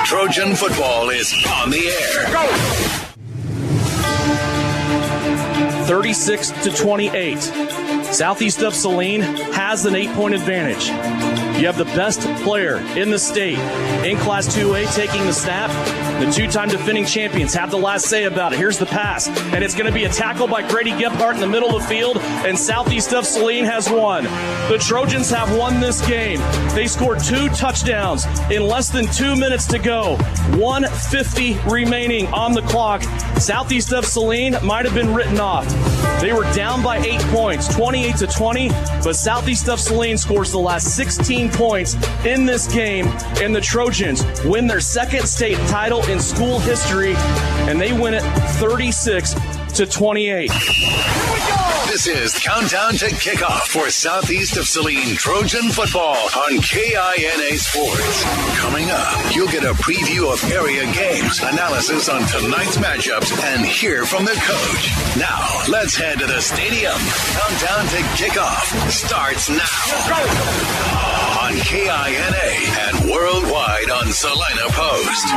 Trojan football is on the air. Go! 36-28. Southeast of Saline has an 8-point advantage. You have the best player in the state in Class 2A taking the snap. The two-time defending champions have the last say about it. Here's the pass, and it's going to be a tackle by Grady Gebhardt in the middle of the field, and Southeast of Saline has won. The Trojans have won this game. They scored 2 touchdowns in less than 2 minutes to go. 1:50 remaining on the clock. Southeast of Saline might have been written off. They were down by 8 points, 28-20, but Southeast of Saline scores the last 16 points in this game, and the Trojans win their second state title in school history, and they win it 36-28. This is Countdown to Kickoff for Southeast of Saline Trojan football on KINA Sports. Coming up, you'll get a preview of area games, analysis on tonight's matchups, and hear from the coach. Now, let's head to the stadium. Countdown to Kickoff starts now on KINA and worldwide on Salina Post.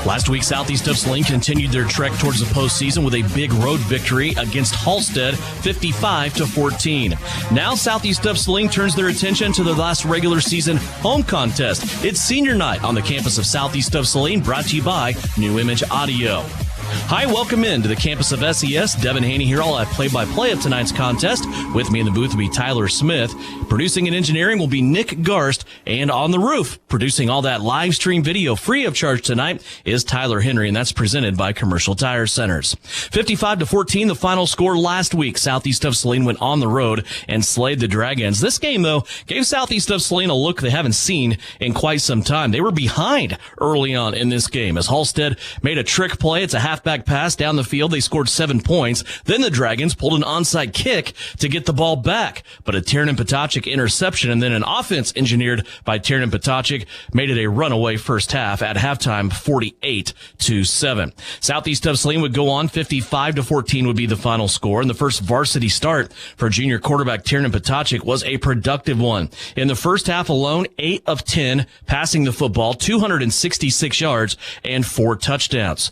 Last week, Southeast of Saline continued their trek towards the postseason with a big road victory against Halstead, 55-14. Now, Southeast of Saline turns their attention to the last regular season home contest. It's senior night on the campus of Southeast of Saline, brought to you by New Image Audio. Hi, welcome in to the campus of SES. Devin Haney here. I'll have play-by-play of tonight's contest. With me in the booth will be Tyler Smith. Producing and engineering will be Nick Garst. And on the roof, producing all that live stream video free of charge tonight is Tyler Henry, and that's presented by Commercial Tire Centers. 55-14, the final score last week. Southeast of Saline went on the road and slayed the Dragons. This game, though, gave Southeast of Saline a look they haven't seen in quite some time. They were behind early on in this game as Halstead made a trick play. It's a halfback pass down the field. They scored 7 points. Then the Dragons pulled an onside kick to get the ball back. But a Tiernan Potocik interception and then an offense engineered by Tiernan Potocik made it a runaway first half at halftime, 48-7. Southeast of Saline would go on. 55-14 would be the final score. And the first varsity start for junior quarterback Tiernan Potocik was a productive one. In the first half alone, 8 of 10 passing the football, 266 yards and 4 touchdowns.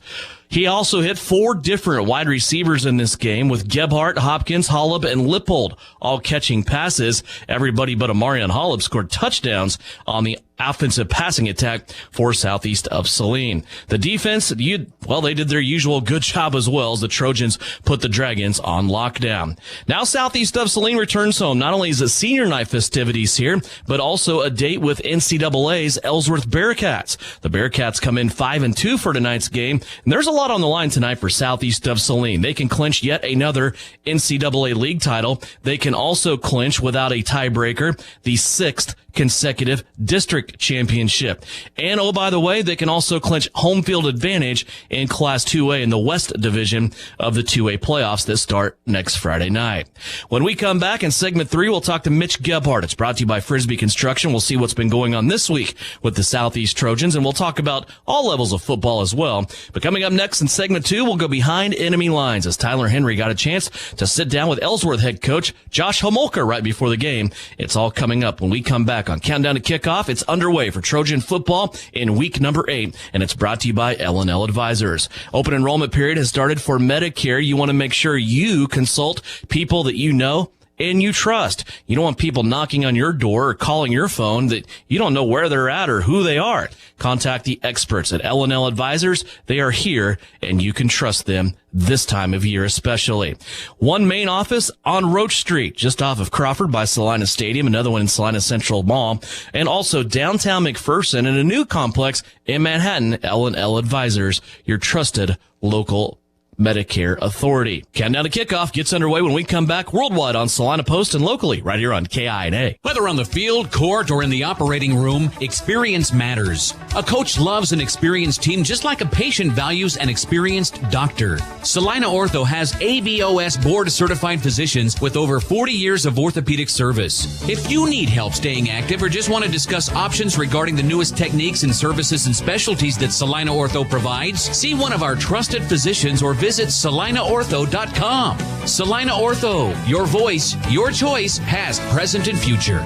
He also hit 4 different wide receivers in this game, with Gebhardt, Hopkins, Holub, and Lippold all catching passes. Everybody but Amarion Holub scored touchdowns on the offensive passing attack for Southeast of Saline. The defense, they did their usual good job as well as the Trojans put the Dragons on lockdown. Now Southeast of Saline returns home. Not only is it senior night festivities here, but also a date with NCAA's Ellsworth Bearcats. The Bearcats come in 5-2 for tonight's game, and there's a lot on the line tonight for Southeast of Saline. They can clinch yet another NCAA league title. They can also clinch, without a tiebreaker, the 6th consecutive district championship. And, oh, by the way, they can also clinch home field advantage in Class 2A in the West Division of the 2A playoffs that start next Friday night. When we come back in segment 3, we'll talk to Mitch Gebhardt. It's brought to you by Frisbee Construction. We'll see what's been going on this week with the Southeast Trojans, and we'll talk about all levels of football as well. But coming up next in segment 2, we'll go behind enemy lines as Tyler Henry got a chance to sit down with Ellsworth head coach Josh Homolka right before the game. It's all coming up when we come back on Countdown to Kickoff. It's underway for Trojan football in week number 8, and it's brought to you by L&L Advisors. Open enrollment period has started for Medicare. You want to make sure you consult people that you know and you trust. You don't want people knocking on your door or calling your phone that you don't know where they're at or who they are. Contact the experts at L&L Advisors. They are here, and you can trust them this time of year especially. One main office on Roach Street, just off of Crawford by Salina Stadium, another one in Salina Central Mall, and also downtown McPherson, and a new complex in Manhattan, L&L Advisors, your trusted local Medicare authority. Countdown to Kickoff gets underway when we come back worldwide on Salina Post and locally right here on KINA. Whether on the field, court, or in the operating room, experience matters. A coach loves an experienced team just like a patient values an experienced doctor. Salina Ortho has ABOS board-certified physicians with over 40 years of orthopedic service. If you need help staying active or just want to discuss options regarding the newest techniques and services and specialties that Salina Ortho provides, see one of our trusted physicians or visit salinaortho.com. Salina Ortho, your voice, your choice, past, present, and future.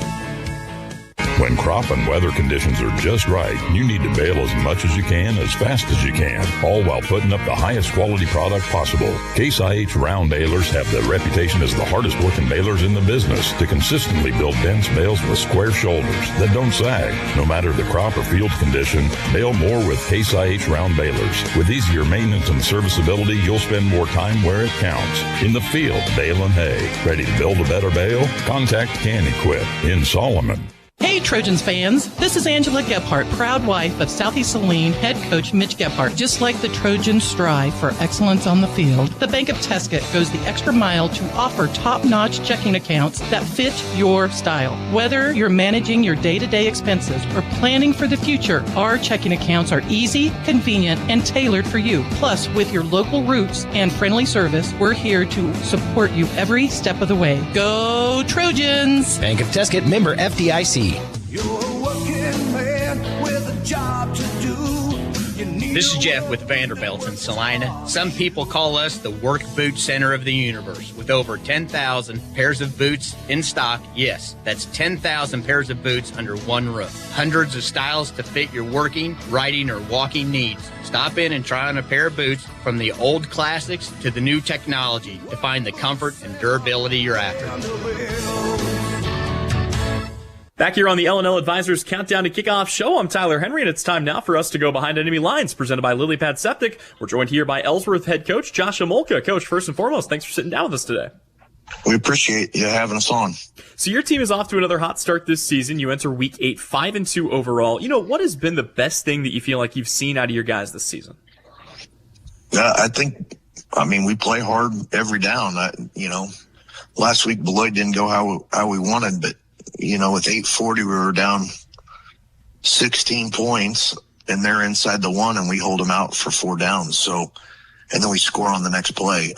When crop and weather conditions are just right, you need to bale as much as you can, as fast as you can, all while putting up the highest quality product possible. Case IH round balers have the reputation as the hardest working balers in the business to consistently build dense bales with square shoulders that don't sag. No matter the crop or field condition, bale more with Case IH round balers. With easier maintenance and serviceability, you'll spend more time where it counts. In the field, baling hay. Ready to build a better bale? Contact Can Equip in Solomon. Hey Trojans fans, this is Angela Gephardt, proud wife of Southeast Saline head coach Mitch Gephardt. Just like the Trojans strive for excellence on the field, the Bank of Tesket goes the extra mile to offer top-notch checking accounts that fit your style. Whether you're managing your day-to-day expenses or planning for the future, our checking accounts are easy, convenient, and tailored for you. Plus, with your local roots and friendly service, we're here to support you every step of the way. Go Trojans! Bank of Tesket, member FDIC. You're a working man with a job to do. This is Jeff with Vanderbilt in Salina. Some people call us the work boot center of the universe. With over 10,000 pairs of boots in stock, yes, that's 10,000 pairs of boots under one roof. Hundreds of styles to fit your working, riding, or walking needs. Stop in and try on a pair of boots from the old classics to the new technology to find the comfort and durability you're after. Back here on the L&L Advisors Countdown to Kickoff show, I'm Tyler Henry, and it's time now for us to go behind enemy lines, presented by LilyPad Septic. We're joined here by Ellsworth head coach Josh Amolka. Coach, first and foremost, thanks for sitting down with us today. We appreciate you having us on. So your team is off to another hot start this season. You enter Week 8, 5-2 overall. You know, what has been the best thing that you feel like you've seen out of your guys this season? I mean, we play hard every down. Last week Beloit didn't go how we wanted, but with 8:40, we were down 16 points, and they're inside the one, and we hold them out for 4 downs. So, and then we score on the next play.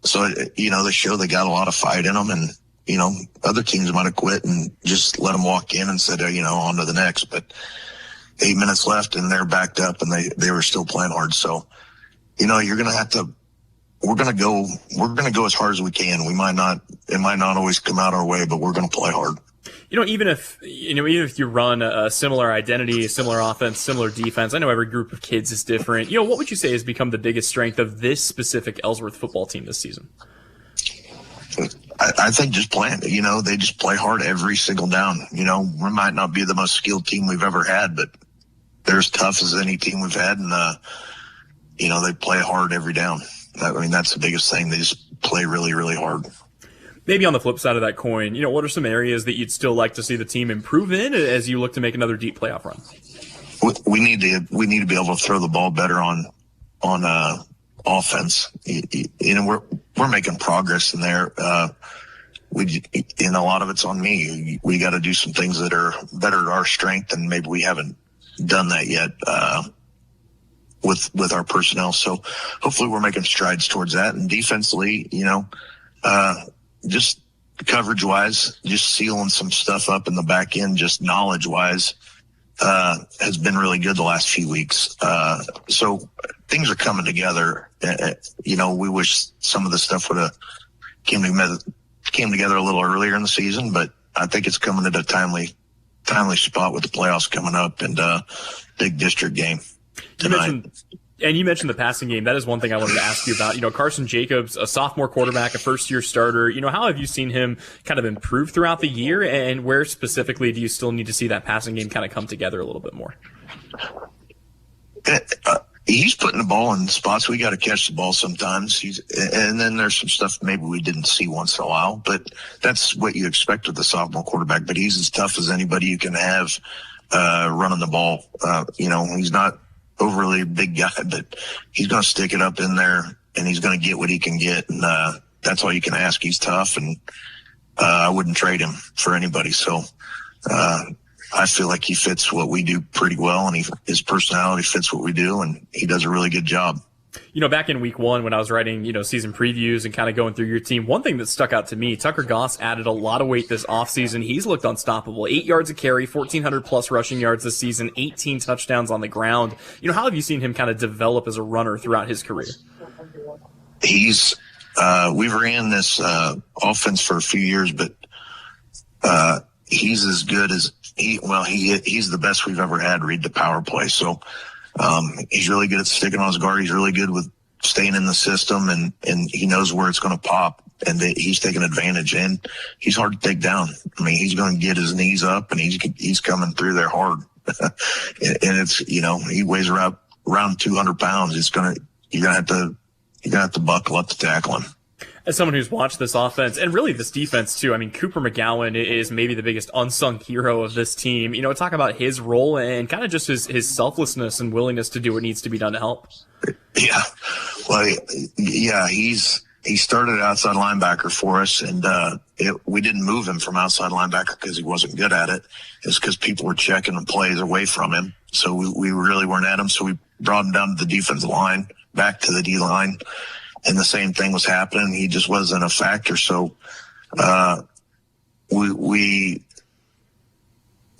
They show they got a lot of fight in them, and, other teams might have quit and just let them walk in and said, on to the next. But 8 minutes left, and they're backed up, and they were still playing hard. So, we're going to go as hard as we can. It might not always come out our way, but we're going to play hard. Even if you run a similar identity, similar offense, similar defense, I know every group of kids is different. What would you say has become the biggest strength of this specific Ellsworth football team this season? I think just playing. They just play hard every single down. We might not be the most skilled team we've ever had, but they're as tough as any team we've had, and they play hard every down. That's the biggest thing. They just play really, really hard. Maybe on the flip side of that coin, what are some areas that you'd still like to see the team improve in as you look to make another deep playoff run? We need to be able to throw the ball better on offense. We're making progress in there. A lot of it's on me. We got to do some things that are better to our strength, and maybe we haven't done that yet with our personnel. So hopefully we're making strides towards that. And defensively, just coverage wise, just sealing some stuff up in the back end, just knowledge wise, has been really good the last few weeks. So things are coming together. We wish some of the stuff would have came together a little earlier in the season, but I think it's coming at a timely spot with the playoffs coming up and big district game tonight. You mentioned the passing game. That is one thing I wanted to ask you about. Carson Jacobs, a sophomore quarterback, a first-year starter. How have you seen him kind of improve throughout the year, and where specifically do you still need to see that passing game kind of come together a little bit more? He's putting the ball in spots. We got to catch the ball sometimes. And then there's some stuff maybe we didn't see once in a while, but that's what you expect with the sophomore quarterback. But he's as tough as anybody you can have running the ball. He's not overly big guy, but he's going to stick it up in there, and he's going to get what he can get. And that's all you can ask. He's tough, and I wouldn't trade him for anybody. So I feel like he fits what we do pretty well, and his personality fits what we do, and he does a really good job. Back in week 1 when I was writing, season previews and kind of going through your team, one thing that stuck out to me, Tucker Goss added a lot of weight this offseason. He's looked unstoppable. 8 yards a carry, 1,400 plus rushing yards this season, 18 touchdowns on the ground. How have you seen him kind of develop as a runner throughout his career? We ran this offense for a few years, but he's as good as he's the best we've ever had read the power play. So he's really good at sticking on his guard. He's really good with staying in the system, and he knows where it's going to pop, and he's taking advantage, and he's hard to take down. I mean, he's going to get his knees up, and he's coming through there hard. And it's, he weighs around 200 pounds. You're going to have to buckle up to tackle him. As someone who's watched this offense and really this defense too, I mean, Cooper McGowan is maybe the biggest unsung hero of this team. Talk about his role and kind of just his selflessness and willingness to do what needs to be done to help. Yeah. Well, yeah, he started outside linebacker for us, and we didn't move him from outside linebacker because he wasn't good at it. It's because people were checking the plays away from him. So we really weren't at him. So we brought him down to the defensive line, back to the D line. And the same thing was happening. He just wasn't a factor. So we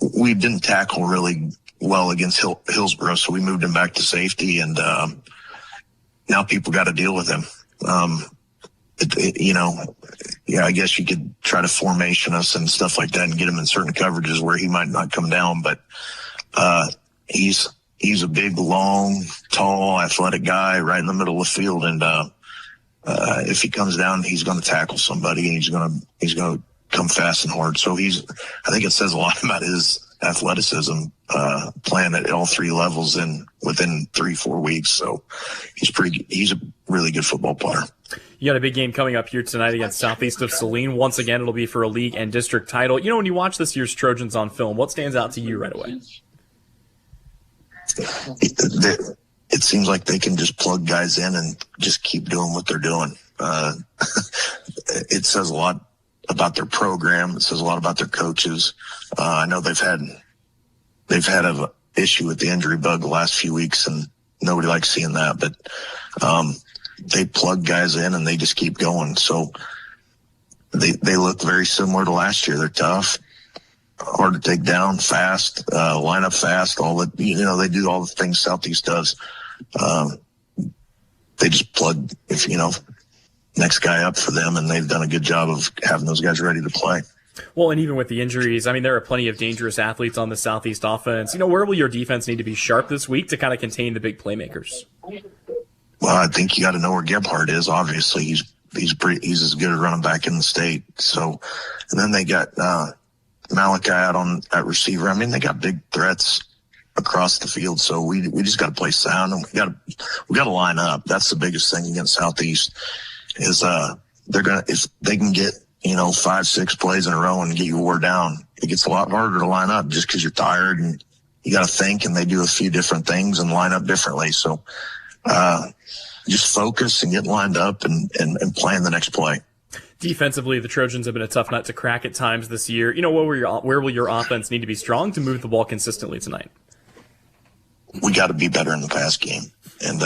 didn't tackle really well against Hillsborough, so we moved him back to safety, and now people got to deal with him. I guess you could try to formation us and stuff like that and get him in certain coverages where he might not come down, but he's a big, long, tall, athletic guy right in the middle of the field, and if he comes down, he's going to tackle somebody, and he's going to come fast and hard. So I think it says a lot about his athleticism, playing at all three levels within 3-4 weeks. So he's a really good football player. You got a big game coming up here tonight against Southeast of Saline. Once again, it'll be for a league and district title. When you watch this year's Trojans on film, what stands out to you right away? It seems like they can just plug guys in and just keep doing what they're doing. It says a lot about their program. It says a lot about their coaches. I know they've had an issue with the injury bug the last few weeks, and nobody likes seeing that. But they plug guys in and they just keep going. So they look very similar to last year. They're tough, hard to take down, fast, line up fast. They do all the things Southeast does. They just plug, next guy up for them, and they've done a good job of having those guys ready to play. Well, and even with the injuries, I mean, there are plenty of dangerous athletes on the Southeast offense. Where will your defense need to be sharp this week to kind of contain the big playmakers? Well, I think you got to know where Gebhardt is. Obviously, he's as good a running back in the state. So, and then they got Malachi out on at receiver. I mean, they got big threats across the field. So we just got to play sound, and we got to line up. That's the biggest thing against Southeast is if they can get 5-6 plays in a row and get you wore down, it gets a lot harder to line up just because you're tired and you got to think, and they do a few different things and line up differently. So just focus and get lined up and plan the next play. Defensively, the Trojans have been a tough nut to crack at times this year. Where will your offense need to be strong to move the ball consistently tonight? We got to be better in the pass game, and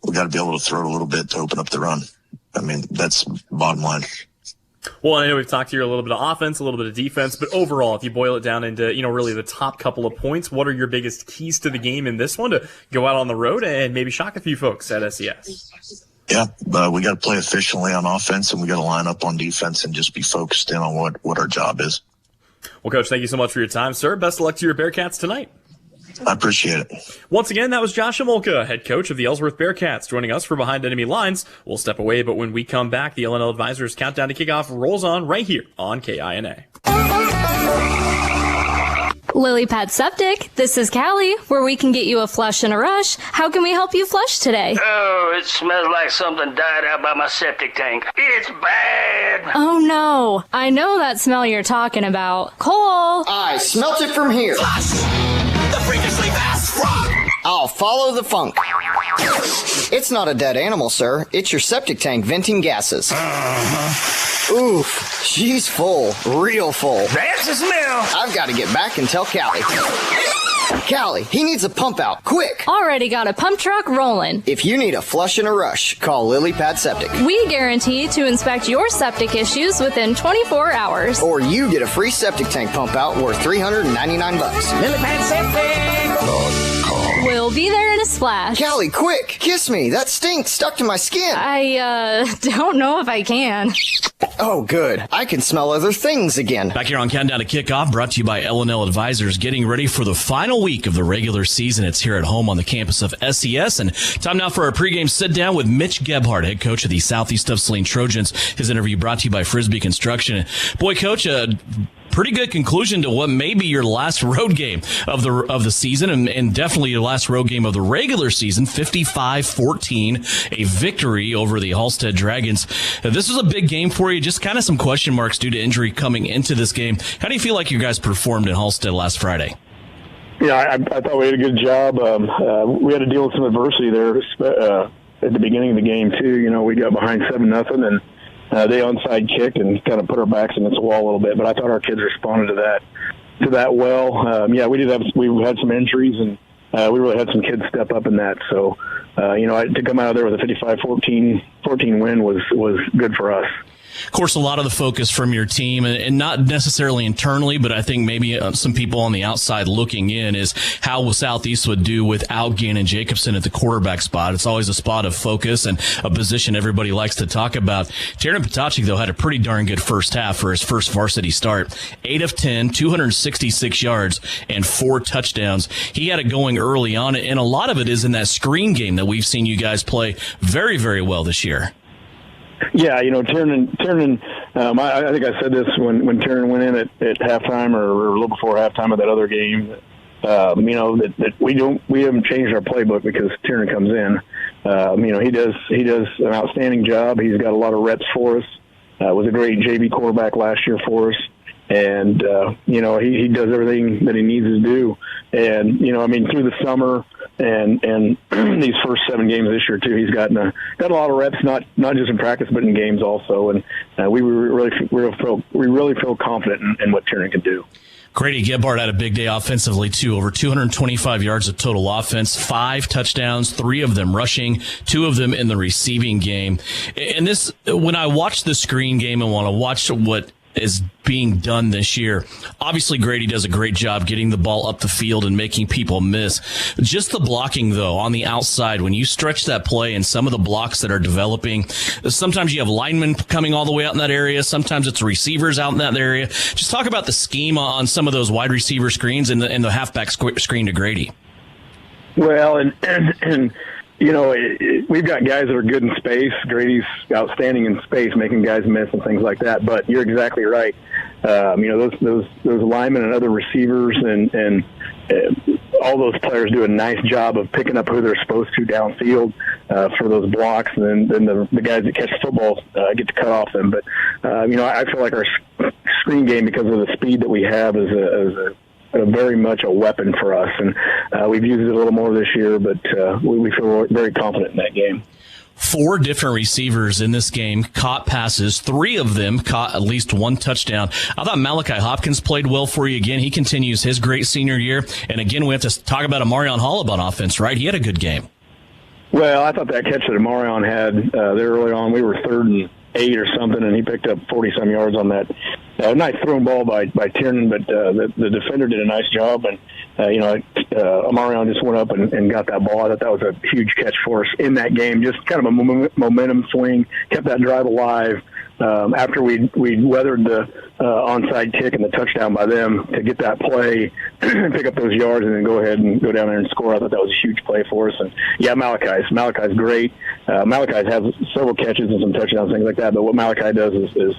we got to be able to throw a little bit to open up the run. I mean, that's bottom line. Well, I know we've talked here a little bit of offense, a little bit of defense, but overall, if you boil it down into, really the top couple of points, what are your biggest keys to the game in this one to go out on the road and maybe shock a few folks at SES? Yeah, we got to play efficiently on offense, and we got to line up on defense and just be focused in on what our job is. Well, Coach, thank you so much for your time, sir. Best of luck to your Bearcats tonight. I appreciate it. Once again, that was Josh Amolka, head coach of the Ellsworth Bearcats, joining us for Behind Enemy Lines. We'll step away, but when we come back, the LNL Advisors Countdown to Kickoff rolls on right here on KINA. Lily Pad Septic, this is Callie, where we can get you a flush and a rush. How can we help you flush today? Oh, it smells like something died out by my septic tank. It's bad. Oh no, I know that smell you're talking about. Cole! I smelt it from here. The freakishly fast frog. I'll follow the funk. It's not a dead animal, sir. It's your septic tank venting gases. Oof, she's full. Real full. That's the smell. I've got to get back and tell Callie. Callie, he needs a pump out, quick. Already got a pump truck rolling. If you need a flush and a rush, call Lily Pad Septic. We guarantee to inspect your septic issues within 24 hours. Or you get a free septic tank pump out worth $399. Lily Pad Septic. .com. We'll be there in a splash. Callie, quick! Kiss me! That stink stuck to my skin! I don't know if I can. Oh, good. I can smell other things again. Back here on Countdown to Kickoff, brought to you by L&L Advisors, getting ready for the final week of the regular season. It's here at home on the campus of SES, and time now for our pregame sit-down with Mitch Gebhardt, head coach of the Southeast of Saline Trojans. His interview brought to you by Frisbee Construction. Boy, Coach, pretty good conclusion to what may be your last road game of the season, and definitely your last road game of the regular season. 55-14, a victory over the Halstead Dragons. This was a big game for you. Just kind of some question marks due to injury coming into this game. How do you feel like you guys performed in Halstead last Friday? Yeah, I thought we had a good job. We had to deal with some adversity there at the beginning of the game too. You know, we got behind 7-0 and they onside kicked and kind of put our backs against the wall a little bit, but I thought our kids responded to that well. We had some injuries, and we really had some kids step up in that. So, to come out of there with a 55-14 win was good for us. Of course, a lot of the focus from your team, and not necessarily internally, but I think maybe some people on the outside looking in, is how Southeast would do without Gannon Jacobson at the quarterback spot. It's always a spot of focus and a position everybody likes to talk about. Tiernan Potocki, though, had a pretty darn good first half for his first varsity start. 8 of 10, 266 yards, and 4 touchdowns. He had it going early on, and a lot of it is in that screen game that we've seen you guys play very, very well this year. Yeah, Tiernan. I think I said this when Tiernan went in at halftime or a little before halftime of that other game. That we haven't changed our playbook because Tiernan comes in. He does an outstanding job. He's got a lot of reps for us. Was a great JV quarterback last year for us. And, he does everything that he needs to do. And, through the summer and these first 7 games this year too, he's got a lot of reps, not just in practice, but in games also. And we really feel confident in what Tiernan can do. Grady Gebhardt had a big day offensively, too. Over 225 yards of total offense, 5 touchdowns, 3 of them rushing, 2 of them in the receiving game. And this, when I watch the screen game and want to watch what is being done this year, obviously Grady does a great job getting the ball up the field and making people miss. Just the blocking, though, on the outside, when you stretch that play and some of the blocks that are developing, sometimes you have linemen coming all the way out in that area, sometimes it's receivers out in that area. Just talk about the scheme on some of those wide receiver screens and the halfback screen to Grady. Well, and we've got guys that are good in space. Grady's outstanding in space, making guys miss and things like that. But you're exactly right. Those linemen and other receivers and all those players do a nice job of picking up who they're supposed to downfield for those blocks, and then the guys that catch the football get to cut off them. But I feel like our screen game, because of the speed that we have, is very much a weapon for us, and we've used it a little more this year, but we feel very confident in that game. 4 different receivers in this game caught passes. 3 of them caught at least 1 touchdown. I thought Malachi Hopkins played well for you again. He continues his great senior year. And again, we have to talk about Amarion Hollab on offense, right? He had a good game. Well, I thought that catch that Amarion had there early on, we were 3rd and 8 or something, and he picked up 40-some yards on that. Nice thrown ball by Tiernan, but the defender did a nice job, and Amarion just went up and got that ball. I thought that was a huge catch for us in that game. Just kind of a momentum swing, kept that drive alive. After we weathered the onside kick and the touchdown by them to get that play, pick up those yards, and then go ahead and go down there and score. I thought that was a huge play for us. And yeah, Malachi's great. Malachi has several catches and some touchdowns, things like that. But what Malachi does is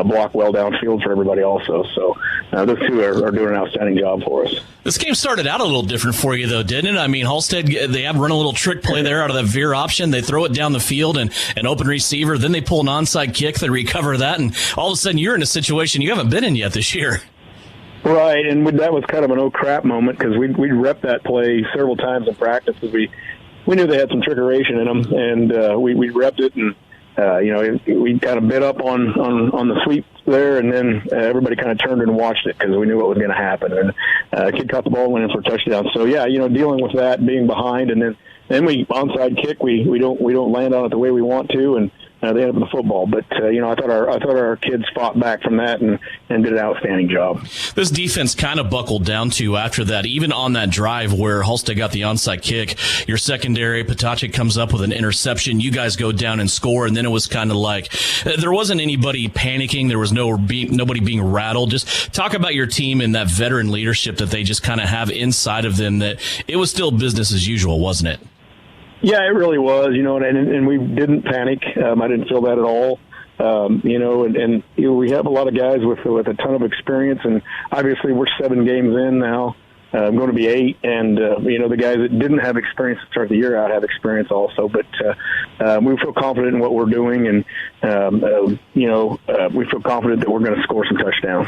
block well downfield for everybody also. So those two are doing an outstanding job for us. This game started out a little different for you, though, didn't it? I mean, Halstead, they have run a little trick play there out of that veer option. They throw it down the field and an open receiver. Then they pull an onside kick. They recover that. And all of a sudden, you're in a situation you haven't been in yet this year. Right, and that was kind of an oh crap moment because we repped that play several times in practice because we knew they had some trickeration in them, and we repped it, and we kind of bit up on the sweep there, and then everybody kind of turned and watched it because we knew what was going to happen, and kid caught the ball and went in for a touchdown. So yeah, dealing with that, being behind, and then we onside kick, we don't land on it the way we want to, and they ended up with the football. But I thought our kids fought back from that and did an outstanding job. This defense kind of buckled down to after that, even on that drive where Halstead got the onside kick. Your secondary, Potacek comes up with an interception. You guys go down and score, and then it was kind of like there wasn't anybody panicking. There was nobody being rattled. Just talk about your team and that veteran leadership that they just kind of have inside of them. That it was still business as usual, wasn't it? Yeah, it really was, and we didn't panic. I didn't feel that at all. We have a lot of guys with a ton of experience, and obviously we're 7 games in now. I'm going to be 8, and the guys that didn't have experience to start the year out have experience also. But we feel confident in what we're doing, and we feel confident that we're going to score some touchdowns.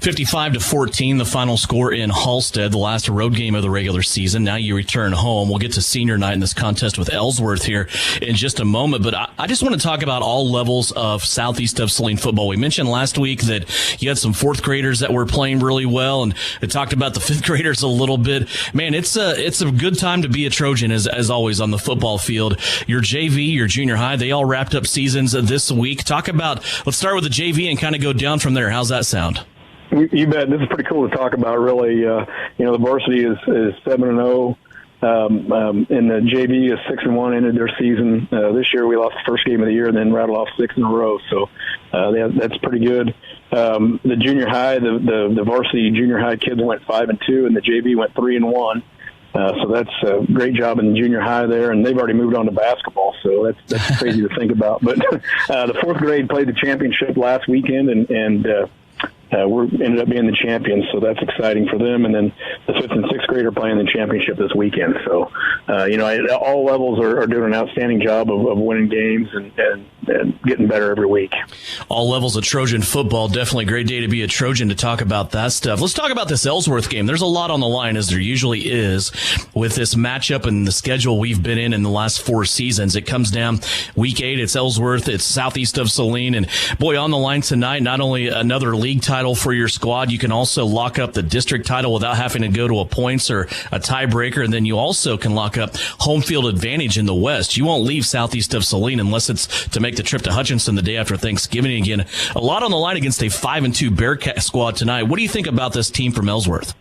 55-14, the final score in Halstead, the last road game of the regular season. Now you return home. We'll get to senior night in this contest with Ellsworth here in just a moment. But I just want to talk about all levels of Southeast of Saline football. We mentioned last week that you had some 4th graders that were playing really well, and it talked about the 5th graders a little bit. Man, it's a good time to be a Trojan as always on the football field. Your JV, your junior high, they all wrapped up seasons this week. Let's start with the JV and kind of go down from there. How's that sound? You bet. This is pretty cool to talk about, really. The varsity is 7-0. And the JV is 6-1, ended their season. This year we lost the first game of the year and then rattled off 6 in a row. So that's pretty good. The junior high, the varsity junior high kids went 5-2, and the JV went 3-1. So that's a great job in the junior high there, and they've already moved on to basketball. So that's crazy to think about. But the 4th grade played the championship last weekend, and we ended up being the champions, so that's exciting for them. And then the 5th and 6th grade are playing the championship this weekend. So, all levels are doing an outstanding job of winning games and getting better every week. All levels of Trojan football. Definitely a great day to be a Trojan to talk about that stuff. Let's talk about this Ellsworth game. There's a lot on the line, as there usually is, with this matchup and the schedule we've been in the last 4 seasons. It comes down week 8. It's Ellsworth. It's southeast of Saline. And, boy, on the line tonight, not only another league title for your squad, you can also lock up the district title without having to go to a points or a tiebreaker, and then you also can lock up home field advantage in the West. You won't leave southeast of Saline unless it's to make the trip to Hutchinson the day after Thanksgiving again. A lot on the line against a 5-2 Bearcat squad tonight. What do you think about this team from Ellsworth?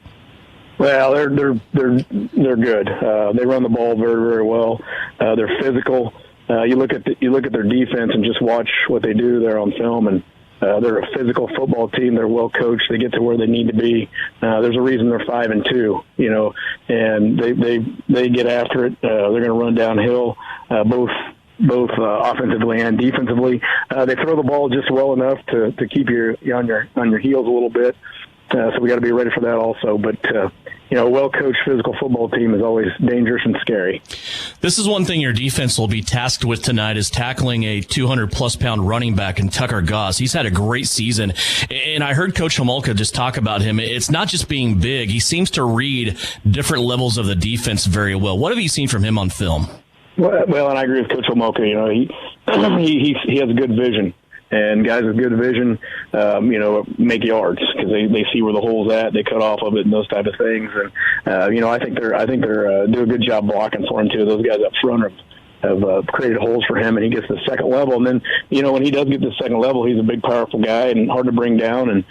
Well, they're good. They run the ball very, very well. They're physical. You look at their defense and just watch what they do there on film, and they're a physical football team. They're well coached. They get to where they need to be. There's a reason they're 5-2, and they get after it. They're going to run downhill, both offensively and defensively. They throw the ball just well enough to keep you on your heels a little bit. So we got to be ready for that also. But, a well-coached physical football team is always dangerous and scary. This is one thing your defense will be tasked with tonight, is tackling a 200-plus pound running back in Tucker Goss. He's had a great season. And I heard Coach Homolka just talk about him. It's not just being big. He seems to read different levels of the defense very well. What have you seen from him on film? Well, and I agree with Coach Homolka. He has good vision. And guys with good vision, make yards because they see where the hole's at. They cut off of it and those type of things. And I think they're do a good job blocking for him too. Those guys up front have created holes for him, and he gets to the second level. And then when he does get to the second level, he's a big, powerful guy and hard to bring down. And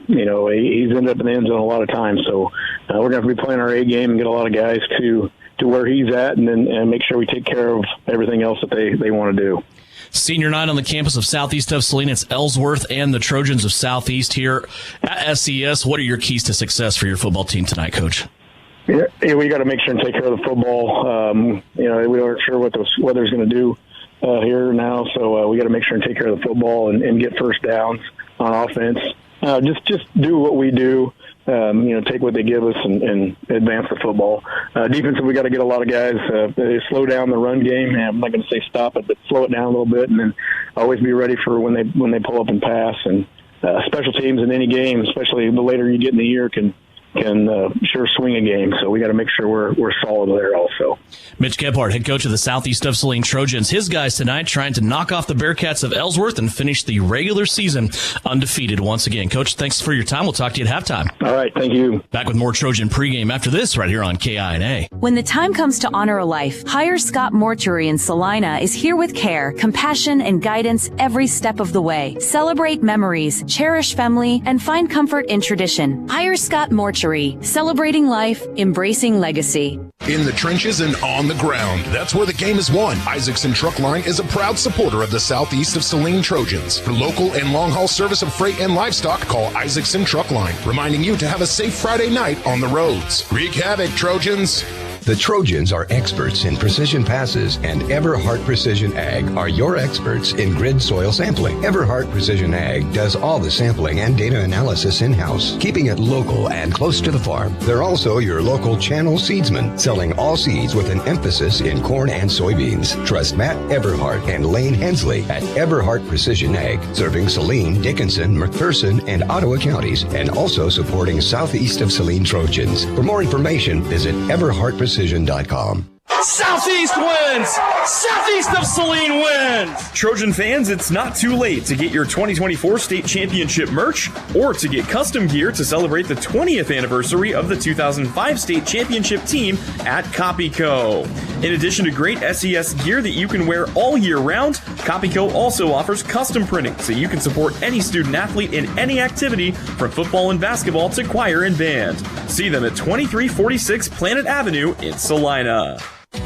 he's ended up in the end zone a lot of times. So we're going to be playing our A game and get a lot of guys to where he's at, and make sure we take care of everything else that they want to do. Senior night on the campus of Southeast of Salina. It's Ellsworth and the Trojans of Southeast here at SES. What are your keys to success for your football team tonight, Coach? Yeah, we got to make sure and take care of the football. We aren't sure what the weather's going to do here now, so we got to make sure and take care of the football and get first downs on offense. Just do what we do. Take what they give us and advance the football. Defense, we got to get a lot of guys. They slow down the run game. I'm not going to say stop it, but slow it down a little bit, and then always be ready for when they pull up and pass. And special teams in any game, especially the later you get in the year, can sure swing a game. So we got to make sure we're solid there also. Mitch Gebhardt, head coach of the Southeast of Saline Trojans. His guys tonight trying to knock off the Bearcats of Ellsworth and finish the regular season undefeated once again. Coach, thanks for your time. We'll talk to you at halftime. All right, thank you. Back with more Trojan pregame after this right here on KINA. When the time comes to honor a life, Hire Scott Mortuary in Salina is here with care, compassion, and guidance every step of the way. Celebrate memories, cherish family, and find comfort in tradition. Hire Scott Mortuary, celebrating life, embracing legacy. In the trenches and on the ground, that's where the game is won. Isaacson Truck Line is a proud supporter of the Southeast of Saline Trojans. For local and long-haul service of freight and livestock, call Isaacson Truck Line, reminding you to have a safe Friday night on the roads. Wreak havoc, Trojans! The Trojans are experts in precision passes, and Everhart Precision Ag are your experts in grid soil sampling. Everhart Precision Ag does all the sampling and data analysis in-house, keeping it local and close to the farm. They're also your local channel seedsman, selling all seeds with an emphasis in corn and soybeans. Trust Matt Everhart and Lane Hensley at Everhart Precision Ag, serving Saline, Dickinson, McPherson, and Ottawa counties, and also supporting Southeast of Saline Trojans. For more information, visit everhartprecision.com. Southeast wins! Southeast of Saline wins! Trojan fans, it's not too late to get your 2024 State Championship merch or to get custom gear to celebrate the 20th anniversary of the 2005 State Championship team at Copyco. In addition to great SES gear that you can wear all year round, Copyco also offers custom printing so you can support any student athlete in any activity from football and basketball to choir and band. See them at 2346 Planet Avenue in Salina.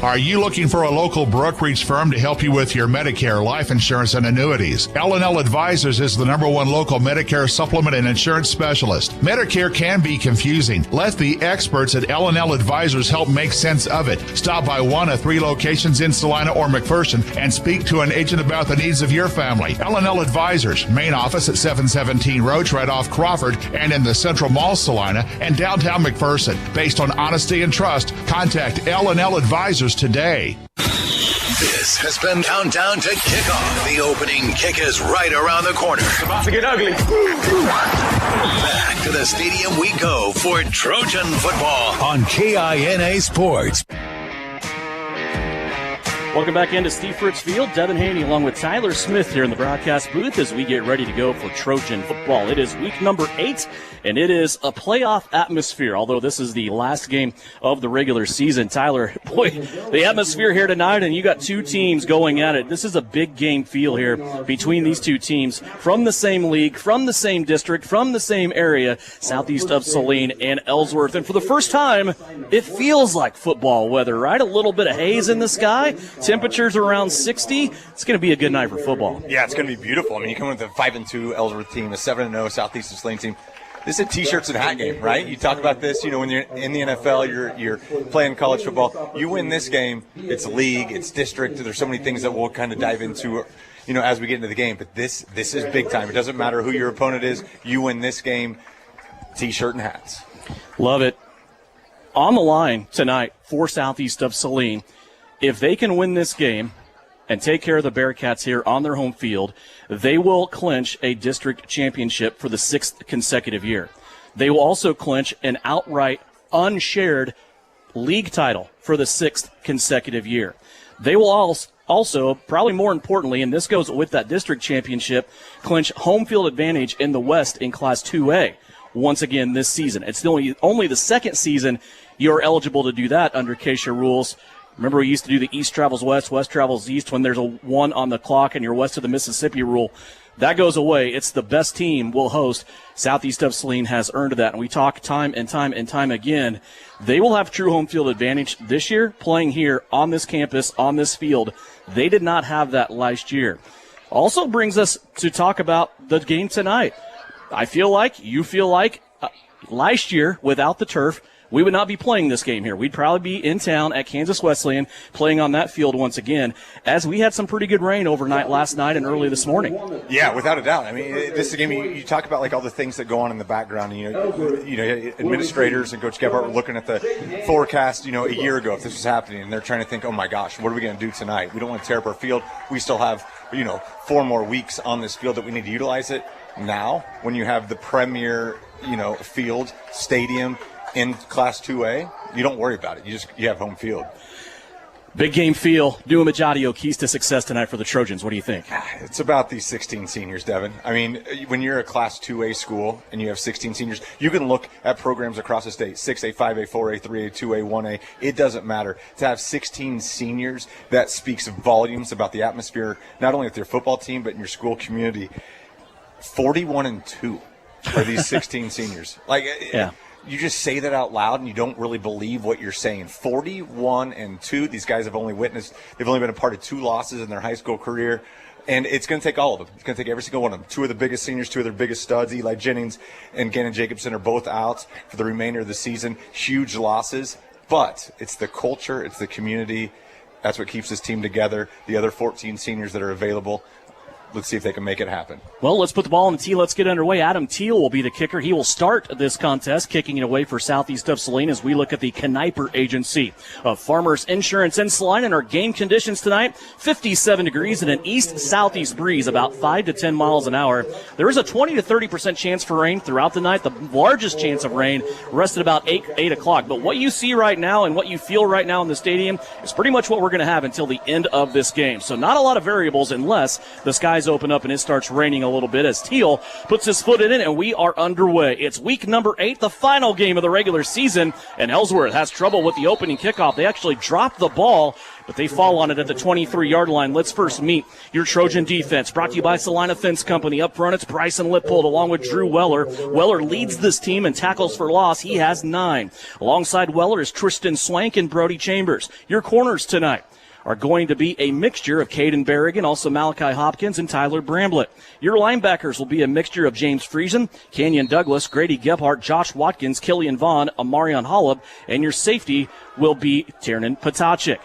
Are you looking for a local brokerage firm to help you with your Medicare, life insurance, and annuities? L&L Advisors is the #1 local Medicare supplement and insurance specialist. Medicare can be confusing. Let the experts at L&L Advisors help make sense of it. Stop by one of 3 locations in Salina or McPherson and speak to an agent about the needs of your family. L&L Advisors, main office at 717 Roach, right off Crawford, and in the Central Mall, Salina, and downtown McPherson. Based on honesty and trust, contact L&L Advisors today. This has been Countdown to Kickoff. The opening kick is right around the corner. It's about to get ugly. Back to the stadium we go for Trojan football on KINA Sports. Welcome back into Steve Fritz Field. Devin Haney along with Tyler Smith here in the broadcast booth as we get ready to go for Trojan football. It is week number 8, and it is a playoff atmosphere, although this is the last game of the regular season. Tyler, boy, the atmosphere here tonight, and you got 2 teams going at it. This is a big game feel here between these 2 teams from the same league, from the same district, from the same area, southeast of Saline and Ellsworth. And for the first time, it feels like football weather, right? A little bit of haze in the sky. Temperatures around 60. It's going to be a good night for football. Yeah, it's going to be beautiful. I mean, you come with a 5-2 Ellsworth team, a 7-0 Southeast of Saline team. This is a T-shirts and hat game, right? You talk about this, when you're in the NFL, you're playing college football. You win this game, it's league, it's district. There's so many things that we'll kind of dive into, as we get into the game. But this is big time. It doesn't matter who your opponent is. You win this game, T-shirt and hats. Love it. On the line tonight for Southeast of Saline, if they can win this game and take care of the Bearcats here on their home field, they will clinch a district championship for the 6th consecutive year. They will also clinch an outright unshared league title for the 6th consecutive year. They will also, probably more importantly, and this goes with that district championship, clinch home field advantage in the West in Class 2A once again this season. It's only the second season you're eligible to do that under KSHA rules. Remember, we used to do the East travels West, West travels East when there's a 1 on the clock and you're west of the Mississippi rule. That goes away. It's the best team will host. Southeast of Saline has earned that. And we talk time and time and time again. They will have true home field advantage this year playing here on this campus, on this field. They did not have that last year. Also brings us to talk about the game tonight. I feel like, you feel like, last year without the turf, we would not be playing this game here. We'd probably be in town at Kansas Wesleyan playing on that field once again, as we had some pretty good rain overnight last night and early this morning. Yeah, without a doubt. I mean, this is a game you talk about, like all the things that go on in the background. Administrators and Coach Gebhardt were looking at the forecast, a year ago if this was happening, and they're trying to think, oh my gosh, what are we going to do tonight? We don't want to tear up our field. We still have, 4 more weeks on this field that we need to utilize it. Now, when you have the premier, field, stadium, in Class 2A, you don't worry about it. You have home field. Big game feel. New Majadio, keys to success tonight for the Trojans. What do you think? It's about these 16 seniors, Devin. I mean, when you're a Class 2A school and you have 16 seniors, you can look at programs across the state, 6A, 5A, 4A, 3A, 2A, 1A. It doesn't matter. To have 16 seniors, that speaks volumes about the atmosphere, not only with your football team, but in your school community. 41-2 are these 16 seniors. Yeah. You just say that out loud and you don't really believe what you're saying. 41-2. These guys have only they've only been a part of 2 losses in their high school career. And it's going to take all of them. It's going to take every single one of them. 2 of the biggest seniors, 2 of their biggest studs, Eli Jennings and Gannon Jacobson, are both out for the remainder of the season. Huge losses. But it's the culture, it's the community. That's what keeps this team together. The other 14 seniors that are available. Let's see if they can make it happen. Well, let's put the ball on the tee. Let's get underway. Adam Teal will be the kicker. He will start this contest, kicking it away for Southeast of Saline as we look at the Kniper Agency of Farmers Insurance in Saline. And our game conditions tonight, 57 degrees and an east-southeast breeze, about 5 to 10 miles an hour. There is a 20 to 30% chance for rain throughout the night. The largest chance of rain rests at about 8 o'clock. But what you see right now and what you feel right now in the stadium is pretty much what we're going to have until the end of this game. So not a lot of variables unless the skies open up and it starts raining a little bit as Teal puts his foot in it, and we are underway. It's week number 8, the final game of the regular season, and Ellsworth has trouble with the opening kickoff. They actually dropped the ball, but they fall on it at the 23-yard line. Let's first meet your Trojan defense, brought to you by Salina Fence Company. Up front, it's Bryson Lippold along with Drew Weller. Weller leads this team in tackles for loss. He has 9. Alongside Weller is Tristan Swank and Brody Chambers. Your corners tonight are going to be a mixture of Caden Berrigan, also Malachi Hopkins, and Tyler Bramblett. Your linebackers will be a mixture of James Friesen, Kenyon Douglas, Grady Gebhardt, Josh Watkins, Killian Vaughn, Amarion Hollub, and your safety will be Tiernan Potacek.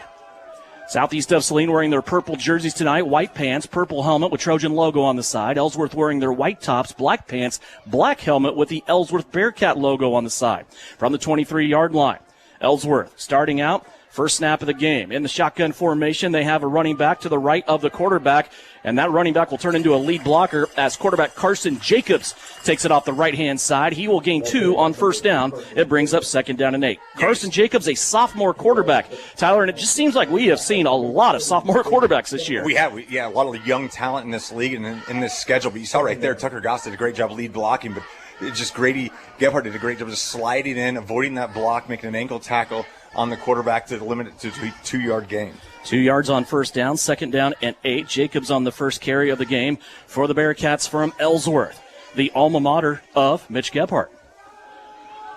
Southeast of Saline wearing their purple jerseys tonight, white pants, purple helmet with Trojan logo on the side. Ellsworth wearing their white tops, black pants, black helmet with the Ellsworth Bearcat logo on the side. From the 23-yard line, Ellsworth starting out. First snap of the game. In the shotgun formation, they have a running back to the right of the quarterback, and that running back will turn into a lead blocker as quarterback Carson Jacobs takes it off the right-hand side. He will gain 2 on first down. It brings up 2nd down and 8. Carson Jacobs, a sophomore quarterback. Tyler, and it just seems like we have seen a lot of sophomore quarterbacks this year. We have, a lot of young talent in this league and in this schedule. But you saw right there, Tucker Goss did a great job lead blocking, but it's just Grady Gebhardt did a great job just sliding in, avoiding that block, making an ankle tackle on the quarterback to limit it to a 2-yard gain. 2 yards on first down, 2nd down and 8. Jacobs on the first carry of the game for the Bearcats from Ellsworth, the alma mater of Mitch Gebhardt.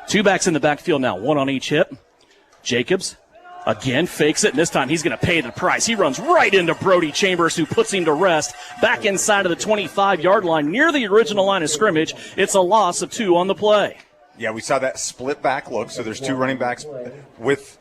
2 backs in the backfield now, 1 on each hip. Jacobs again fakes it, and this time he's going to pay the price. He runs right into Brody Chambers, who puts him to rest back inside of the 25-yard line near the original line of scrimmage. It's a loss of 2 on the play. Yeah, we saw that split back look. So there's 2 running backs with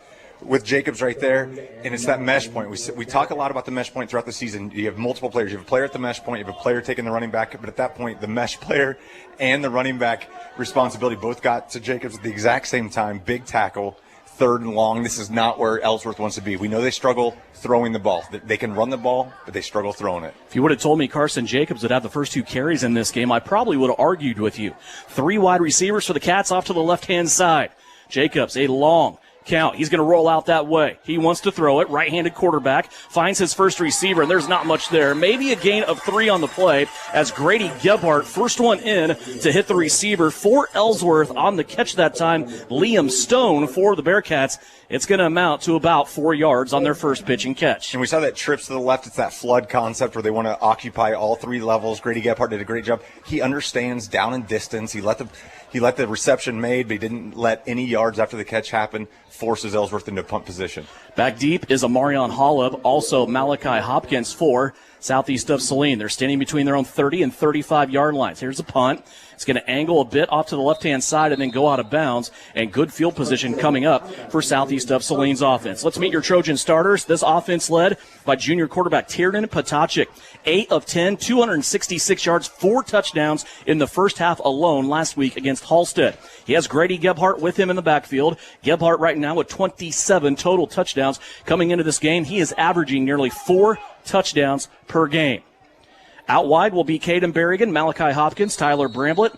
Jacobs right there, and it's that mesh point. We talk a lot about the mesh point throughout the season. You have multiple players. You have a player at the mesh point. You have a player taking the running back. But at that point, the mesh player and the running back responsibility both got to Jacobs at the exact same time. Big tackle, 3rd and long. This is not where Ellsworth wants to be. We know they struggle throwing the ball. They can run the ball, but they struggle throwing it. If you would have told me Carson Jacobs would have the first 2 carries in this game, I probably would have argued with you. 3 wide receivers for the Cats off to the left-hand side. Jacobs, a long count. He's going to roll out that way. He wants to throw it. Right-handed quarterback finds his first receiver, and there's not much there. Maybe a gain of 3 on the play as Grady Gebhardt, first one in to hit the receiver for Ellsworth on the catch that time. Liam Stone for the Bearcats. It's going to amount to about 4 yards on their first pitch and catch. And we saw that trips to the left. It's that flood concept where they want to occupy all 3 levels. Grady Gebhardt did a great job. He understands down and distance. He let the reception made, but he didn't let any yards after the catch happen. Forces Ellsworth into punt position. Back deep is Amarion Hollub, also Malachi Hopkins for Southeast of Saline. They're standing between their own 30 and 35-yard lines. Here's a punt. It's going to angle a bit off to the left-hand side and then go out of bounds, and good field position coming up for Southeast of Saline's offense. Let's meet your Trojan starters. This offense led by junior quarterback Tiernan Potacek. 8 of 10, 266 yards, 4 touchdowns in the first half alone last week against Halstead. He has Grady Gebhardt with him in the backfield. Gebhardt right now with 27 total touchdowns. Coming into this game, he is averaging nearly 4 touchdowns per game. Out wide will be Caden Berrigan, Malachi Hopkins, Tyler Bramblett.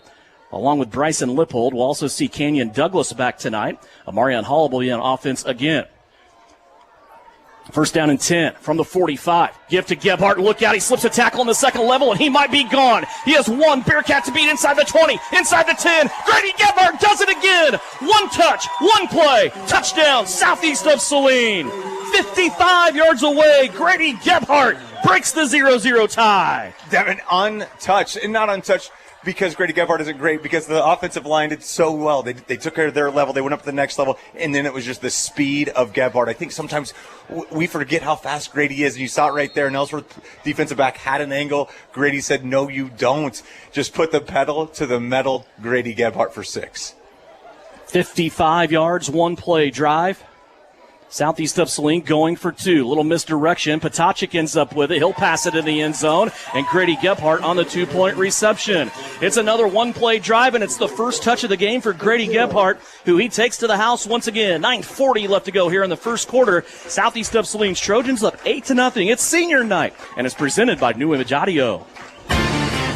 along with Bryson Lippold. We'll also see Canyon Douglas back tonight. Amarion Hall will be on offense again. First down and 10 from the 45. Give to Gebhardt. Look out. He slips a tackle on the second level, and he might be gone. He has one Bearcat to beat inside the 20, inside the 10. Grady Gebhardt does it again. One touch, one play. Touchdown, southeast of Saline. 55 yards away. Grady Gebhardt breaks the 0-0 tie. Devin, untouched, and not untouched because Grady Gebhardt isn't great, because the offensive line did so well. They took care of their level. They went up to the next level, and then it was just the speed of Gebhardt. I think sometimes we forget how fast Grady is, and you saw it right there. And Ellsworth defensive back had an angle. Grady said, no, you don't. Just put the pedal to the metal. Grady Gebhardt for 6. 55 yards, one play drive. Southeast of Saline going for 2. Little misdirection. Potachik ends up with it. He'll pass it in the end zone. And Grady Gebhardt on the 2-point reception. It's another one-play drive, and it's the first touch of the game for Grady Gebhardt, who he takes to the house once again. 9:40 left to go here in the first quarter. Southeast of Saline's Trojans up 8-0. It's senior night, and it's presented by New Image Audio.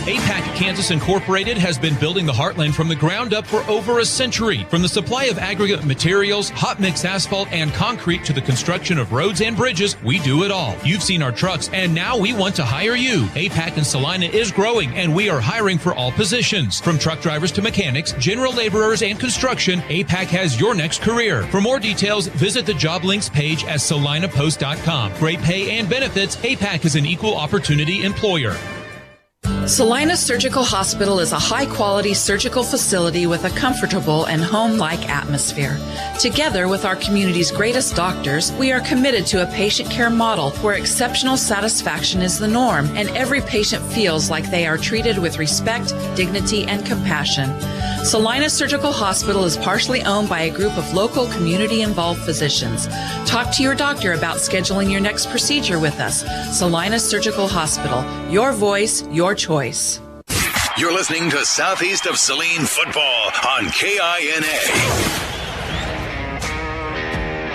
APAC Kansas Incorporated has been building the Heartland from the ground up for over a century. From the supply of aggregate materials, hot mix asphalt, and concrete to the construction of roads and bridges, we do it all. You've seen our trucks, and now we want to hire you. APAC in Salina is growing, and we are hiring for all positions. From truck drivers to mechanics, general laborers, and construction, APAC has your next career. For more details, visit the job links page at salinapost.com. Great pay and benefits. APAC is an equal opportunity employer. Salina Surgical Hospital is a high-quality surgical facility with a comfortable and home-like atmosphere. Together with our community's greatest doctors, we are committed to a patient care model where exceptional satisfaction is the norm and every patient feels like they are treated with respect, dignity, and compassion. Salina Surgical Hospital is partially owned by a group of local community-involved physicians. Talk to your doctor about scheduling your next procedure with us. Salina Surgical Hospital. Your voice, your choice. You're listening to Southeast of Saline football on KINA.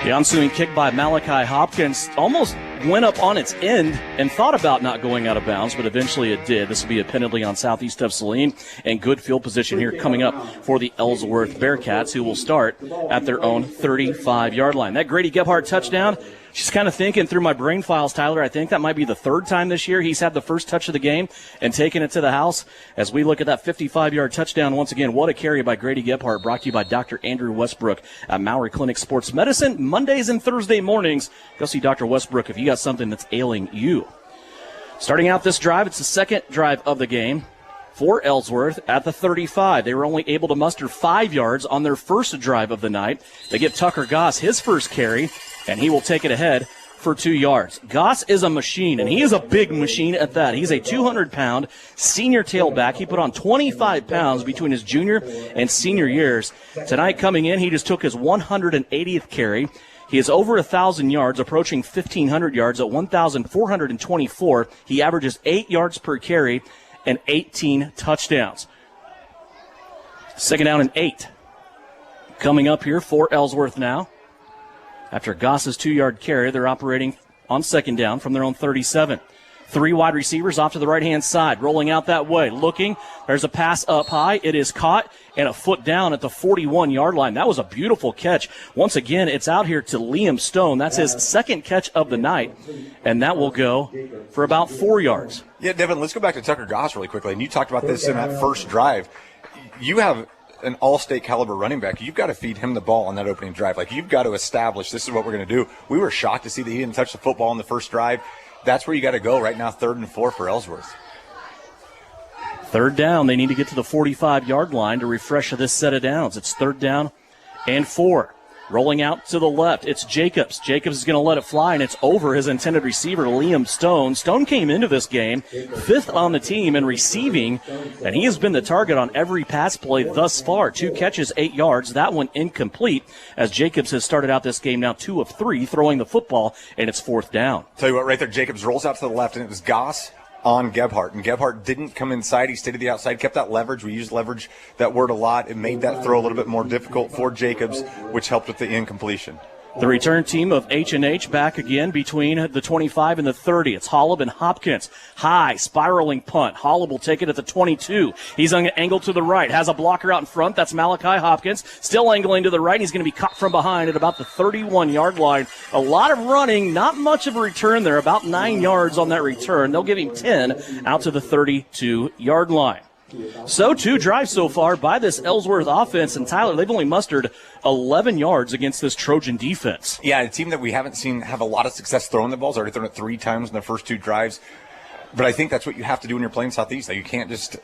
The ensuing kick by Malachi Hopkins almost went up on its end and thought about not going out of bounds, but eventually it did. This will be a penalty on Southeast of Saline, and good field position here coming up for the Ellsworth Bearcats, who will start at their own 35-yard line. That Grady Gebhardt touchdown, just kind of thinking through my brain files, Tyler, I think that might be the third time this year he's had the first touch of the game and taken it to the house. As we look at that 55-yard touchdown once again, what a carry by Grady Gebhardt, brought to you by Dr. Andrew Westbrook at Maury Clinic Sports Medicine. Mondays and Thursday mornings, go see Dr. Westbrook if you got something that's ailing you. Starting out this drive, it's the second drive of the game for Ellsworth at the 35. They were only able to muster 5 yards on their first drive of the night. They give Tucker Goss his first carry, and he will take it ahead for 2 yards. Goss is a machine, and he is a big machine at that. He's a 200-pound senior tailback. He put on 25 pounds between his junior and senior years. Tonight coming in, he just took his 180th carry. He is over 1,000 yards, approaching 1,500 yards at 1,424. He averages 8 yards per carry and 18 touchdowns. Second down and 8. Coming up here for Ellsworth now. After Goss's 2-yard carry, they're operating on second down from their own 37. 3 wide receivers off to the right-hand side, rolling out that way, looking. There's a pass up high. It is caught and a foot down at the 41-yard line. That was a beautiful catch. Once again, it's out here to Liam Stone. That's his second catch of the night, and that will go for about 4 yards. Yeah, Devin, let's go back to Tucker Goss really quickly. And you talked about this in that first drive. You have an all-state caliber running back. You've got to feed him the ball on that opening drive. Like, you've got to establish this is what we're going to do. We were shocked to see that he didn't touch the football in the first drive. That's where you got to go right now, 3rd and 4 for Ellsworth. Third down. They need to get to the 45-yard line to refresh this set of downs. It's 3rd down and 4. Rolling out to the left, it's Jacobs. Jacobs is going to let it fly, and it's over his intended receiver, Liam Stone. Stone came into this game 5th on the team in receiving, and he has been the target on every pass play thus far. 2 catches, 8 yards. That one incomplete, as Jacobs has started out this game now 2 of 3 throwing the football, and it's 4th down. Tell you what, right there, Jacobs rolls out to the left, and it was Goss on Gebhardt, and Gebhardt didn't come inside. He stayed to the outside, kept that leverage. We use leverage, that word, a lot. It made that throw a little bit more difficult for Jacobs, which helped with the incompletion. The return team of H&H back again between the 25 and the 30. It's Holub and Hopkins. High, spiraling punt. Holub will take it at the 22. He's angled to the right. Has a blocker out in front. That's Malachi Hopkins. Still angling to the right. He's going to be caught from behind at about the 31-yard line. A lot of running, not much of a return there. About 9 yards on that return. They'll give him 10 out to the 32-yard line. So 2 drives so far by this Ellsworth offense, and Tyler, they've only mustered 11 yards against this Trojan defense. Yeah, a team that we haven't seen have a lot of success throwing the balls. Already thrown it 3 times in the first 2 drives. But I think that's what you have to do when you're playing Southeast. That you can't just,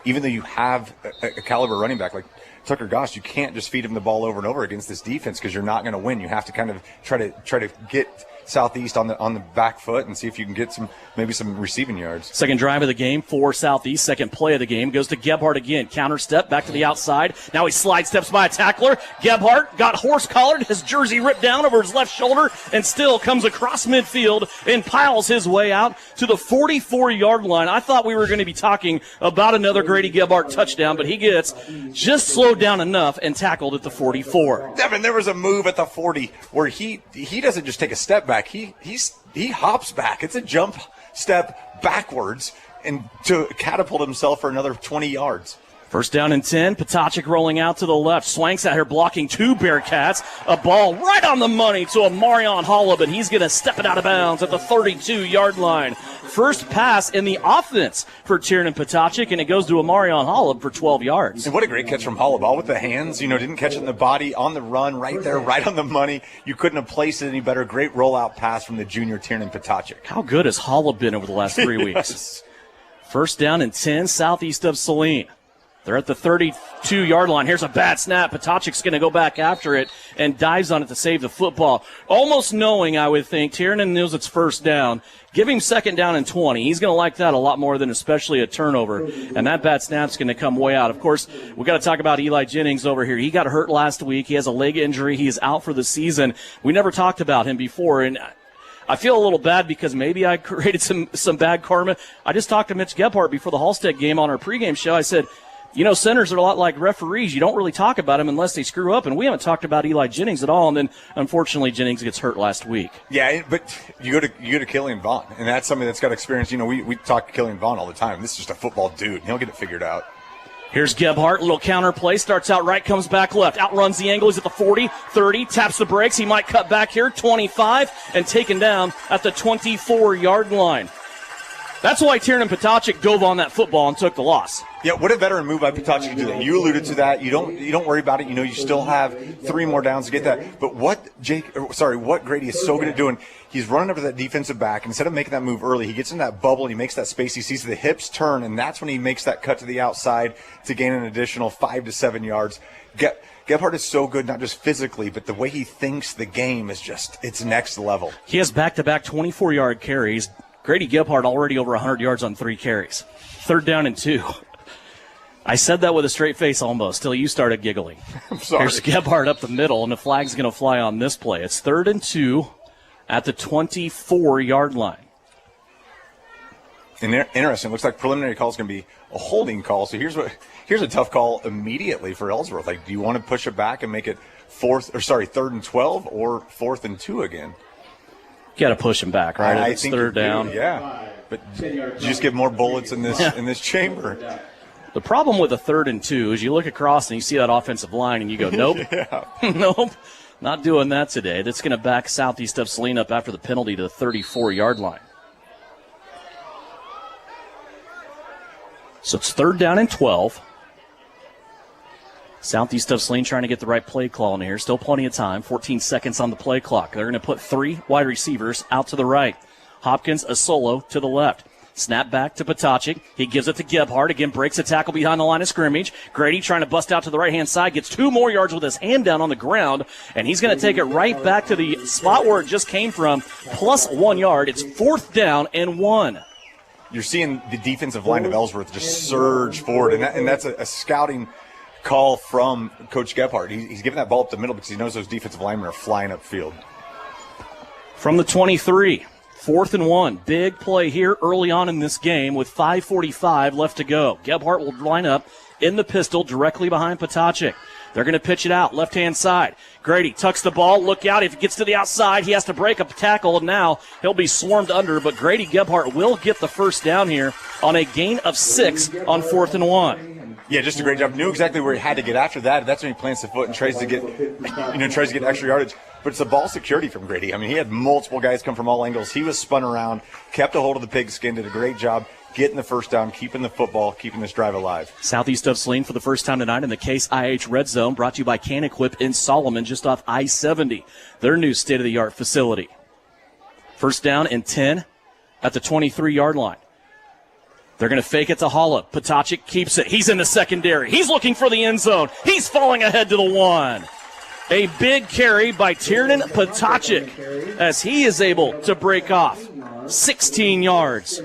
even though you have a caliber running back like Tucker Goss, you can't just feed him the ball over and over against this defense because you're not going to win. You have to kind of try to get Southeast on the back foot and see if you can get maybe some receiving yards. Second drive of the game for Southeast. Second play of the game goes to Gebhardt again. Counter step back to the outside. Now he slide steps by a tackler. Gebhardt got horse collared, his jersey ripped down over his left shoulder, and still comes across midfield and piles his way out to the 44-yard line. I thought we were going to be talking about another Grady Gebhardt touchdown, but he gets just slowed down enough and tackled at the 44. Devin, there was a move at the 40 where he doesn't just take a step back. He hops back. It's a jump step backwards and to catapult himself for another 20 yards. First down and 10. Potocik rolling out to the left. Swanks out here blocking 2 Bearcats. A ball right on the money to a Marion Holub, and he's going to step it out of bounds at the 32-yard line. First pass in the offense for Tiernan Potocik, and it goes to a Marion Holub for 12 yards. And what a great catch from Holub. All with the hands, didn't catch it in the body, on the run, right there, right on the money. You couldn't have placed it any better. Great rollout pass from the junior Tiernan Potocik. How good has Holub been over the last 3 weeks? First down and 10, southeast of Saline. They're at the 32-yard line. Here's a bad snap. Potocik's going to go back after it and dives on it to save the football. Almost knowing, I would think, Tiernan knows it's first down. Give him second down and 20. He's going to like that a lot more than especially a turnover. And that bad snap's going to come way out. Of course, we've got to talk about Eli Jennings over here. He got hurt last week. He has a leg injury. He is out for the season. We never talked about him before, and I feel a little bad because maybe I created some bad karma. I just talked to Mitch Gebhardt before the Halstead game on our pregame show. I said, centers are a lot like referees. You don't really talk about them unless they screw up, and we haven't talked about Eli Jennings at all. And then, unfortunately, Jennings gets hurt last week. Yeah, but you go to Killian Vaughn, and that's something that's got experience. We talk to Killian Vaughn all the time. This is just a football dude. He'll get it figured out. Here's Gebhardt, little counter play, starts out right, comes back left, outruns the angle, he's at the 40, 30, taps the brakes, he might cut back here, 25, and taken down at the 24-yard line. That's why Tiernan Potocik dove on that football and took the loss. Yeah, what a veteran move by Potocik to do that. You alluded to that. You don't worry about it. You still have 3 more downs to get that. But what Grady is so good at doing, he's running up to that defensive back. Instead of making that move early, he gets in that bubble and he makes that space. He sees the hips turn, and that's when he makes that cut to the outside to gain an additional 5 to 7 yards. Gebhardt is so good, not just physically, but the way he thinks the game is it's next level. He has back-to-back 24-yard carries. Grady Gebhardt already over 100 yards on 3 carries. Third down and 2. I said that with a straight face almost, till you started giggling. I'm sorry. Here's Gebhardt up the middle, and the flag's going to fly on this play. It's 3rd and 2 at the 24-yard line. Interesting. Looks like preliminary call is going to be a holding call. So here's a tough call immediately for Ellsworth. Do you want to push it back and make it 3rd and 12 or 4th and 2 again? You got to push him back, right? I it's think 3rd down. Yeah, but you just get more bullets in this chamber. The problem with a 3rd and 2 is you look across and you see that offensive line and you go, nope, nope, not doing that today. That's going to back southeast of Saline up after the penalty to the 34-yard line. So it's 3rd down and 12. Southeast of Saline trying to get the right play call in here. Still plenty of time. 14 seconds on the play clock. They're going to put 3 wide receivers out to the right. Hopkins, a solo to the left. Snap back to Potocik. He gives it to Gebhardt. Again, breaks a tackle behind the line of scrimmage. Grady trying to bust out to the right-hand side. Gets 2 more yards with his hand down on the ground. And he's going to take it right back to the spot where it just came from. Plus 1 yard. It's 4th down and 1. You're seeing the defensive line of Ellsworth just surge forward. And that's a scouting call from Coach Gebhardt. He's giving that ball up the middle because he knows those defensive linemen are flying upfield. From the 23, 4th and 1. Big play here early on in this game with 5:45 left to go. Gebhardt will line up in the pistol directly behind Potocik. They're going to pitch it out, left-hand side. Grady tucks the ball. Look out. If he gets to the outside, he has to break up a tackle, and now he'll be swarmed under. But Grady Gebhardt will get the first down here on a gain of 6 on 4th and 1. Yeah, just a great job. Knew exactly where he had to get after that. That's when he plants the foot and tries to get extra yardage. But it's a ball security from Grady. I mean, he had multiple guys come from all angles. He was spun around, kept a hold of the pigskin, did a great job getting the first down, keeping the football, keeping this drive alive. Southeast of Saline for the first time tonight in the Case IH Red Zone, brought to you by Can Equip in Solomon, just off I-70, their new state-of-the-art facility. First down and 10 at the 23-yard line. They're going to fake it to Holla. Potacik keeps it. He's in the secondary. He's looking for the end zone. He's falling ahead to the 1. A big carry by Tiernan Potacik as he is able to break off 16 yards.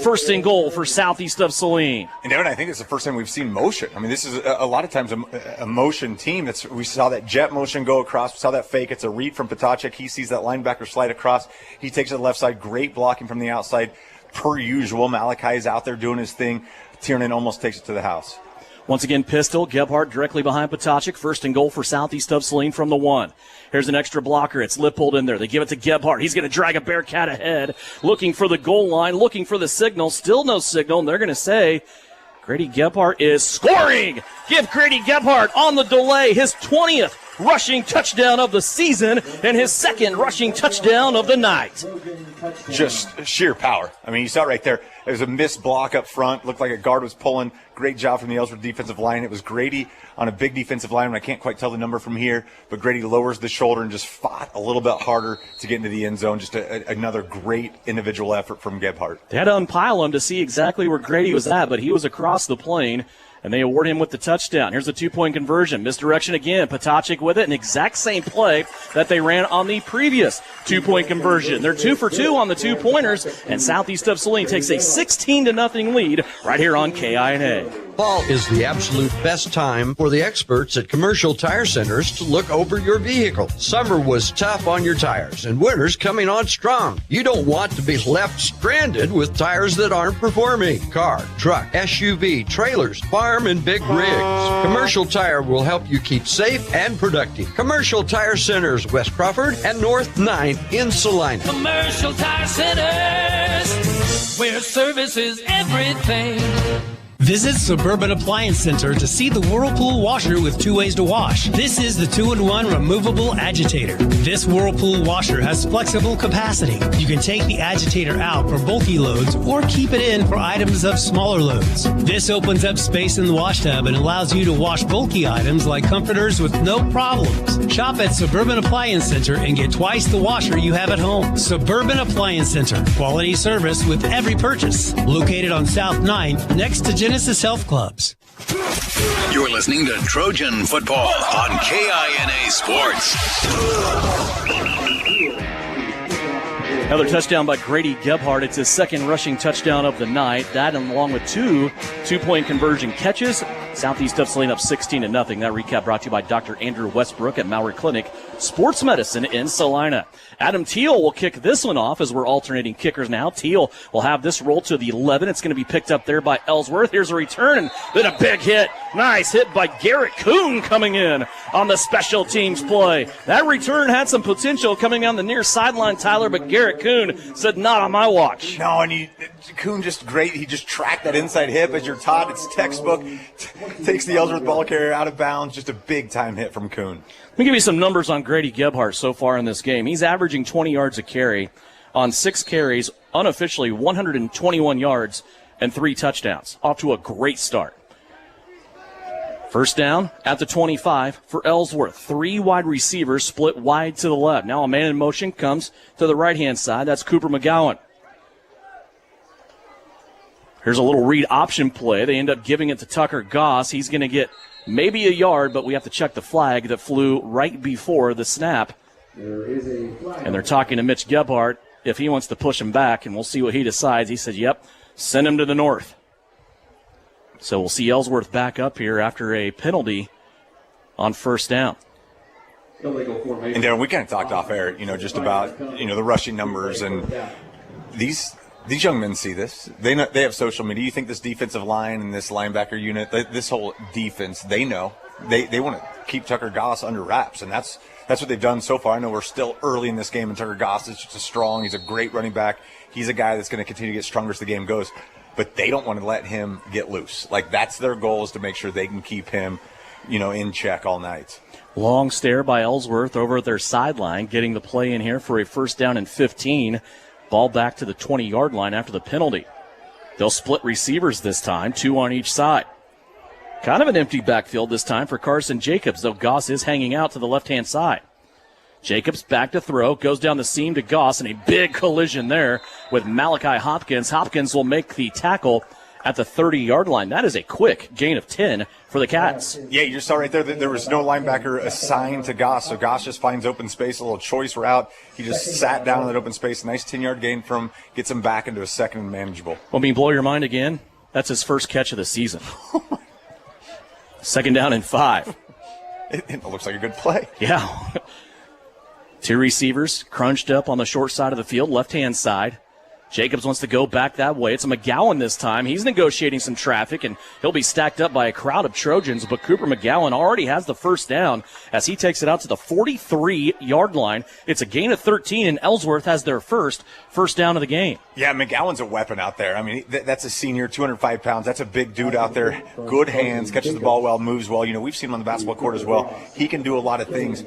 First and goal for Southeast of Saline. And Devin, I think it's the first time we've seen motion. I mean, this is a lot of times a motion team. We saw that jet motion go across. We saw that fake. It's a read from Potacik. He sees that linebacker slide across. He takes it to the left side. Great blocking from the outside. Per usual, Malachi is out there doing his thing. Tiernan almost takes it to the house. Once again, pistol. Gebhardt directly behind Potacik. First and goal for Southeast of Saline from the 1. Here's an extra blocker. It's Lippold in there. They give it to Gebhardt. He's going to drag a Bearcat ahead, looking for the goal line, looking for the signal. Still no signal, and they're going to say Grady Gebhardt is scoring. Give Grady Gebhardt on the delay his 20th rushing touchdown of the season and his 2nd rushing touchdown of the night. Just sheer power. I mean, you saw it right there. It was a missed block up front. Looked like a guard was pulling. Great job from the Ellsworth defensive line. It was Grady on a big defensive line. I can't quite tell the number from here, but Grady lowers the shoulder and just fought a little bit harder to get into the end zone. Just another great individual effort from Gebhardt. They had to unpile him to see exactly where Grady was at, but he was across the plane, and they award him with the touchdown. Here's the 2-point conversion. Misdirection again. Potacik with it. An exact same play that they ran on the previous 2-point conversion. They're 2 for 2 on the 2-pointers, and Southeast of Saline takes a 16-0 lead right here on KINA. Fall is the absolute best time for the experts at Commercial Tire Centers to look over your vehicle. Summer was tough on your tires, and winter's coming on strong. You don't want to be left stranded with tires that aren't performing. Car, truck, SUV, trailers, farm, and big rigs. Commercial Tire will help you keep safe and productive. Commercial Tire Centers, West Crawford and North 9th in Salina. Commercial Tire Centers, where service is everything. Visit Suburban Appliance Center to see the Whirlpool washer with 2 ways to wash. This is the 2-in-1 removable agitator. This Whirlpool washer has flexible capacity. You can take the agitator out for bulky loads or keep it in for items of smaller loads. This opens up space in the wash tub and allows you to wash bulky items like comforters with no problems. Shop at Suburban Appliance Center and get twice the washer you have at home. Suburban Appliance Center. Quality service with every purchase. Located on South 9th next to Genesis Health Clubs. You're listening to Trojan Football on KINA Sports. Another touchdown by Grady Gebhardt. It's his 2nd rushing touchdown of the night. That, and along with 2 2-point conversion catches, Southeast of Saline up 16-0. That recap brought to you by Dr. Andrew Westbrook at Maury Clinic Sports Medicine in Salina. Adam Teal will kick this one off as we're alternating kickers now. Teal will have this roll to the 11. It's going to be picked up there by Ellsworth. Here's a return, and then a big hit. Nice hit by Garrett Kuhn coming in on the special teams play. That return had some potential coming on the near sideline, Tyler, but Garrett Kuhn said, not on my watch. No, and Kuhn just great. He just tracked that inside hip as you're taught. It's textbook. Takes the Ellsworth ball carrier out of bounds. Just a big-time hit from Kuhn. Let me give you some numbers on Grady Gebhardt so far in this game. He's averaging 20 yards a carry on 6 carries, unofficially 121 yards and 3 touchdowns. Off to a great start. First down at the 25 for Ellsworth. 3 wide receivers split wide to the left. Now a man in motion comes to the right-hand side. That's Cooper McGowan. Here's a little read option play. They end up giving it to Tucker Goss. He's going to get maybe a yard, but we have to check the flag that flew right before the snap. And they're talking to Mitch Gebhardt if he wants to push him back, and we'll see what he decides. He said, yep, send him to the north. So we'll see Ellsworth back up here after a penalty on first down. And Darren, we kind of talked off air, just about, the rushing numbers, and these young men see this. They have social media. You think this defensive line and this linebacker unit, this whole defense, they know. They want to keep Tucker Goss under wraps, and that's what they've done so far. I know we're still early in this game, and Tucker Goss is just he's a great running back. He's a guy that's going to continue to get stronger as the game goes, but they don't want to let him get loose. Like, that's their goal, is to make sure they can keep him, in check all night. Long stare by Ellsworth over at their sideline, getting the play in here for a first down and 15. Ball back to the 20-yard line after the penalty. They'll split receivers this time, 2 on each side. Kind of an empty backfield this time for Carson Jacobs, though Goss is hanging out to the left-hand side. Jacobs back to throw, goes down the seam to Goss, and a big collision there with Malachi Hopkins. Hopkins will make the tackle at the 30-yard line. That is a quick gain of 10 for the Cats. Yeah, you just saw right there that there was no linebacker assigned to Goss, so Goss just finds open space, a little choice route. He just sat down in that open space. Nice 10-yard gain from, gets him back into a second and manageable. Well, blow your mind again? That's his first catch of the season. Second down and 5. It looks like a good play. Yeah. 2 receivers crunched up on the short side of the field, left-hand side. Jacobs wants to go back that way. It's a McGowan this time. He's negotiating some traffic, and he'll be stacked up by a crowd of Trojans, but Cooper McGowan already has the first down as he takes it out to the 43-yard line. It's a gain of 13, and Ellsworth has their first down of the game. Yeah, McGowan's a weapon out there. I mean, that's a senior, 205 pounds. That's a big dude out there. Good hands, catches the ball well, moves well. We've seen him on the basketball court as well. He can do a lot of things.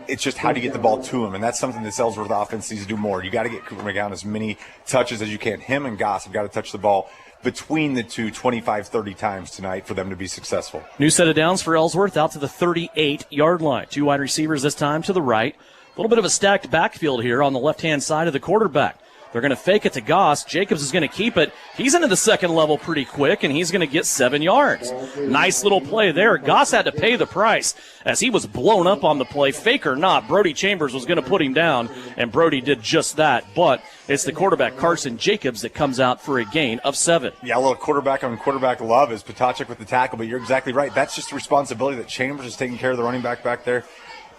It's just how do you get the ball to him, and that's something this Ellsworth offense needs to do more. You got to get Cooper McGowan as many touches as you can. Him and Goss have got to touch the ball between the two 25-30 times tonight for them to be successful. New set of downs for Ellsworth out to the 38-yard line. 2 wide receivers this time to the right. A little bit of a stacked backfield here on the left-hand side of the quarterback. They're going to fake it to Goss. Jacobs is going to keep it. He's into the second level pretty quick, and he's going to get 7 yards. Nice little play there. Goss had to pay the price as he was blown up on the play. Fake or not, Brody Chambers was going to put him down, and Brody did just that. But it's the quarterback, Carson Jacobs, that comes out for a gain of 7. Yeah, a little quarterback on quarterback love is Potacek with the tackle, but you're exactly right. That's just the responsibility that Chambers is taking care of the running back there.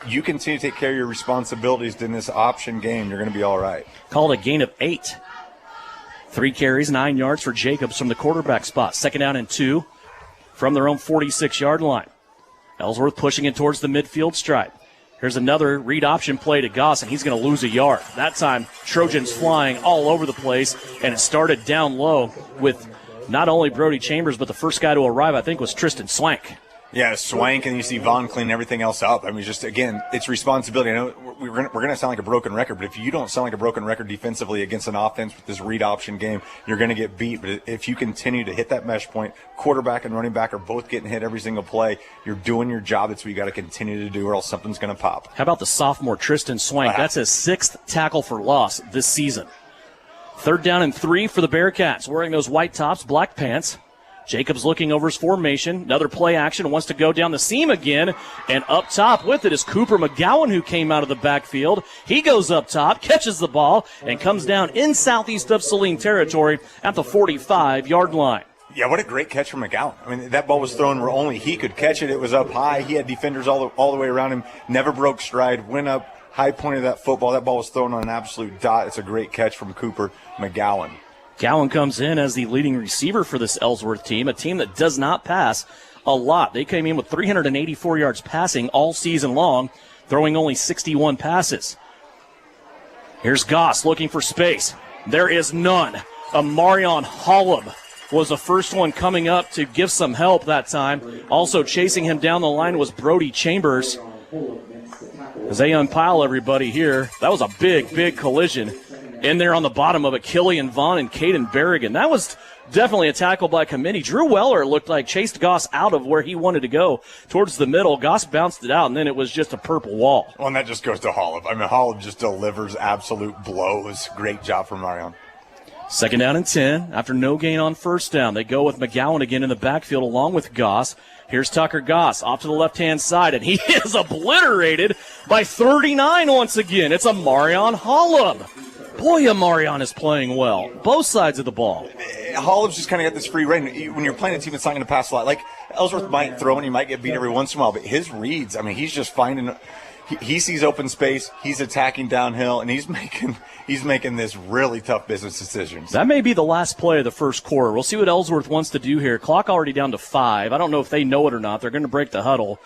You continue to take care of your responsibilities in this option game, you're going to be all right. Called a gain of 8. 3 carries, 9 yards for Jacobs from the quarterback spot. Second down and 2 from their own 46-yard line. Ellsworth pushing it towards the midfield stripe. Here's another read option play to Goss, and he's going to lose a yard. That time, Trojans flying all over the place, and it started down low with not only Brody Chambers, but the first guy to arrive, I think, was Tristan Swank. Yeah, Swank, and you see Vaughn clean everything else up. I mean, just, again, it's responsibility. I know we're going to sound like a broken record, but if you don't sound like a broken record defensively against an offense with this read option game, you're going to get beat. But if you continue to hit that mesh point, quarterback and running back are both getting hit every single play. You're doing your job. That's what you got to continue to do, or else something's going to pop. How about the sophomore Tristan Swank? That's his 6th tackle for loss this season. 3rd down and 3 for the Bearcats, wearing those white tops, black pants. Jacobs looking over his formation. Another play action. Wants to go down the seam again. And up top with it is Cooper McGowan, who came out of the backfield. He goes up top, catches the ball, and comes down in southeast of Saline territory at the 45-yard line. Yeah, what a great catch from McGowan. I mean, that ball was thrown where only he could catch it. It was up high. He had defenders all the way around him. Never broke stride. Went up, high pointed that football. That ball was thrown on an absolute dot. It's a great catch from Cooper McGowan. Gowan comes in as the leading receiver for this Ellsworth team, a team that does not pass a lot. They came in with 384 yards passing all season long, throwing only 61 passes. Here's Goss looking for space. There is none. Amarion Hollub was the first one coming up to give some help that time. Also chasing him down the line was Brody Chambers. As they unpile everybody here, that was a big, big collision. In there on the bottom of it, Killian Vaughn and Caden Berrigan. That was definitely a tackle by committee. Drew Weller, it looked like, chased Goss out of where he wanted to go towards the middle. Goss bounced it out, and then it was just a purple wall. Well, and that just goes to Hollub. I mean, Hollub just delivers absolute blows. Great job from Marion. Second down and 10. After no gain on first down, they go with McGowan again in the backfield along with Goss. Here's Tucker Goss off to the left-hand side, and he is obliterated by 39 once again. It's Amarion Hollub. Boy, Amarion is playing well. Both sides of the ball. Hollub's just kind of got this free reign. When you're playing a team that's not going to pass a lot, like Ellsworth might throw and he might get beat every once in a while, but his reads, I mean, he's just finding he sees open space, he's attacking downhill, and he's making this really tough business decisions. That may be the last play of the first quarter. We'll see what Ellsworth wants to do here. Clock already down to 5. I don't know if they know it or not. They're going to break the huddle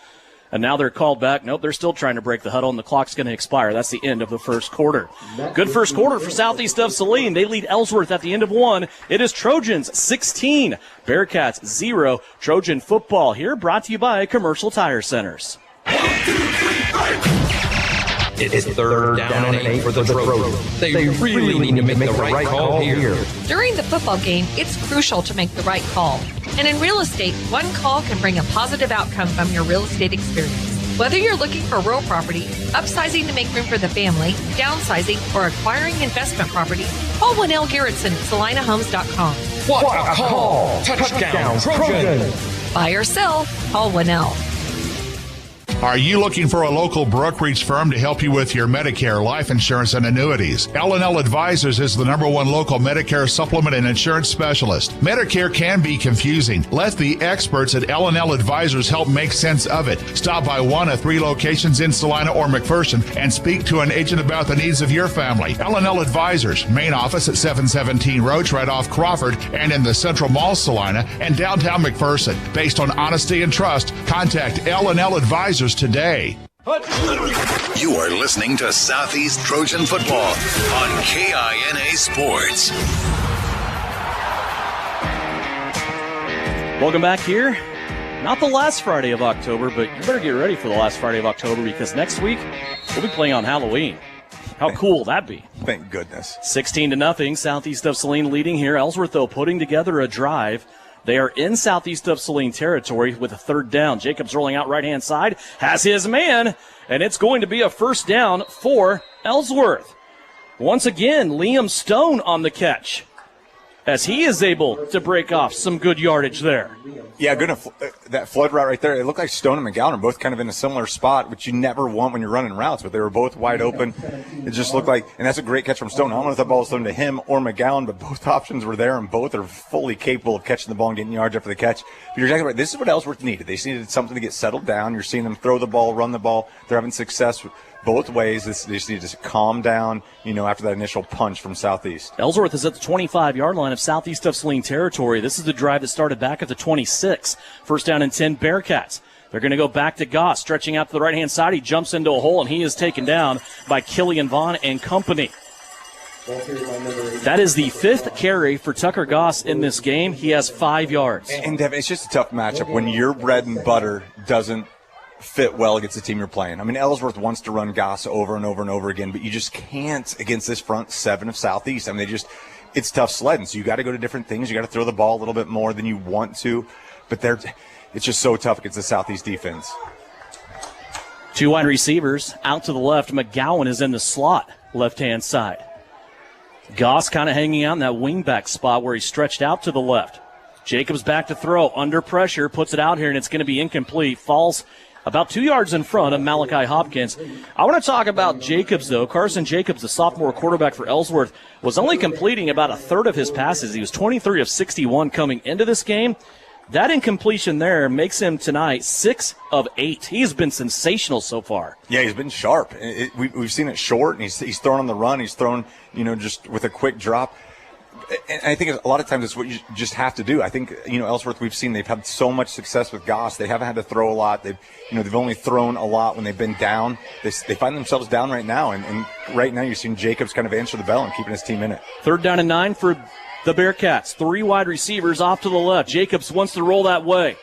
And now they're called back. Nope, they're still trying to break the huddle, and the clock's going to expire. That's the end of the first quarter. Good first quarter for Southeast of Saline. They lead Ellsworth at the end of one. It is Trojans 16, Bearcats 0. Trojan football here brought to you by Commercial Tire Centers. It's third down and 8 for the Trojans. They really need to make the right call here. During the football game, it's crucial to make the right call. And in real estate, one call can bring a positive outcome from your real estate experience. Whether you're looking for rural property, upsizing to make room for the family, downsizing, or acquiring investment property, call Winnell Garrettson at SalinaHomes.com. What a call! Touchdown, Trojans! Buy or sell, call Winnell. Are you looking for a local brokerage firm to help you with your Medicare, life insurance, and annuities? L&L Advisors is the #1 local Medicare supplement and insurance specialist. Medicare can be confusing. Let the experts at L&L Advisors help make sense of it. Stop by one of 3 locations in Salina or McPherson and speak to an agent about the needs of your family. L&L Advisors, main office at 717 Roach right off Crawford and in the Central Mall Salina and downtown McPherson. Based on honesty and trust, contact L&L Advisors today. You are listening to Southeast Trojan Football on KINA Sports. Welcome back here. Not the last Friday of October, but you better get ready for the last Friday of October because next week we'll be playing on Halloween. How cool will that be? Thank goodness. 16-0, Southeast of Saline leading here. Ellsworth, though, putting together a drive. They are in Southeast of Saline territory with a third down. Jacobs rolling out right-hand side, has his man, and it's going to be a first down for Ellsworth. Once again, Liam Stone on the catch as he is able to break off some good yardage there. Yeah, good. That flood route right there, it looked like Stone and McGowan are both kind of in a similar spot, which you never want when you're running routes, but they were both wide open. It just looked like, and that's a great catch from Stone. I don't know if that ball was thrown to him or McGowan, but both options were there, and both are fully capable of catching the ball and getting yards after the catch. But you're exactly right. This is what Ellsworth needed. They just needed something to get settled down. You're seeing them throw the ball, run the ball. They're having success both ways. They just need to calm down, after that initial punch from Southeast. Ellsworth is at the 25-yard line of Southeast of Saline territory. This is the drive that started back at the 26. First down and 10, Bearcats. They're going to go back to Goss, stretching out to the right-hand side. He jumps into a hole, and he is taken down by Killian Vaughn and company. That is the 5th carry for Tucker Goss in this game. He has 5 yards. And Devin, it's just a tough matchup when your bread and butter doesn't fit well against the team you're playing. I mean, Ellsworth wants to run Goss over and over and over again, but you just can't against this front 7 of Southeast. I mean, it's tough sledding, so you got to go to different things. You got to throw the ball a little bit more than you want to, but it's just so tough against the Southeast defense. 2 wide receivers out to the left. McGowan is in the slot, left-hand side. Goss kind of hanging out in that wingback spot where he stretched out to the left. Jacobs back to throw, under pressure, puts it out here, and it's going to be incomplete. Falls about 2 yards in front of Malachi Hopkins. I want to talk about Jacobs, though. Carson Jacobs, the sophomore quarterback for Ellsworth, was only completing about a third of his passes. He was 23 of 61 coming into this game. That incompletion there makes him tonight 6 of 8. He's been sensational so far. Yeah, he's been sharp. We've seen it short, and he's thrown on the run. He's thrown, just with a quick drop. And I think a lot of times it's what you just have to do. I think, Ellsworth, we've seen they've had so much success with Goss. They haven't had to throw a lot. They've only thrown a lot when they've been down. They find themselves down right now. And right now you're seeing Jacobs kind of answer the bell and keeping his team in it. Third down and 9 for the Bearcats. 3 wide receivers off to the left. Jacobs wants to roll that way.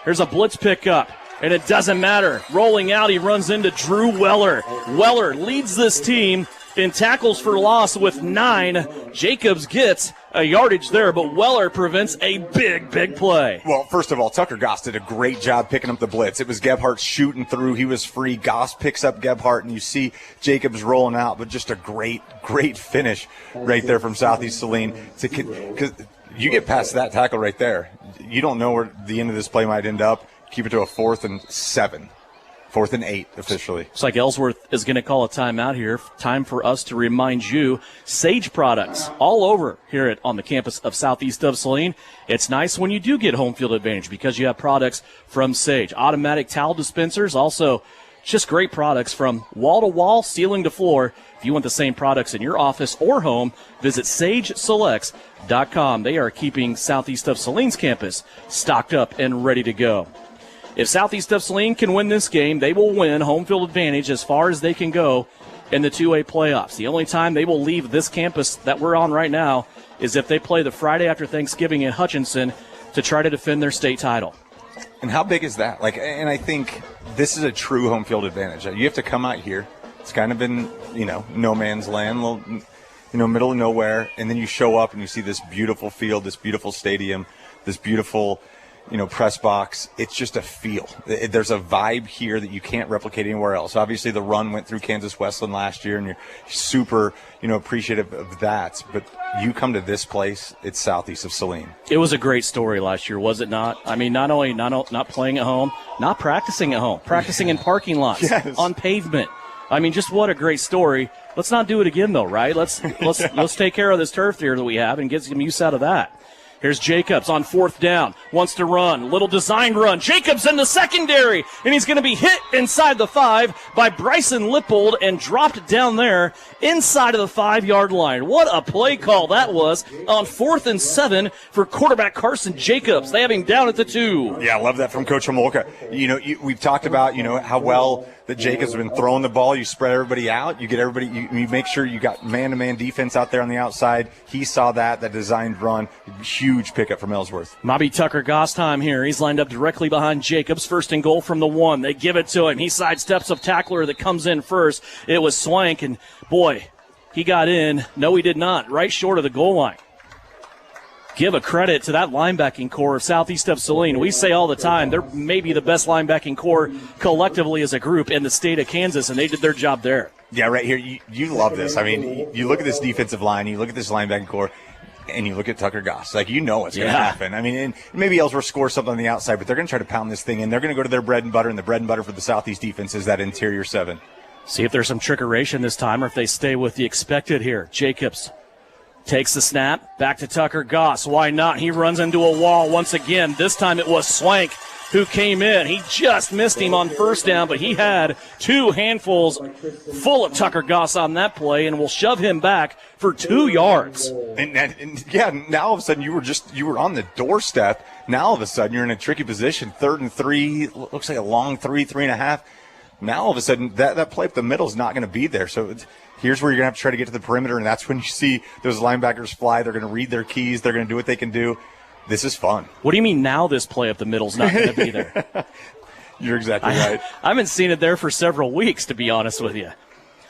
Here's a blitz pickup, and it doesn't matter. Rolling out, he runs into Drew Weller. Weller leads this team in tackles for loss with 9. Jacobs gets a yardage there, but Weller prevents a big, big play. Well, first of all, Tucker Goss did a great job picking up the blitz. It was Gebhardt shooting through. He was free. Goss picks up Gebhardt, and you see Jacobs rolling out, but just a great, great finish right there from Southeast Saline. Because you get past that tackle right there, you don't know where the end of this play might end up. Keep it to a 4th and 7. 4th and 8 officially. Looks like Ellsworth is going to call a timeout here. Time for us to remind you, Sage products all over here on the campus of Southeast of Saline. It's nice when you do get home field advantage because you have products from Sage. Automatic towel dispensers, also just great products from wall-to-wall, ceiling to floor. If you want the same products in your office or home, visit SageSelects.com. They are keeping Southeast of Saline's campus stocked up and ready to go. If Southeast of Saline can win this game, they will win home field advantage as far as they can go in the 2A playoffs. The only time they will leave this campus that we're on right now is if they play the Friday after Thanksgiving in Hutchinson to try to defend their state title. And how big is that? And I think this is a true home field advantage. You have to come out here. It's kind of been, no man's land, middle of nowhere, and then you show up and you see this beautiful field, this beautiful stadium, this beautiful press box. It's just a feel. There's a vibe here that you can't replicate anywhere else. Obviously, the run went through Kansas Westland last year, and you're super, appreciative of that. But you come to this place, it's Southeast of Saline. It was a great story last year, was it not? I mean, not only not playing at home, not practicing at home, practicing in parking lots, yes, on pavement. I mean, just what a great story. Let's not do it again, though, right? Let's take care of this turf here that we have and get some use out of that. Here's Jacobs on 4th down. Wants to run. Little designed run. Jacobs in the secondary. And he's going to be hit inside the 5 by Bryson Lippold and dropped down there inside of the 5-yard line. What a play call that was on 4th and 7 for quarterback Carson Jacobs. They have him down at the 2. Yeah, I love that from Coach Homolka. We've talked about, how well that Jacobs has been throwing the ball. You spread everybody out. You get everybody. You make sure you got man-to-man defense out there on the outside. He saw that designed run. Huge pickup from Ellsworth. Mobby Tucker Goss time here. He's lined up directly behind Jacobs. 1st and goal from the 1. They give it to him. He sidesteps a tackler that comes in first. It was Swank, and boy, he got in. No, he did not. Right short of the goal line. Give a credit to that linebacking core of Southeast of Saline. We say all the time they're maybe the best linebacking core collectively as a group in the state of Kansas, and they did their job there. Yeah, right here. You love this. I mean, you look at this defensive line, you look at this linebacking core, and you look at Tucker Goss. What's going to happen. I mean, and maybe Ellsworth scores something on the outside, but they're going to try to pound this thing in. They're going to go to their bread and butter, and the bread and butter for the Southeast defense is that interior 7. See if there's some trickeration this time or if they stay with the expected here. Jacobs takes the snap, back to Tucker Goss. Why not? He runs into a wall once again. This time it was Swank who came in. He just missed him on 1st down, but he had 2 handfuls full of Tucker Goss on that play and will shove him back for 2 yards. And now all of a sudden you were on the doorstep. Now all of a sudden you're in a tricky position. 3rd and 3, looks like a long 3.5. Now all of a sudden that play up the middle is not going to be there. So here's where you're going to have to try to get to the perimeter, and that's when you see those linebackers fly. They're going to read their keys. They're going to do what they can do. This is fun. What do you mean now this play up the middle is not going to be there? You're exactly right. I haven't seen it there for several weeks, to be honest with you.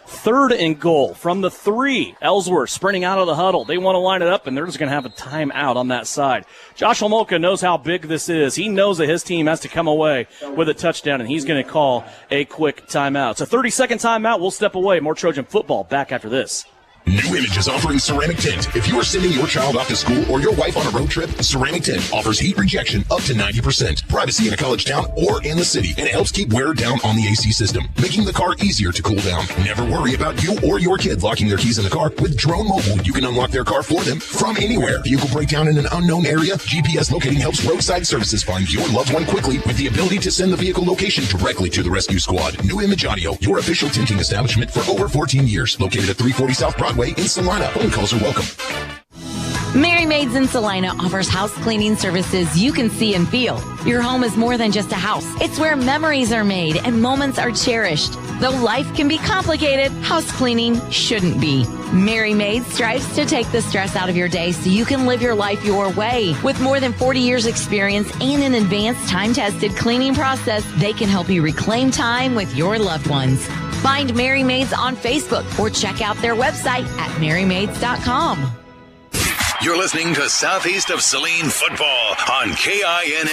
3rd and goal from the 3. Ellsworth sprinting out of the huddle. They want to line it up, and they're just going to have a timeout on that side. Josh Homolka knows how big this is. He knows that his team has to come away with a touchdown, and he's going to call a quick timeout. It's a 30-second timeout. We'll step away. More Trojan football back after this. New Image is offering ceramic tint. If you are sending your child off to school or your wife on a road trip, ceramic tint offers heat rejection up to 90%, privacy in a college town or in the city, and it helps keep wear down on the AC system, making the car easier to cool down. Never worry about you or your kid locking their keys in the car. With Drone Mobile, you can unlock their car for them from anywhere. Vehicle breakdown in an unknown area, GPS locating helps roadside services find your loved one quickly with the ability to send the vehicle location directly to the rescue squad. New Image Audio, your official tinting establishment for over 14 years, located at 340 South Broadway in Salina. Phone calls are welcome. Mary Maids in Salina offers house cleaning services you can see and feel. Your home is more than just a house. It's where memories are made and moments are cherished. Though life can be complicated, house cleaning shouldn't be. Mary Maids strives to take the stress out of your day so you can live your life your way. With more than 40 years experience and an advanced time-tested cleaning process, they can help you reclaim time with your loved ones. Find Mary Maids on Facebook or check out their website at marymaids.com. You're listening to Southeast of Saline football on KINA.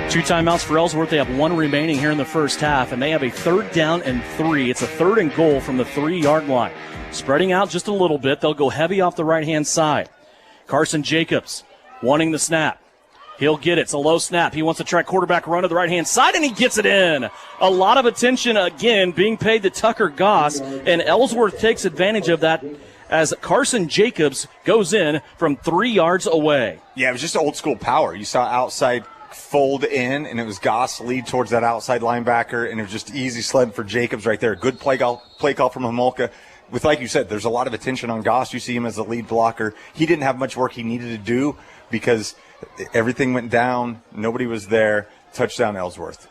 2 timeouts for Ellsworth. They have 1 remaining here in the first half, and they have a 3rd down and 3. It's a 3rd and goal from the 3-yard line. Spreading out just a little bit. They'll go heavy off the right-hand side. Carson Jacobs wanting the snap. He'll get it. It's a low snap. He wants to try quarterback run to the right-hand side, and he gets it in. A lot of attention, again, being paid to Tucker Goss, and Ellsworth takes advantage of that as Carson Jacobs goes in from 3 yards away. Yeah, it was just old-school power. You saw outside fold in, and it was Goss lead towards that outside linebacker, and it was just easy sledding for Jacobs right there. Good play call from Homolka. With, like you said, there's a lot of attention on Goss. You see him as the lead blocker. He didn't have much work he needed to do because Everything went down. Nobody was there. Touchdown Ellsworth.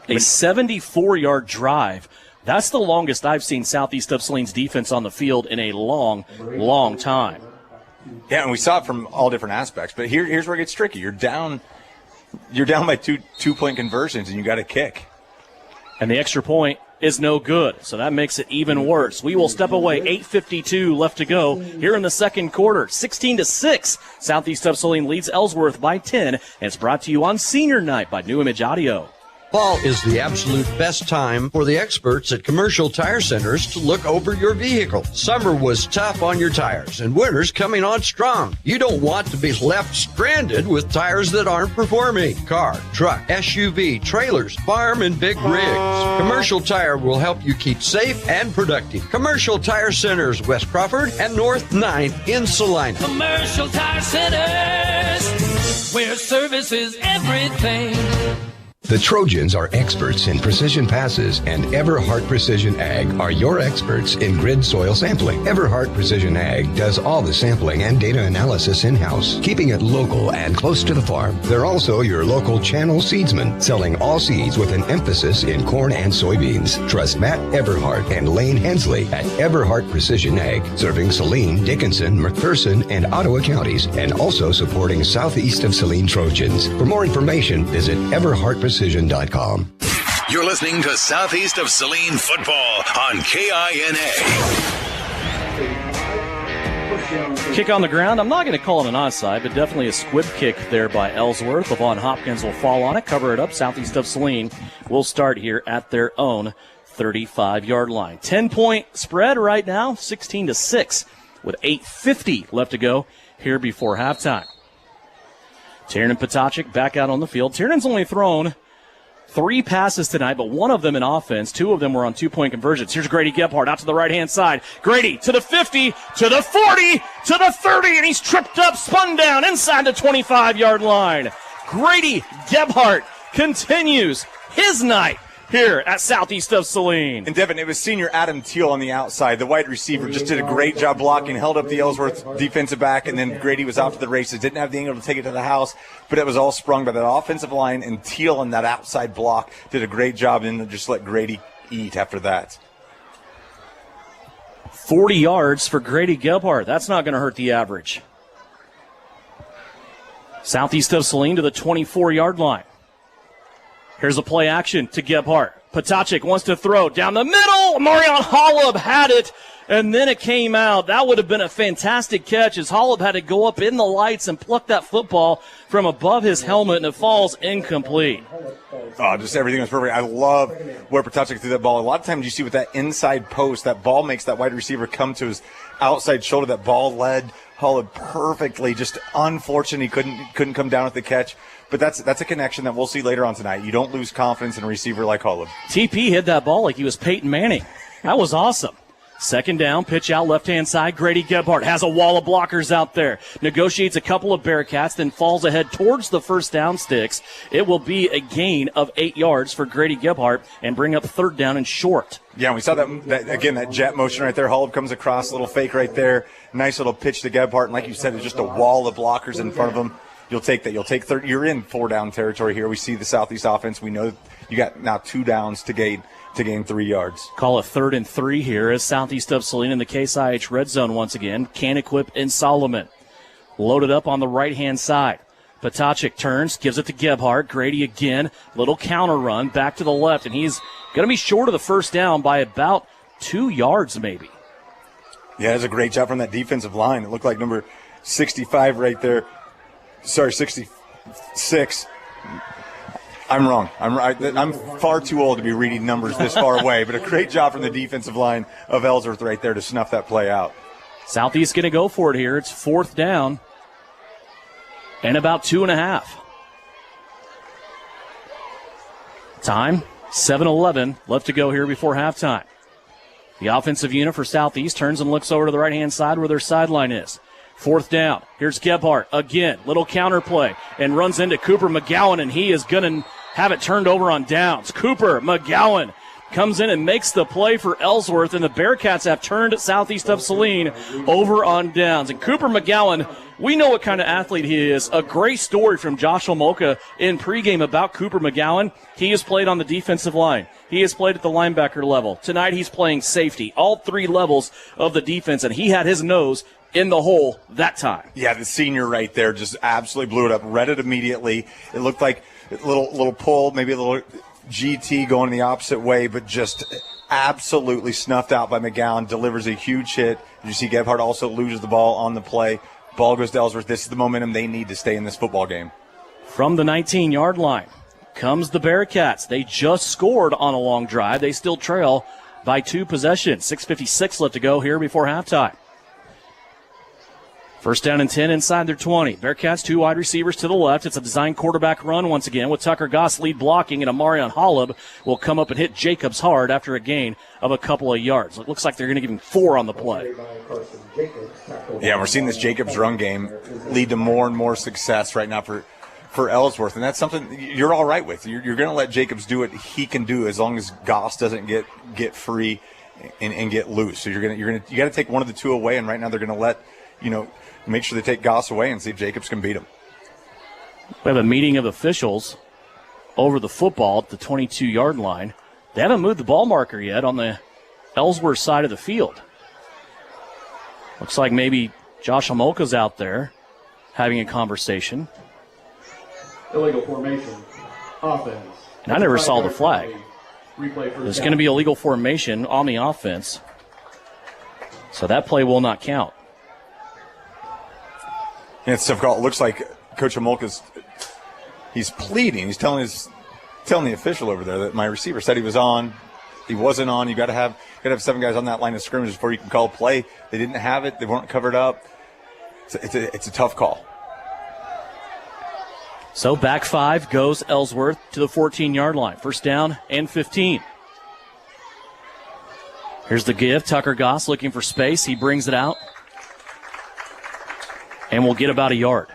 A 74-yard drive. That's the longest I've seen Southeast of Saline's defense on the field in a long, long time. Yeah, and we saw it from all different aspects. But here's where it gets tricky. You're down by two-point conversions, and you got to kick. And the extra point is no good, so that makes it even worse. We will step away. 8:52 left to go here in the second quarter. 16-6. Southeast of Saline leads Ellsworth by 10, and it's brought to you on Senior Night by New Image Audio. Fall is the absolute best time for the experts at Commercial Tire Centers to look over your vehicle. Summer was tough on your tires, and winter's coming on strong. You don't want to be left stranded with tires that aren't performing. Car, truck, SUV, trailers, farm, and big rigs. Commercial Tire will help you keep safe and productive. Commercial Tire Centers, West Crawford and North 9th in Salina. Commercial Tire Centers, where service is everything. The Trojans are experts in precision passes, and Everhart Precision Ag are your experts in grid soil sampling. Everhart Precision Ag does all the sampling and data analysis in-house, keeping it local and close to the farm. They're also your local channel seedsman, selling all seeds with an emphasis in corn and soybeans. Trust Matt Everhart and Lane Hensley at Everhart Precision Ag, serving Saline, Dickinson, McPherson, and Ottawa counties, and also supporting Southeast of Saline Trojans. For more information, visit everhartprecision.com. You're listening to Southeast of Saline football on KINA. Kick on the ground. I'm not going to call it an onside, but definitely a squib kick there by Ellsworth. LaVon Hopkins will fall on it, cover it up. Southeast of Saline will start here at their own 35-yard line. 10-point spread right now, 16-6, with 8:50 left to go here before halftime. Tiernan Potacek back out on the field. Tiernan's only thrown 3 passes tonight, but one of them in offense. 2 of them were on 2-point conversions. Here's Grady Gebhardt out to the right-hand side. Grady to the 50, to the 40, to the 30, and he's tripped up, spun down inside the 25-yard line. Grady Gebhardt continues his night here at Southeast of Saline. And Devin, it was senior Adam Teal on the outside. The wide receiver just did a great job blocking, held up the Ellsworth defensive back, and then Grady was off to the races. Didn't have the angle to take it to the house, but it was all sprung by that offensive line, and Teal on that outside block did a great job, and then just let Grady eat after that. 40 yards for Grady Gebhardt. That's not going to hurt the average. Southeast of Saline to the 24-yard line. Here's a play action to Gebhardt. Potacek wants to throw down the middle. Marion Hollub had it, and then it came out. That would have been a fantastic catch as Hollub had to go up in the lights and pluck that football from above his helmet, and it falls incomplete. Oh, just everything was perfect. I love where Potacek threw that ball. A lot of times you see with that inside post, that ball makes that wide receiver come to his outside shoulder. That ball led Hollub perfectly. Just unfortunate he couldn't come down with the catch. But that's a connection that we'll see later on tonight. You don't lose confidence in a receiver like Hollub. TP hit that ball like he was Peyton Manning. That was awesome. Second down, pitch out left-hand side. Grady Gebhardt has a wall of blockers out there. Negotiates a couple of Bearcats, then falls ahead towards the first down sticks. It will be a gain of 8 yards for Grady Gebhardt and bring up third down and short. Yeah, we saw that jet motion right there. Hollub comes across, a little fake right there. Nice little pitch to Gebhardt. And like you said, it's just a wall of blockers in front of him. You'll take that. You'll take third. You're in 4-down territory here. We see the Southeast offense. We know you got now 2 downs to gain 3 yards. Call it 3rd and 3 here as Southeast of Saline in the Case IH red zone once again. Canequip and Solomon loaded up on the right-hand side. Potacek turns, gives it to Gebhardt. Grady again, little counter run back to the left, and he's going to be short of the first down by about 2 yards maybe. Yeah, that's a great job from that defensive line. It looked like number 65 right there. Sorry, 66. I'm wrong. I'm far too old to be reading numbers this far away, but a great job from the defensive line of Ellsworth right there to snuff that play out. Southeast going to go for it here. It's 4th down and about 2.5. Time, 7:11 left to go here before halftime. The offensive unit for Southeast turns and looks over to the right-hand side where their sideline is. 4th down. Here's Gebhardt again. Little counter play and runs into Cooper McGowan, and he is going to have it turned over on downs. Cooper McGowan comes in and makes the play for Ellsworth, and the Bearcats have turned southeast of Saline over on downs. And Cooper McGowan, we know what kind of athlete he is. A great story from Josh Homolka in pregame about Cooper McGowan. He has played on the defensive line. He has played at the linebacker level. Tonight he's playing safety, all 3 levels of the defense, and he had his nose in the hole that time. Yeah, the senior right there just absolutely blew it up, read it immediately. It looked like a little pull, maybe a little GT going the opposite way, but just absolutely snuffed out by McGowan, delivers a huge hit. You see Gebhardt also loses the ball on the play. Ball goes to Ellsworth. This is the momentum they need to stay in this football game. From the 19-yard line comes the Bearcats. They just scored on a long drive. They still trail by 2 possessions. 6:56 left to go here before halftime. First down and 10 inside their 20. Bearcats 2 wide receivers to the left. It's a design quarterback run once again with Tucker Goss lead blocking, and Amarion Holub will come up and hit Jacobs hard after a gain of a couple of yards. It looks like they're going to give him 4 on the play. Yeah, we're seeing this Jacobs run game lead to more and more success right now for Ellsworth, and that's something you're all right with. You're going to let Jacobs do what he can do as long as Goss doesn't get free and get loose. So you got to take one of the 2 away, and right now they're going to let make sure they take Goss away and see if Jacobs can beat him. We have a meeting of officials over the football at the 22-yard line. They haven't moved the ball marker yet on the Ellsworth side of the field. Looks like maybe Josh Homolka's out there having a conversation. Illegal formation, offense. And I never saw the flag. There's going to be illegal formation on the offense. So that play will not count. And it's tough call. It looks like Coach Homolka's he's pleading. He's telling the official over there that my receiver said he was on. He wasn't on. You got to have 7 guys on that line of scrimmage before you can call a play. They didn't have it. They weren't covered up. It's a tough call. So back 5 goes Ellsworth to the 14-yard line. First down and 15. Here's the give. Tucker Goss looking for space. He brings it out. And we'll get about a yard.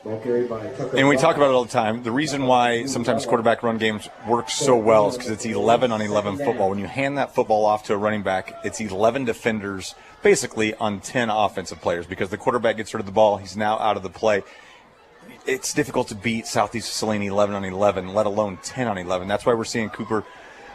And we talk about it all the time. The reason why sometimes quarterback run games work so well is because it's 11-on-11 football. When you hand that football off to a running back, it's 11 defenders basically on 10 offensive players because the quarterback gets rid of the ball. He's now out of the play. It's difficult to beat Southeast Saline 11-on-11, let alone 10-on-11. That's why we're seeing Cooper.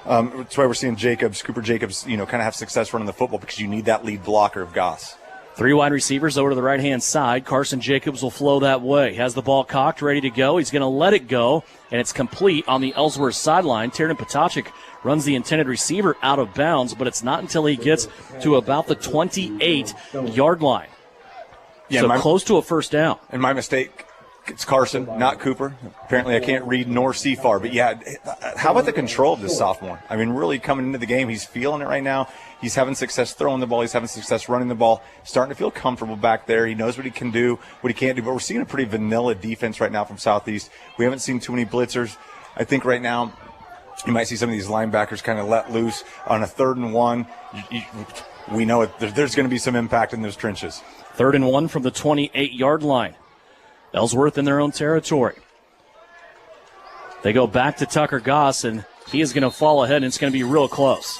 That's why we're seeing Cooper Jacobs, kind of have success running the football because you need that lead blocker of Goss. 3 wide receivers over to the right-hand side. Carson Jacobs will flow that way. Has the ball cocked, ready to go. He's going to let it go, and it's complete on the Ellsworth sideline. Tiernan Potachik runs the intended receiver out of bounds, but it's not until he gets to about the 28-yard line. Yeah, so close to a first down. And my mistake, it's Carson, not Cooper. Apparently I can't read nor see far. But, yeah, how about the control of this sophomore? I mean, really coming into the game, he's feeling it right now. He's having success throwing the ball. He's having success running the ball. Starting to feel comfortable back there. He knows what he can do, what he can't do. But we're seeing a pretty vanilla defense right now from Southeast. We haven't seen too many blitzers. I think right now you might see some of these linebackers kind of let loose on a 3rd and 1. We know there's going to be some impact in those trenches. 3rd and 1 from the 28-yard line. Ellsworth in their own territory. They go back to Tucker Goss, and he is going to fall ahead, and it's going to be real close.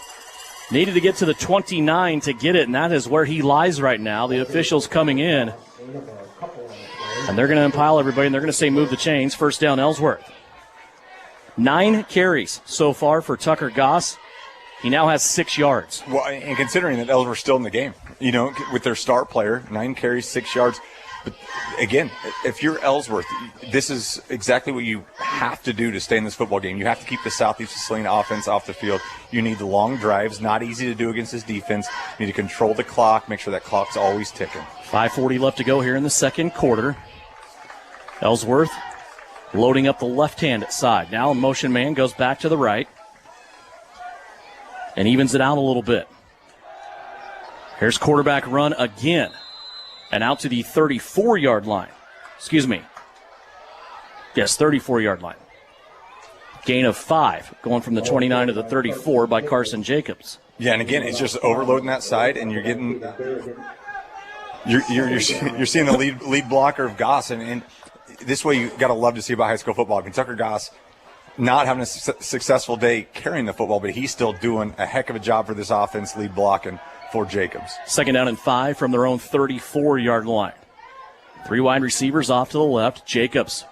Needed to get to the 29 to get it, and that is where he lies right now. The officials coming in, and they're going to impile everybody, and they're going to say move the chains. First down, Ellsworth. 9 carries so far for Tucker Goss. He now has 6 yards. Well, and considering that Ellsworth's still in the game, with their star player, 9 carries, 6 yards. But again, if you're Ellsworth, this is exactly what you have to do to stay in this football game. You have to keep the Southeast Salina offense off the field. You need the long drives, not easy to do against this defense. You need to control the clock, make sure that clock's always ticking. 5:40 left to go here in the second quarter. Ellsworth loading up the left-hand side. Now a motion man goes back to the right and evens it out a little bit. Here's quarterback run again. And out to the 34-yard line. Excuse me. Yes, 34-yard line. Gain of 5, going from the 29 to the 34 by Carson Jacobs. Yeah, and again, it's just overloading that side, and you're getting you're seeing the lead blocker of Goss, and this way you got to love to see about high school football. I mean, Tucker Goss, not having a successful day carrying the football, but he's still doing a heck of a job for this offense, lead blocking for Jacobs. 2nd down and 5 from their own 34-yard line. 3 wide receivers off to the left. Jacobs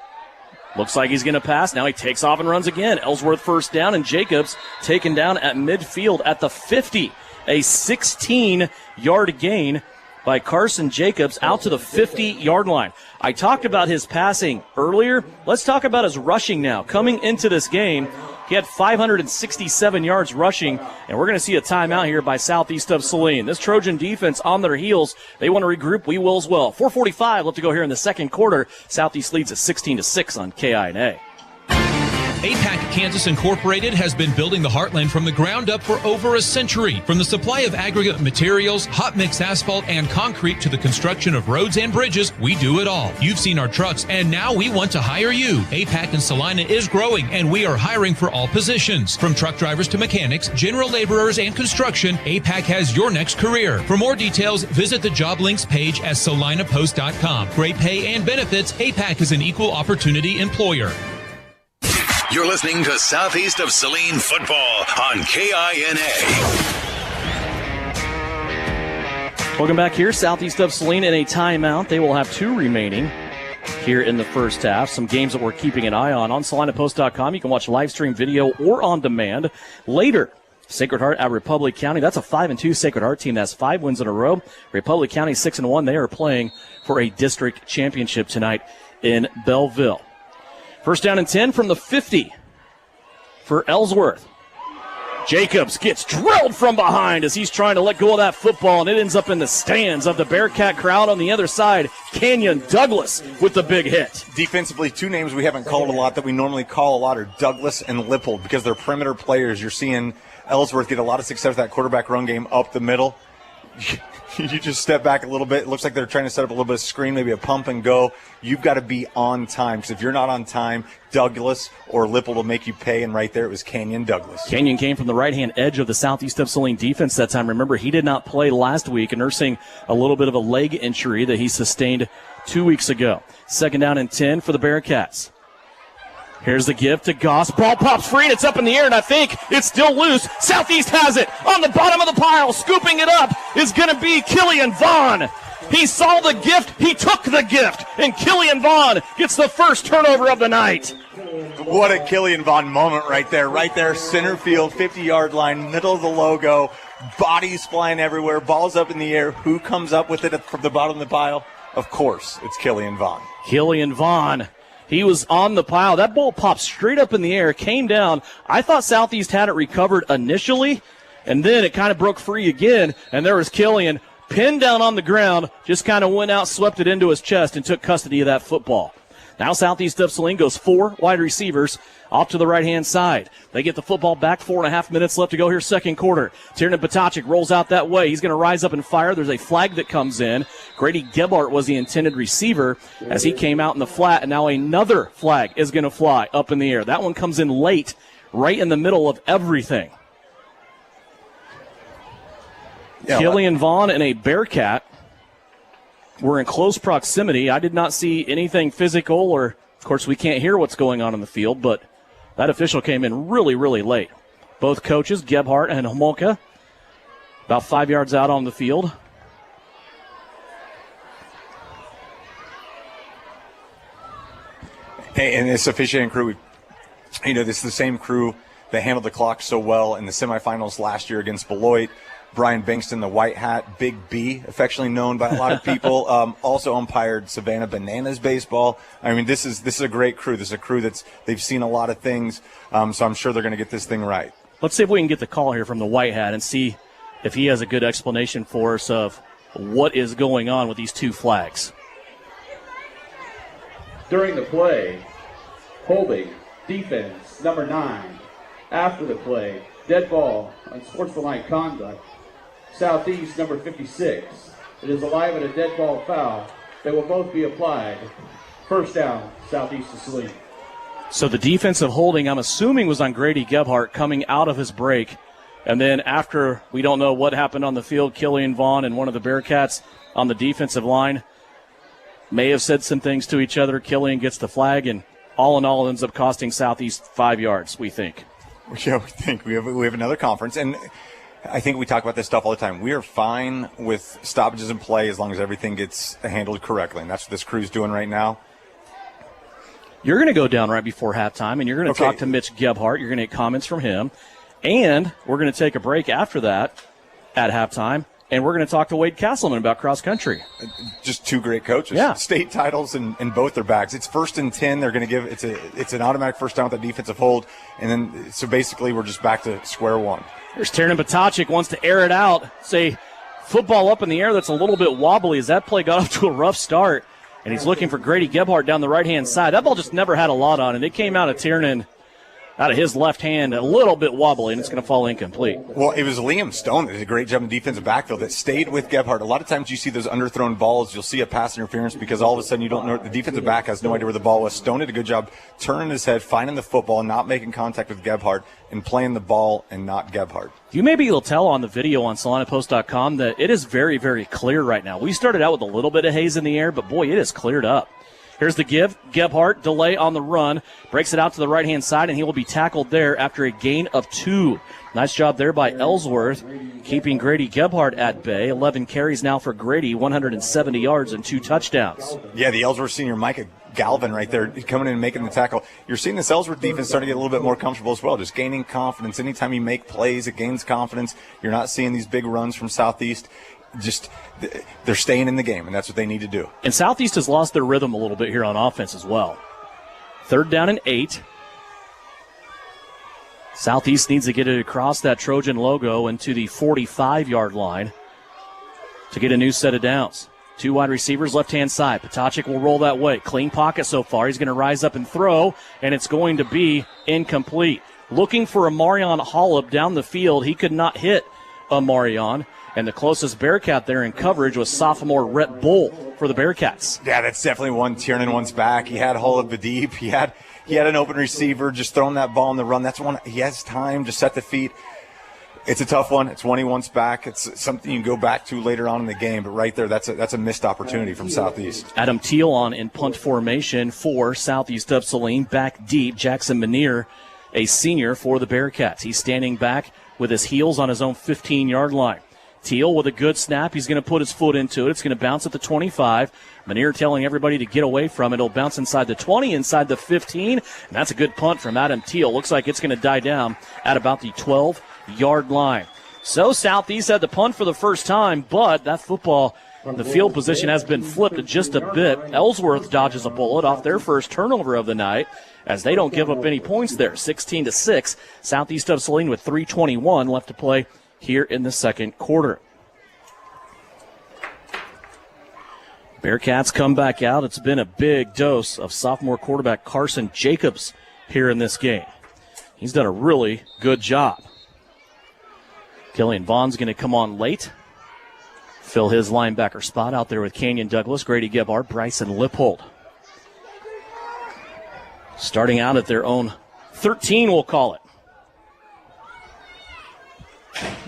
looks like he's going to pass. Now he takes off and runs again. Ellsworth first down, and Jacobs taken down at midfield at the 50. A 16-yard gain by Carson Jacobs out to the 50-yard line. I talked about his passing earlier. Let's talk about his rushing now. Coming into this game, he had 567 yards rushing, and we're going to see a timeout here by Southeast of Saline. This Trojan defense on their heels. They want to regroup. We will as well. 4:45 left to go here in the second quarter. Southeast leads at 16-6 on KINA. APAC Kansas Incorporated has been building the Heartland from the ground up for over a century. From the supply of aggregate materials, hot mix asphalt, and concrete to the construction of roads and bridges, we do it all. You've seen our trucks, and now we want to hire you. APAC in Salina is growing, and we are hiring for all positions. From truck drivers to mechanics, general laborers, and construction, APAC has your next career. For more details, visit the job links page at salinapost.com. Great pay and benefits. APAC is an equal opportunity employer. You're listening to Southeast of Saline football on KINA. Welcome back here. Southeast of Saline in a timeout. They will have 2 remaining here in the first half. Some games that we're keeping an eye on salinapost.com. You can watch live stream video or on demand. Later, Sacred Heart at Republic County. That's a 5-2 Sacred Heart team. That's 5 wins in a row. Republic County 6-1. They are playing for a district championship tonight in Belleville. First down and 10 from the 50 for Ellsworth. Jacobs gets drilled from behind as he's trying to let go of that football, and it ends up in the stands of the Bearcat crowd on the other side. Canyon Douglas with the big hit. Defensively, 2 names we haven't called a lot that we normally call a lot are Douglas and Lippold because they're perimeter players. You're seeing Ellsworth get a lot of success with that quarterback run game up the middle. You just step back a little bit. It looks like they're trying to set up a little bit of screen, maybe a pump and go. You've got to be on time, because if you're not on time, Douglas or Lippold will make you pay, and right there it was Canyon Douglas. Canyon came from the right-hand edge of the Southeast of Saline defense that time. Remember, he did not play last week, nursing a little bit of a leg injury that he sustained 2 weeks ago. 2nd down and 10 for the Bearcats. Here's the give to Goss. Ball pops free, and it's up in the air, and I think it's still loose. Southeast has it on the bottom of the pile. Scooping it up is going to be Killian Vaughn. He saw the gift. He took the gift, and Killian Vaughn gets the first turnover of the night. What a Killian Vaughn moment right there. Right there, center field, 50-yard line, middle of the logo. Bodies flying everywhere. Balls up in the air. Who comes up with it from the bottom of the pile? Of course, it's Killian Vaughn. Killian Vaughn. He was on the pile. That ball popped straight up in the air, came down. I thought Southeast had it recovered initially, and then it kind of broke free again, and there was Killian pinned down on the ground, just kind of went out, swept it into his chest, and took custody of that football. Now Southeast of Saline goes 4 wide receivers off to the right-hand side. They get the football back, 4.5 minutes left to go here, second quarter. Tiernan Potacek rolls out that way. He's going to rise up and fire. There's a flag that comes in. Grady Gebhardt was the intended receiver as he came out in the flat, and now another flag is going to fly up in the air. That one comes in late, right in the middle of everything. Yeah, Killian Vaughn and a Bearcat were in close proximity. I did not see anything physical, or, of course, we can't hear what's going on in the field, but that official came in really, really late. Both coaches, Gebhardt and Homolka, about 5 yards out on the field. And this officiating crew, this is the same crew that handled the clock so well in the semifinals last year against Beloit. Brian Bankston, the white hat, Big B, affectionately known by a lot of people, also umpired Savannah Bananas baseball. I mean, this is a great crew. This is a crew they've seen a lot of things, so I'm sure they're going to get this thing right. Let's see if we can get the call here from the white hat and see if he has a good explanation for us of what is going on with these 2 flags. During the play, holding, defense, number 9. After the play, dead ball, unsportsmanlike conduct. Southeast, number 56. It is alive at a dead ball foul. They will both be applied. First down, Southeast of Saline. So the defensive holding, I'm assuming, was on Grady Gebhardt coming out of his break. And then after, we don't know what happened on the field, Killian Vaughn and one of the Bearcats on the defensive line may have said some things to each other. Killian gets the flag, and all in all, ends up costing Southeast 5 yards, we think. Yeah, we think. We have another conference, and I think we talk about this stuff all the time. We are fine with stoppages in play as long as everything gets handled correctly, and that's what this crew's doing right now. You're going to go down right before halftime, and you're going to talk to Mitch Gebhardt. You're going to get comments from him, and we're going to take a break after that at halftime, and we're going to talk to Wade Castleman about cross country. Just two great coaches. Yeah. State titles in both their backs. It's 1st and 10. They're going to give it's an automatic first down with a defensive hold, and then so basically we're just back to square one. There's Tiernan Patochik wants to air it out. Say football up in the air that's a little bit wobbly as that play got off to a rough start, and he's looking for Grady Gebhardt down the right-hand side. That ball just never had a lot on it. It came out of Tiernan, out of his left hand, a little bit wobbly, and it's going to fall incomplete. Well, it was Liam Stone that did a great job in defensive backfield that stayed with Gebhardt. A lot of times you see those underthrown balls, you'll see a pass interference because all of a sudden you don't know, the defensive back has no idea where the ball was. Stone did a good job turning his head, finding the football, not making contact with Gebhardt, and playing the ball and not Gebhardt. You may be able to tell on the video on SalinaPost.com that it is very, very clear right now. We started out with a little bit of haze in the air, but boy, it is cleared up. Here's the give. Gebhardt, delay on the run, breaks it out to the right-hand side, and he will be tackled there after a gain of 2. Nice job there by Ellsworth, keeping Grady Gebhardt at bay. 11 carries now for Grady, 170 yards and 2 touchdowns. Yeah, the Ellsworth senior Micah Galvin right there coming in and making the tackle. You're seeing this Ellsworth defense starting to get a little bit more comfortable as well, just gaining confidence. Anytime you make plays, it gains confidence. You're not seeing these big runs from Southeast. Just they're staying in the game, and that's what they need to do. And Southeast has lost their rhythm a little bit here on offense as well. 3rd down and 8. Southeast needs to get it across that Trojan logo into the 45-yard line to get a new set of downs. 2 wide receivers, left-hand side. Patochik will roll that way. Clean pocket so far. He's going to rise up and throw, and it's going to be incomplete. Looking for Amarion Hollop down the field. He could not hit Amarion. And the closest Bearcat there in coverage was sophomore Rhett Bull for the Bearcats. Yeah, that's definitely one Tiernan one's back. He had Hull of deep. He had an open receiver just throwing that ball on the run. That's one he has time to set the feet. It's a tough one. It's one he wants back. It's something you can go back to later on in the game. But right there, that's a missed opportunity from Southeast. Adam Teal on in punt formation for Southeast of Saline. Back deep, Jackson Manier, a senior for the Bearcats. He's standing back with his heels on his own 15-yard line. Teal with a good snap. He's going to put his foot into it. It's going to bounce at the 25. Manier telling everybody to get away from it. It'll bounce inside the 20, inside the 15. And that's a good punt from Adam Teal. Looks like it's going to die down at about the 12-yard line. So Southeast had the punt for the first time, but that football, the field position has been flipped just a bit. Ellsworth dodges a bullet off their first turnover of the night as they don't give up any points there. 16-6. Southeast of Saline with 3:21 left to play here in the second quarter. Bearcats come back out. It's been a big dose of sophomore quarterback Carson Jacobs here in this game. He's done a really good job. Killian Vaughn's going to come on late, fill his linebacker spot out there with Canyon Douglas, Grady Gebhardt, Bryson Lippold. Starting out at their own 13, we'll call it.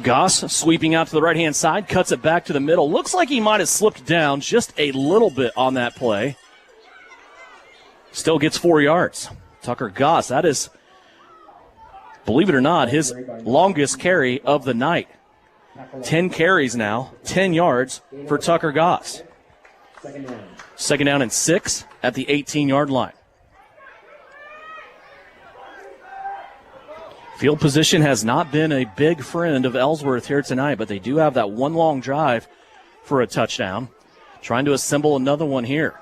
Goss sweeping out to the right-hand side, cuts it back to the middle. Looks like he might have slipped down just a little bit on that play. Still gets 4 yards. Tucker Goss, that is, believe it or not, his longest carry of the night. 10 carries now, 10 yards for Tucker Goss. Second down and 6 at the 18-yard line. Field position has not been a big friend of Ellsworth here tonight, but they do have that one long drive for a touchdown. Trying to assemble another one here.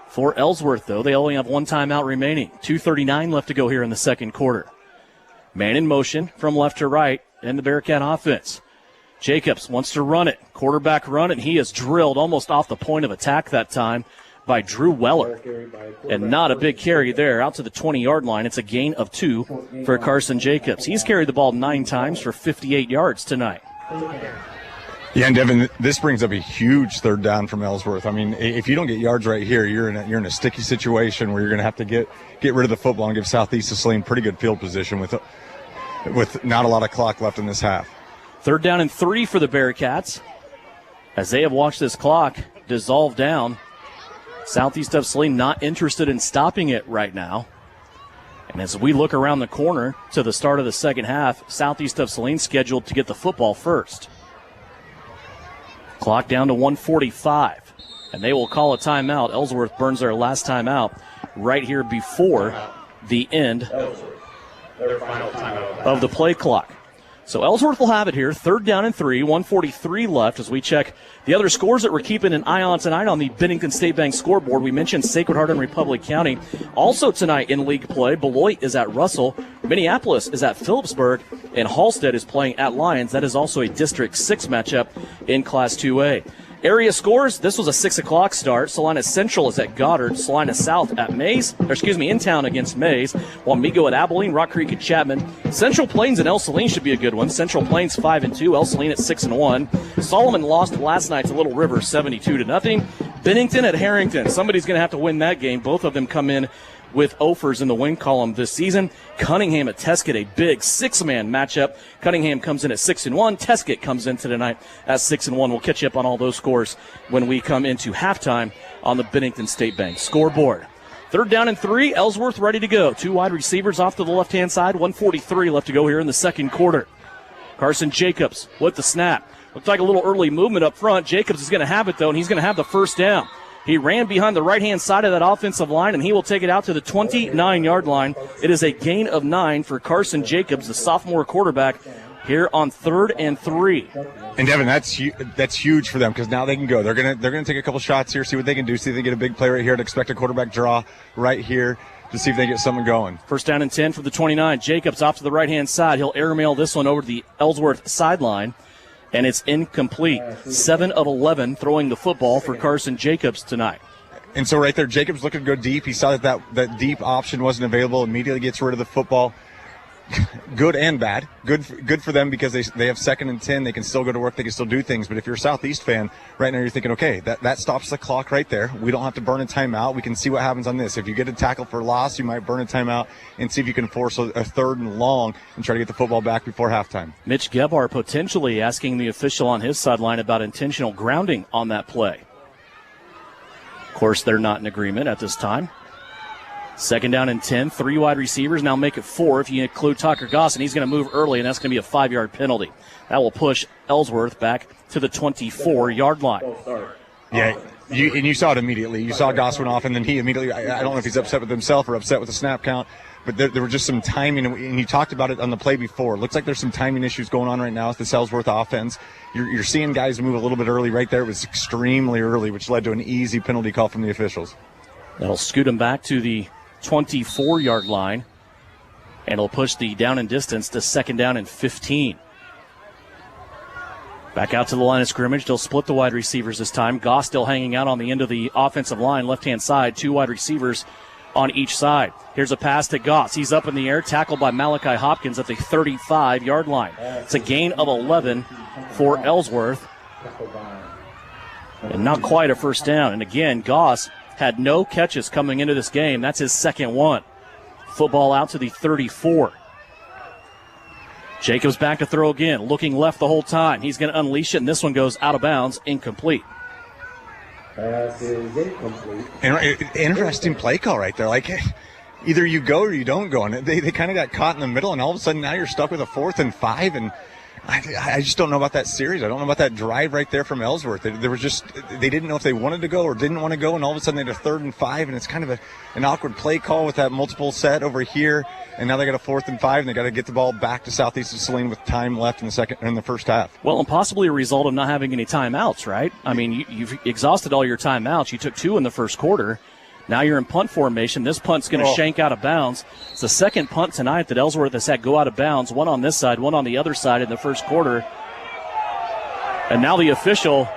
For Ellsworth, though, they only have one timeout remaining. 2:39 left to go here in the second quarter. Man in motion from left to right in the Bearcat offense. Jacobs wants to run it. Quarterback run, and he is drilled almost off the point of attack that time by Drew Weller. And not a big carry there. Out to the 20-yard line. It's a gain of 2 for Carson Jacobs. He's carried the ball 9 times for 58 yards tonight. Yeah, and Devin, this brings up a huge third down from Ellsworth. I mean, if you don't get yards right here, you're in a sticky situation where you're going to have to get rid of the football and give Southeast of Saline pretty good field position with not a lot of clock left in this half. 3rd down and 3 for the Bearcats as they have watched this clock dissolve down. Southeast of Saline not interested in stopping it right now. And as we look around the corner to the start of the second half, Southeast of Saline scheduled to get the football first. Clock down to 1:45, and they will call a timeout. Ellsworth burns their last timeout right here before the end of the play clock. So Ellsworth will have it here, 3rd down and 3, 1:43 left as we check the other scores that we're keeping an eye on tonight on the Bennington State Bank scoreboard. We mentioned Sacred Heart and Republic County. Also tonight in league play, Beloit is at Russell, Minneapolis is at Phillipsburg, and Halstead is playing at Lyons. That is also a District 6 matchup in Class 2A. Area scores, this was a 6 o'clock start. Salina Central is at Goddard. Salina South at in town against Mays. Wamego at Abilene, Rock Creek at Chapman. Central Plains and El Saline should be a good one. Central Plains 5-2, El Saline at 6-1. Solomon lost last night to Little River 72-0. Bennington at Harrington. Somebody's going to have to win that game. Both of them come in with offers in the win column this season. Cunningham at Teskett, a big 6-man matchup. Cunningham comes in at 6-1. Teskett comes into tonight at 6-1. We'll catch you up on all those scores when we come into halftime on the Bennington State Bank scoreboard. 3rd down and 3, Ellsworth ready to go. 2 wide receivers off to the left-hand side. 1:43 left to go here in the second quarter. Carson Jacobs with the snap. Looked like a little early movement up front. Jacobs is going to have it, though, and he's going to have the first down. He ran behind the right-hand side of that offensive line, and he will take it out to the 29-yard line. It is a gain of 9 for Carson Jacobs, the sophomore quarterback, here on 3rd and 3. And Devin, that's huge for them because now they can go. They're gonna take a couple shots here, see what they can do, see if they get a big play right here, and expect a quarterback draw right here to see if they get something going. 1st down and 10 for the 29. Jacobs off to the right-hand side. He'll airmail this one over to the Ellsworth sideline. And it's incomplete. 7 of 11 throwing the football for Carson Jacobs tonight. And so right there, Jacobs looking to go deep. He saw that deep option wasn't available, immediately gets rid of the football. Good and bad. Good for them because they have 2nd and 10. They can still go to work. They can still do things. But if you're a Southeast fan, right now you're thinking, okay, that stops the clock right there. We don't have to burn a timeout. We can see what happens on this. If you get a tackle for loss, you might burn a timeout and see if you can force a 3rd and long and try to get the football back before halftime. Mitch Gebhar potentially asking the official on his sideline about intentional grounding on that play. Of course, they're not in agreement at this time. 2nd down and 10, 3 wide receivers. Now make it 4 if you include Tucker Goss, and he's going to move early, and that's going to be a 5-yard penalty. That will push Ellsworth back to the 24-yard line. Yeah, you saw it immediately. You saw Goss went off, and then he immediately, I don't know if he's upset with himself or upset with the snap count, but there were just some timing, and you talked about it on the play before. It looks like there's some timing issues going on right now with the Ellsworth offense. You're seeing guys move a little bit early right there. It was extremely early, which led to an easy penalty call from the officials. That'll scoot him back to the 24-yard line, and it'll push the down and distance to 2nd down and 15. Back out to the line of scrimmage. They'll split the wide receivers this time. Goss still hanging out on the end of the offensive line, left-hand side, 2 wide receivers on each side. Here's a pass to Goss. He's up in the air, tackled by Malachi Hopkins at the 35-yard line. It's a gain of 11 for Ellsworth, and not quite a first down. And again, Goss had no catches coming into this game. That's his 2nd one. Football out to the 34. Jacobs back to throw again, looking left the whole time. He's going to unleash it, and this one goes out of bounds, incomplete. Pass is incomplete. Interesting play call right there. Like, either you go or you don't go. And they kind of got caught in the middle, and all of a sudden now you're stuck with a 4th and 5, and I just don't know about that series. I don't know about that drive right there from Ellsworth. They didn't know if they wanted to go or didn't want to go, and all of a sudden they had a 3rd and 5, and it's kind of an awkward play call with that multiple set over here, and now they got a 4th and 5, and they got to get the ball back to Southeast of Saline with time left in the first half. Well, and possibly a result of not having any timeouts, right? I mean, you've exhausted all your timeouts. You took 2 in the first quarter. Now you're in punt formation. This punt's going to shank out of bounds. It's the 2nd punt tonight that Ellsworth has had go out of bounds, one on this side, one on the other side in the first quarter. And now the official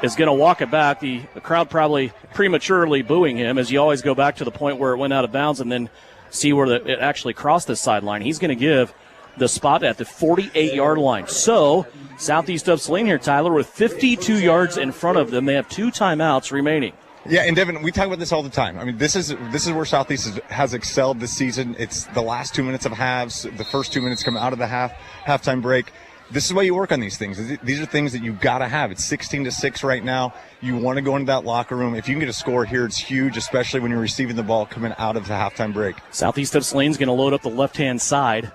is going to walk it back. The crowd probably prematurely booing him, as you always go back to the point where it went out of bounds and then see where it actually crossed the sideline. He's going to give the spot at the 48-yard line. So Southeast of Saline here, Tyler, with 52 yards in front of them. They have 2 timeouts remaining. Yeah, and Devin, we talk about this all the time. I mean, this is where Southeast has excelled this season. It's the last 2 minutes of halves, the first 2 minutes come out of the halftime break. this is why you work on these things. These are things that you've got to have. It's 16-6 right now. You want to go into that locker room. If you can get a score here, it's huge, especially when you're receiving the ball coming out of the halftime break. Southeast of Saline's going to load up the left-hand side.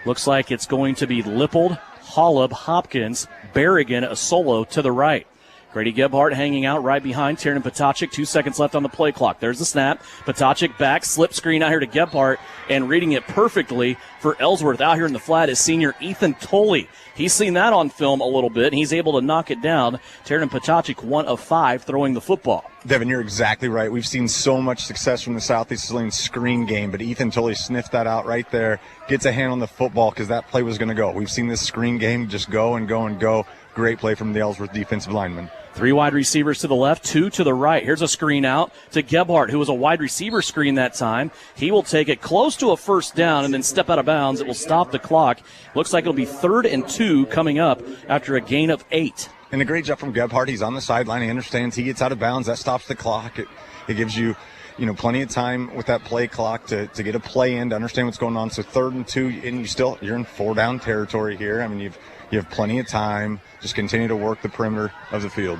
Looks like it's going to be Lippold, Hollub, Hopkins, Berrigan, a solo to the right. Grady Gebhardt hanging out right behind Tiernan Potacek. 2 seconds left on the play clock. There's the snap. Potacek back, slip screen out here to Gebhardt, and reading it perfectly for Ellsworth out here in the flat is senior Ethan Tolley. He's seen that on film a little bit, and he's able to knock it down. Tiernan Potacek, 1 of 5 throwing the football. Devin, you're exactly right. We've seen so much success from the Southeast Saline screen game, but Ethan Tolley sniffed that out right there, gets a hand on the football because that play was going to go. We've seen this screen game just go and go and go. Great play from the Ellsworth defensive lineman. 3 wide receivers to the left, 2 to the right. Here's a screen out to Gebhardt, who was a wide receiver screen that time. He will take it close to a first down and then step out of bounds. It will stop the clock. Looks like it'll be 3rd and 2 coming up after a gain of 8. And a great job from Gebhardt. He's on the sideline. He understands he gets out of bounds. That stops the clock. It gives you, plenty of time with that play clock to get a play in, to understand what's going on. So 3rd and 2, and you're in 4-down territory here. I mean, you have plenty of time. Just continue to work the perimeter of the field.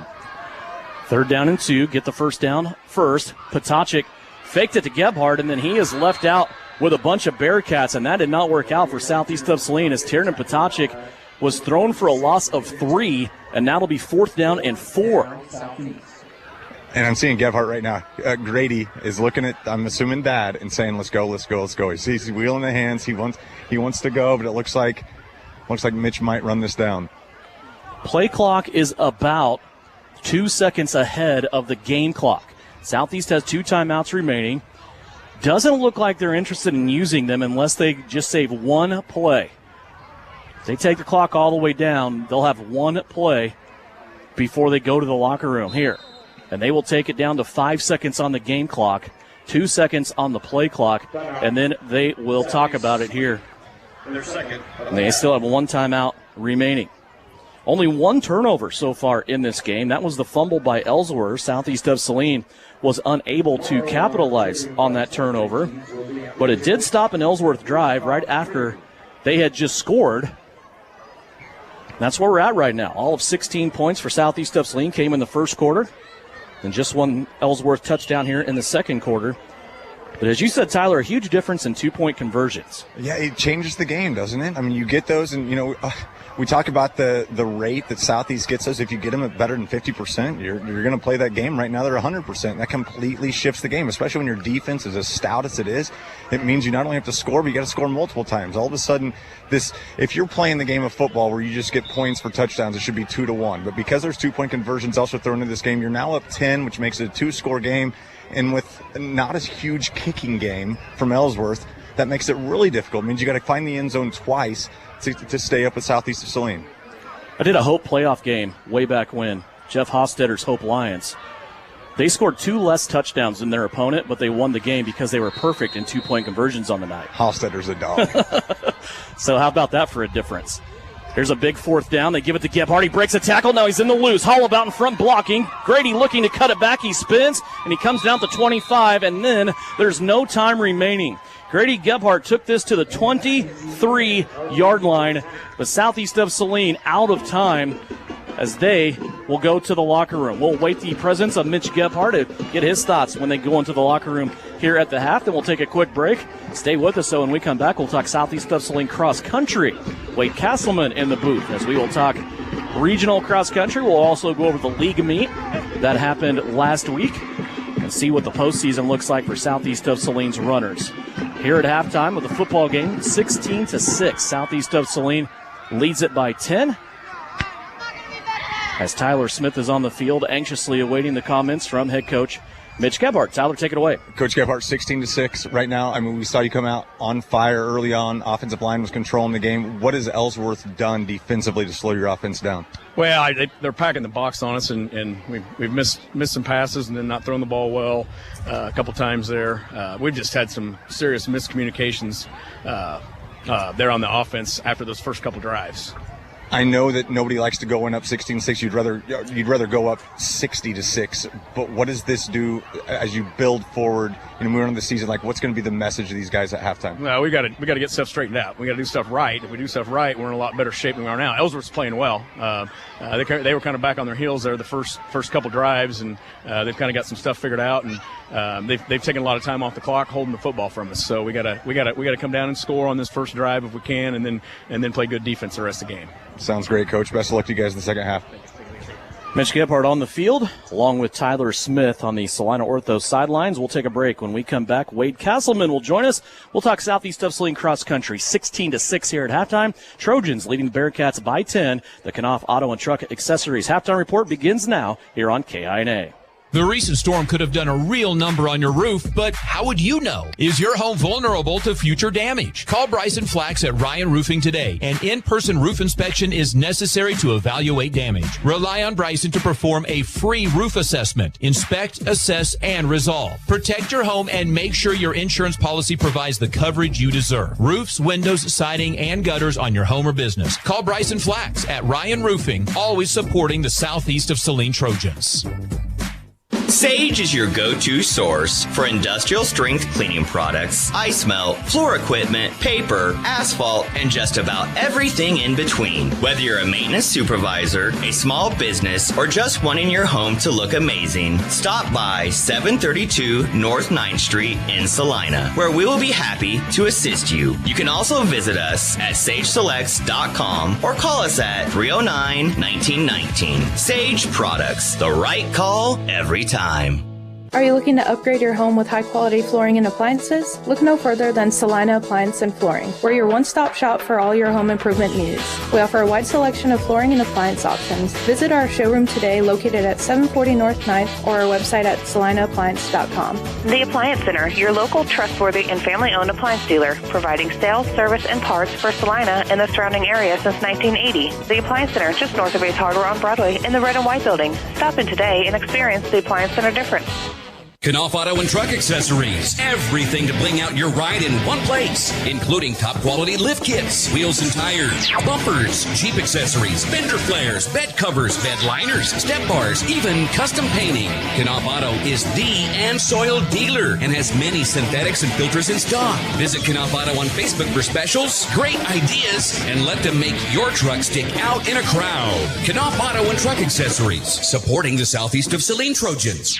3rd down and 2. Get the first down first. Potacek faked it to Gebhardt, and then he is left out with a bunch of Bearcats, and that did not work out for Southeast of Saline as Tiernan Potacek was thrown for a loss of 3, and now it'll be 4th down and 4. And I'm seeing Gebhardt right now. Grady is looking at, I'm assuming, Dad, and saying, let's go. He's wheeling the hands. He wants to go, but it looks like Mitch might run this down. Play clock is about 2 seconds ahead of the game clock. Southeast has 2 timeouts remaining. Doesn't look like they're interested in using them unless they just save 1 play. If they take the clock all the way down, they'll have 1 play before they go to the locker room here. And they will take it down to 5 seconds on the game clock, 2 seconds on the play clock, and then they will talk about it here. And they still have 1 timeout remaining. Only 1 turnover so far in this game. That was the fumble by Ellsworth. Southeast of Saline was unable to capitalize on that turnover. But it did stop an Ellsworth drive right after they had just scored. That's where we're at right now. All of 16 points for Southeast of Saline came in the first quarter. And just 1 Ellsworth touchdown here in the second quarter. But as you said, Tyler, a huge difference in 2-point conversions. Yeah, it changes the game, doesn't it? I mean, you get those, and, we talk about the rate that Southeast gets us. If you get them at better than 50%, you're going to play that game. Right now, they're 100%. That completely shifts the game, especially when your defense is as stout as it is. It means you not only have to score, but you got to score multiple times. All of a sudden, if you're playing the game of football where you just get points for touchdowns, it should be 2-1. But because there's 2-point conversions also thrown into this game, you're now up 10, which makes it a 2-score game. And with not a huge kicking game from Ellsworth, that makes it really difficult. It means you got to find the end zone twice to stay up with Southeast of Saline. I did a Hope playoff game way back when. Jeff Hostetter's Hope Lions. They scored 2 less touchdowns than their opponent, but they won the game because they were perfect in 2-point conversions on the night. Hostetter's a dog. So how about that for a difference? Here's a big 4th down. They give it to Gebhardt. He breaks a tackle. Now he's in the loose. Hollub out in front blocking. Grady looking to cut it back. He spins, and he comes down to 25, and then there's no time remaining. Grady Gebhardt took this to the 23-yard line, but Southeast of Saline out of time as they will go to the locker room. We'll await the presence of Mitch Gebhardt to get his thoughts when they go into the locker room here at the half. Then we'll take a quick break. Stay with us, so when we come back, we'll talk Southeast of Saline cross country. Wade Castleman in the booth as we will talk regional cross country. We'll also go over the league meet that happened last week and see what the postseason looks like for Southeast of Saline's runners. Here at halftime of the football game, 16-6. Southeast of Saline leads it by 10. As Tyler Smith is on the field, anxiously awaiting the comments from head coach Mitch Gebhardt. Tyler, take it away. Coach Gebhardt, 16-6 right now. I mean, we saw you come out on fire early on. Offensive line was controlling the game. What has Ellsworth done defensively to slow your offense down? Well, they're packing the box on us, and we've missed some passes and then not thrown the ball well a couple times there. We've just had some serious miscommunications there on the offense after those first couple drives. I know that nobody likes to go in up 16-6. You'd rather go up 60-6. But what does this do as you build forward and move on to the season? Like, what's going to be the message to these guys at halftime? Well, we got to get stuff straightened out. We got to do stuff right. If we do stuff right, we're in a lot better shape than we are now. Ellsworth's playing well. They were kind of back on their heels there the first couple drives, and they've kind of got some stuff figured out, and they've taken a lot of time off the clock holding the football from us. So we got to come down and score on this first drive if we can, and then play good defense the rest of the game. Sounds great, Coach. Best of luck to you guys in the second half. Mitch Gebhardt on the field, along with Tyler Smith on the Salina Ortho sidelines. We'll take a break. When we come back, Wade Castleman will join us. We'll talk Southeast of Saline cross country, 16-6 here at halftime. Trojans leading the Bearcats by 10. The Knauf Auto and Truck Accessories halftime report begins now here on KINA. The recent storm could have done a real number on your roof, but how would you know? Is your home vulnerable to future damage? Call Bryson Flax at Ryan Roofing today. An in-person roof inspection is necessary to evaluate damage. Rely on Bryson to perform a free roof assessment. Inspect, assess, and resolve. Protect your home and make sure your insurance policy provides the coverage you deserve. Roofs, windows, siding, and gutters on your home or business. Call Bryson Flax at Ryan Roofing, always supporting the Southeast of Saline Trojans. Sage is your go-to source for industrial strength cleaning products, ice melt, floor equipment, paper, asphalt, and just about everything in between. Whether you're a maintenance supervisor, a small business, or just wanting your home to look amazing, stop by 732 North 9th Street in Salina, where we will be happy to assist you. You can also visit us at sageselects.com or call us at 309-1919. Sage Products, the right call every time. Are you looking to upgrade your home with high-quality flooring and appliances? Look no further than Salina Appliance and Flooring. We're your one-stop shop for all your home improvement needs. We offer a wide selection of flooring and appliance options. Visit our showroom today located at 740 North 9th or our website at salinaappliance.com. The Appliance Center, your local, trustworthy, and family-owned appliance dealer, providing sales, service, and parts for Salina and the surrounding area since 1980. The Appliance Center, just north of Ace Hardware on Broadway in the red and white building. Stop in today and experience the Appliance Center difference. Knauf Auto and Truck Accessories. Everything to bling out your ride in one place, including top quality lift kits, wheels and tires, bumpers, Jeep accessories, fender flares, bed covers, bed liners, step bars, even custom painting. Knauf Auto is the and soil dealer and has many synthetics and filters in stock. Visit Knauf Auto on Facebook for specials, great ideas, and let them make your truck stick out in a crowd. Knauf Auto and Truck Accessories, supporting the Southeast of Saline Trojans.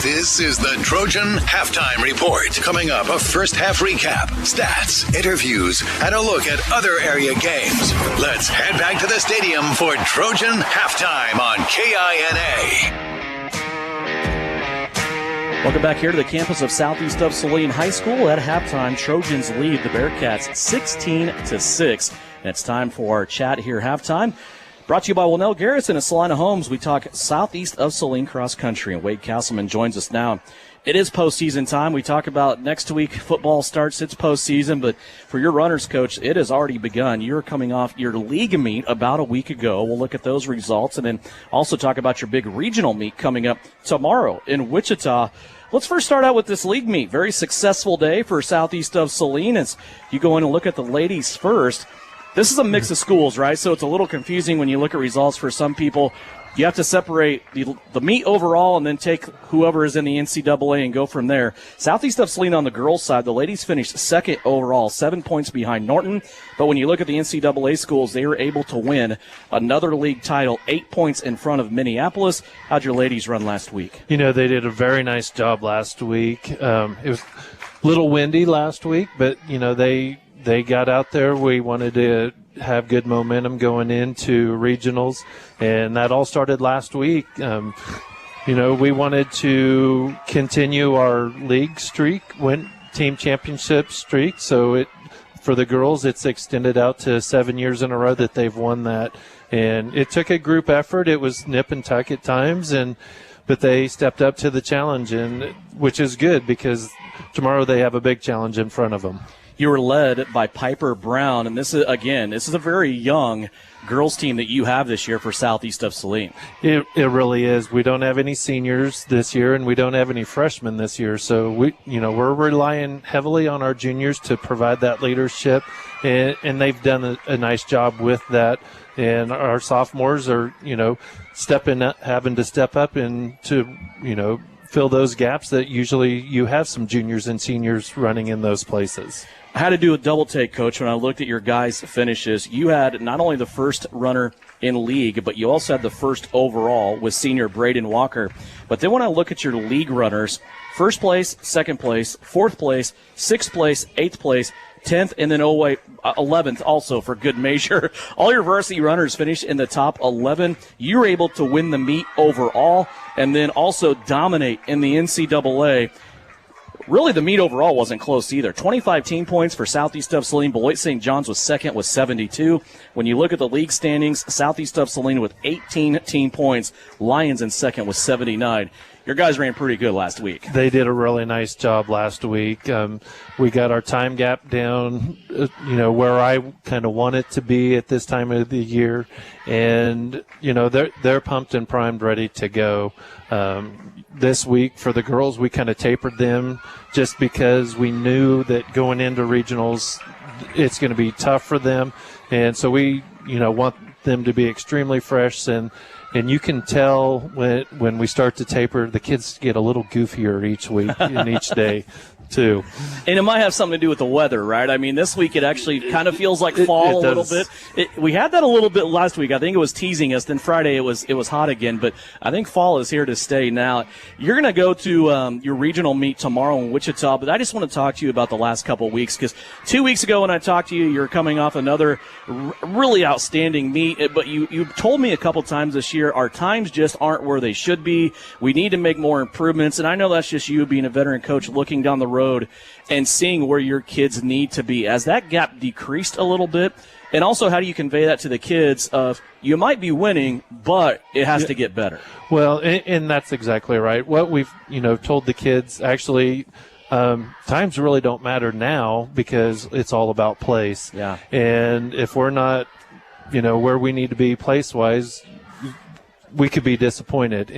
This is the Trojan Halftime Report. Coming up, a first half recap, stats, interviews, and a look at other area games. Let's head back to the stadium for Trojan Halftime on KINA. Welcome back here to the campus of Southeast of Saline High School. At halftime, Trojans lead the Bearcats 16-6. And it's time for our chat here halftime. Brought to you by Winnell Garrison at Salina Homes. We talk Southeast of Saline cross country, and Wade Castleman joins us now. It is postseason time. We talk about next week football starts its postseason, but for your runners, Coach, it has already begun. You're coming off your league meet about a week ago. We'll look at those results and then also talk about your big regional meet coming up tomorrow in Wichita. Let's first start out with this league meet. Very successful day for Southeast of Saline as you go in and look at the ladies first. This is a mix of schools, right? So it's a little confusing when you look at results for some people. You have to separate the meet overall and then take whoever is in the NCAA and go from there. Southeast of Saline on the girls' side, the ladies finished second overall, 7 points behind Norton. But when you look at the NCAA schools, they were able to win another league title, 8 points in front of Minneapolis. How'd your ladies run last week? You know, they did a very nice job last week. It was a little windy last week, but, you know, they got out there. We wanted to have good momentum going into regionals, and that all started last week. You know, we wanted to continue our league streak, win team championship streak. So for the girls, it's extended out to 7 years in a row that they've won that. And it took a group effort. It was nip and tuck at times, but they stepped up to the challenge, and which is good because tomorrow they have a big challenge in front of them. You were led by Piper Brown, and this is a very young girls team that you have this year for Southeast of Saline. It really is. We don't have any seniors this year, and we don't have any freshmen this year. So we're relying heavily on our juniors to provide that leadership. and they've done a nice job with that. And our sophomores are, having to step up and to, fill those gaps that usually you have some juniors and seniors running in those places. I had to do a double take, Coach, when I looked at your guys' finishes. You had not only the first runner in league, but you also had the first overall with senior Braden Walker. But then when I look at your league runners, first place, second place, fourth place, sixth place, eighth place, 10th, and then 11th also for good measure. All your varsity runners finished in the top 11. You were able to win the meet overall and then also dominate in the NCAA. Really, the meet overall wasn't close either. 25 team points for Southeast of Saline. Beloit St. John's was second with 72. When you look at the league standings, Southeast of Saline with 18 team points. Lions in second with 79. Your guys ran pretty good last week. They did a really nice job last week. We got our time gap down, where I kind of want it to be at this time of the year. And, they're pumped and primed, ready to go. This week for the girls, we kind of tapered them just because we knew that going into regionals, it's going to be tough for them. And so we, want them to be extremely fresh. And you can tell when we start to taper, the kids get a little goofier each week and each day, too. And it might have something to do with the weather, right? I mean, this week it actually kind of feels like fall a little bit. We had that a little bit last week. I think it was teasing us. Then Friday it was hot again. But I think fall is here to stay now. You're going to go to your regional meet tomorrow in Wichita. But I just want to talk to you about the last couple of weeks because 2 weeks ago when I talked to you, you're coming off another really outstanding meet. But you told me a couple times this year, our times just aren't where they should be. We need to make more improvements. And I know that's just you being a veteran coach looking down the road and seeing where your kids need to be. Has that gap decreased a little bit? And also, how do you convey that to the kids of you might be winning, but it has to get better? Well, and that's exactly right. What we've, told the kids, actually, times really don't matter now because it's all about place. Yeah. And if we're not, where we need to be place-wise, we could be disappointed.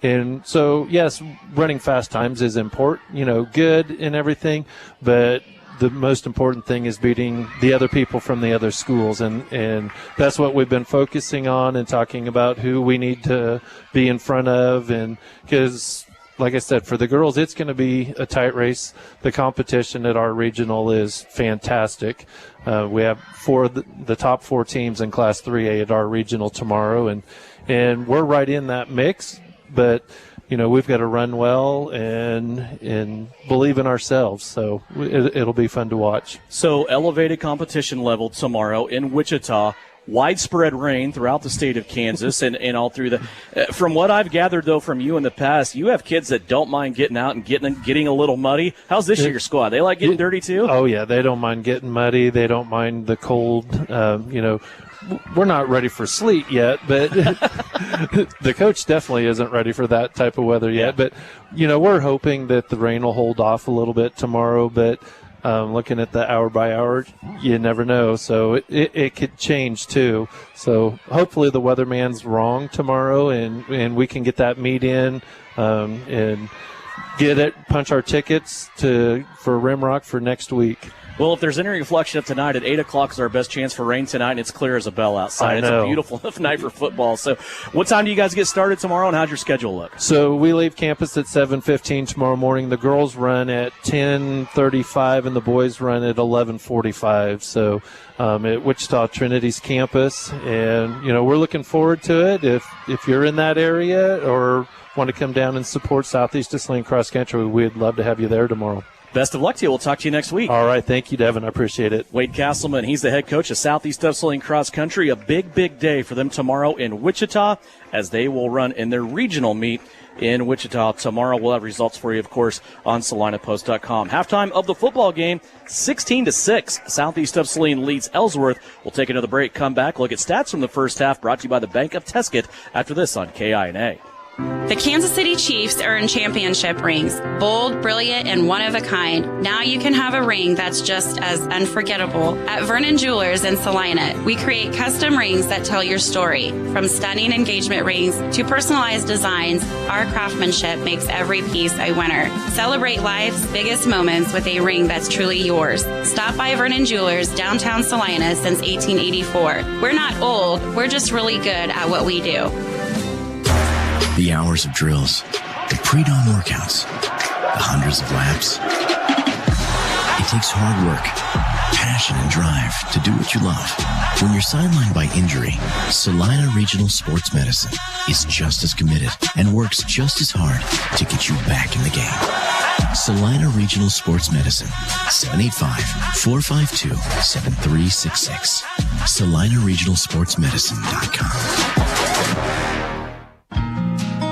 And so, yes, running fast times is important, good and everything, but the most important thing is beating the other people from the other schools. And that's what we've been focusing on and talking about who we need to be in front of. And because, like I said, for the girls, it's going to be a tight race. The competition at our regional is fantastic. We have the top 4 teams in Class 3A at our regional tomorrow, and we're right in that mix. But, we've got to run well and believe in ourselves. So it'll be fun to watch. So elevated competition level tomorrow in Wichita. Widespread rain throughout the state of Kansas and all through the from what I've gathered, though, from you in the past, you have kids that don't mind getting out and getting a little muddy. How's this year's squad? They like getting dirty, too? Oh, yeah. They don't mind getting muddy. They don't mind the cold. We're not ready for sleet yet, but the coach definitely isn't ready for that type of weather yet. But, we're hoping that the rain will hold off a little bit tomorrow. But looking at the hour by hour, you never know. So it could change, too. So hopefully the weatherman's wrong tomorrow, and we can get that meet in and punch our tickets for Rimrock for next week. Well, if there's any reflection of tonight, at 8 o'clock is our best chance for rain tonight, and it's clear as a bell outside. It's a beautiful night for football. So what time do you guys get started tomorrow, and how's your schedule look? So we leave campus at 7:15 tomorrow morning. The girls run at 10:35, and the boys run at 11:45. So at Wichita Trinity's campus, and, we're looking forward to it. If you're in that area or want to come down and support Southeast of Saline Cross Country, we'd love to have you there tomorrow. Best of luck to you. We'll talk to you next week. All right. Thank you, Devin. I appreciate it. Wade Castleman, he's the head coach of Southeast of Saline Cross Country. A big, big day for them tomorrow in Wichita as they will run in their regional meet in Wichita tomorrow. We'll have results for you, of course, on SalinaPost.com. Halftime of the football game, 16-6. Southeast of Saline leads Ellsworth. We'll take another break, come back, look at stats from the first half, brought to you by the Bank of Tesket after this on KINA. The Kansas City Chiefs earn championship rings, bold, brilliant, and one of a kind. Now you can have a ring that's just as unforgettable. At Vernon Jewelers in Salina, we create custom rings that tell your story. From stunning engagement rings to personalized designs, our craftsmanship makes every piece a winner. Celebrate life's biggest moments with a ring that's truly yours. Stop by Vernon Jewelers, downtown Salina since 1884. We're not old, we're just really good at what we do. The hours of drills, the pre-dawn workouts, the hundreds of laps. It takes hard work, passion, and drive to do what you love. When you're sidelined by injury, Salina Regional Sports Medicine is just as committed and works just as hard to get you back in the game. Salina Regional Sports Medicine, 785-452-7366. SalinaRegionalSportsMedicine.com.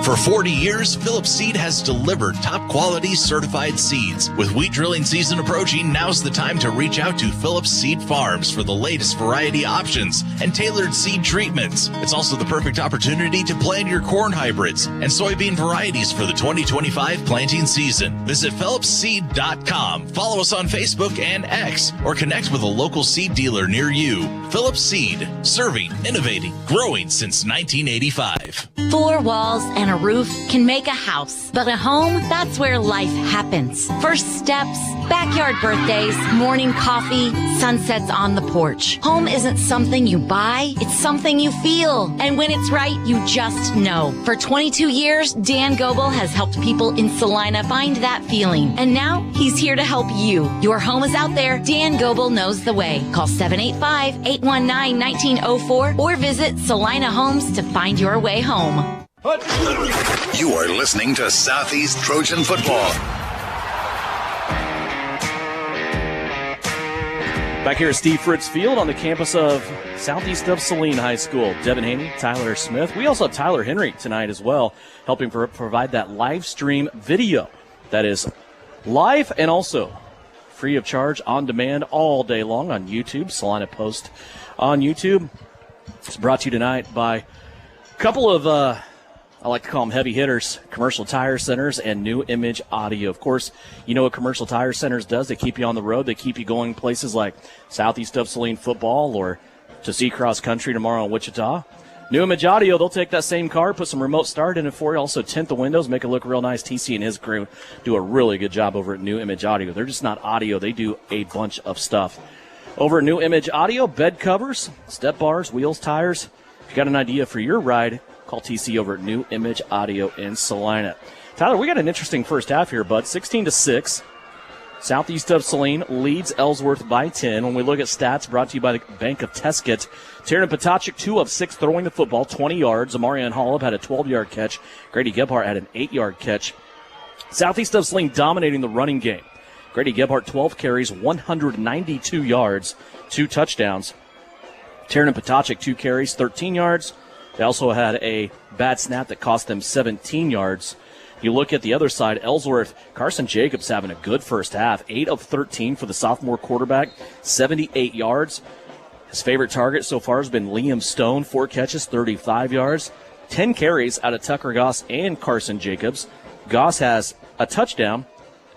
For 40 years, Phillips Seed has delivered top-quality certified seeds. With wheat drilling season approaching, now's the time to reach out to Phillips Seed Farms for the latest variety options and tailored seed treatments. It's also the perfect opportunity to plan your corn hybrids and soybean varieties for the 2025 planting season. Visit PhillipsSeed.com, follow us on Facebook and X, or connect with a local seed dealer near you. Phillips Seed, serving, innovating, growing since 1985. 4 walls and a roof can make a house, but a home, that's where life happens. First steps, backyard birthdays, morning coffee, sunsets on the porch. Home isn't something you buy, it's something you feel. And when it's right, you just know. For 22 years, Dan Goebel has helped people in Salina find that feeling. And now he's here to help you. Your home is out there. Dan Goebel knows the way. Call 785-819-1904 or visit Salina Homes to find your way home. You are listening to Southeast Trojan Football. Back here at Steve Fritz Field on the campus of Southeast of Saline High School. Devin Haney, Tyler Smith. We also have Tyler Henry tonight as well, helping provide that live stream video that is live and also free of charge, on demand all day long on YouTube. Salina Post on YouTube. It's brought to you tonight by a couple of I like to call them heavy hitters, Commercial Tire Centers and New Image Audio. Of course, you know what Commercial Tire Centers does. They keep you on the road. They keep you going places like Southeast of Saline football or to see cross country tomorrow in Wichita. New Image Audio, they'll take that same car, put some remote start in it for you, also tint the windows, make it look real nice. TC and his crew do a really good job over at New Image Audio. They're just not audio. They do a bunch of stuff. Over at New Image Audio, bed covers, step bars, wheels, tires. If you got an idea for your ride, call TC over at New Image Audio in Salina. Tyler, we got an interesting first half here, bud. 16-6. Southeast of Saline leads Ellsworth by 10. When we look at stats brought to you by the Bank of Teskett, Tiernan Potachik, 2 of 6 throwing the football, 20 yards. Amarian Hollop had a 12-yard catch. Grady Gebhardt had an 8-yard catch. Southeast of Saline dominating the running game. Grady Gebhardt, 12 carries, 192 yards, 2 touchdowns. Tiernan Potachik, 2 carries, 13 yards. They also had a bad snap that cost them 17 yards. You look at the other side, Ellsworth, Carson Jacobs having a good first half. 8 of 13 for the sophomore quarterback, 78 yards. His favorite target so far has been Liam Stone, 4 catches, 35 yards. 10 carries out of Tucker Goss and Carson Jacobs. Goss has a touchdown,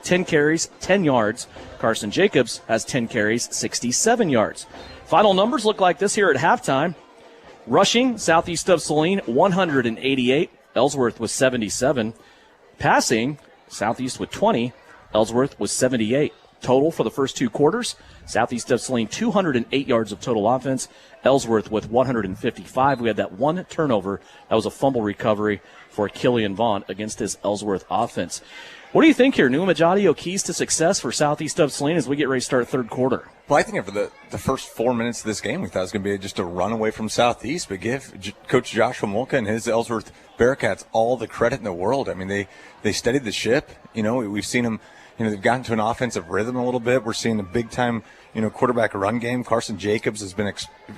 10 carries, 10 yards. Carson Jacobs has 10 carries, 67 yards. Final numbers look like this here at halftime. Rushing, Southeast of Saline, 188. Ellsworth was 77. Passing, Southeast with 20. Ellsworth was 78. Total for the first 2 quarters, Southeast of Saline, 208 yards of total offense. Ellsworth with 155. We had that 1 turnover. That was a fumble recovery for Killian Vaughn against his Ellsworth offense. What do you think here? New Image Audio, keys to success for Southeast of Saline as we get ready to start third quarter. Well, I think for the first 4 minutes of this game, we thought it was going to be just a run away from Southeast, but give Coach Joshua Molka and his Ellsworth Bearcats all the credit in the world. I mean, they steadied the ship. You know, we've seen them, they've gotten to an offensive rhythm a little bit. We're seeing a big-time, quarterback run game. Carson Jacobs has been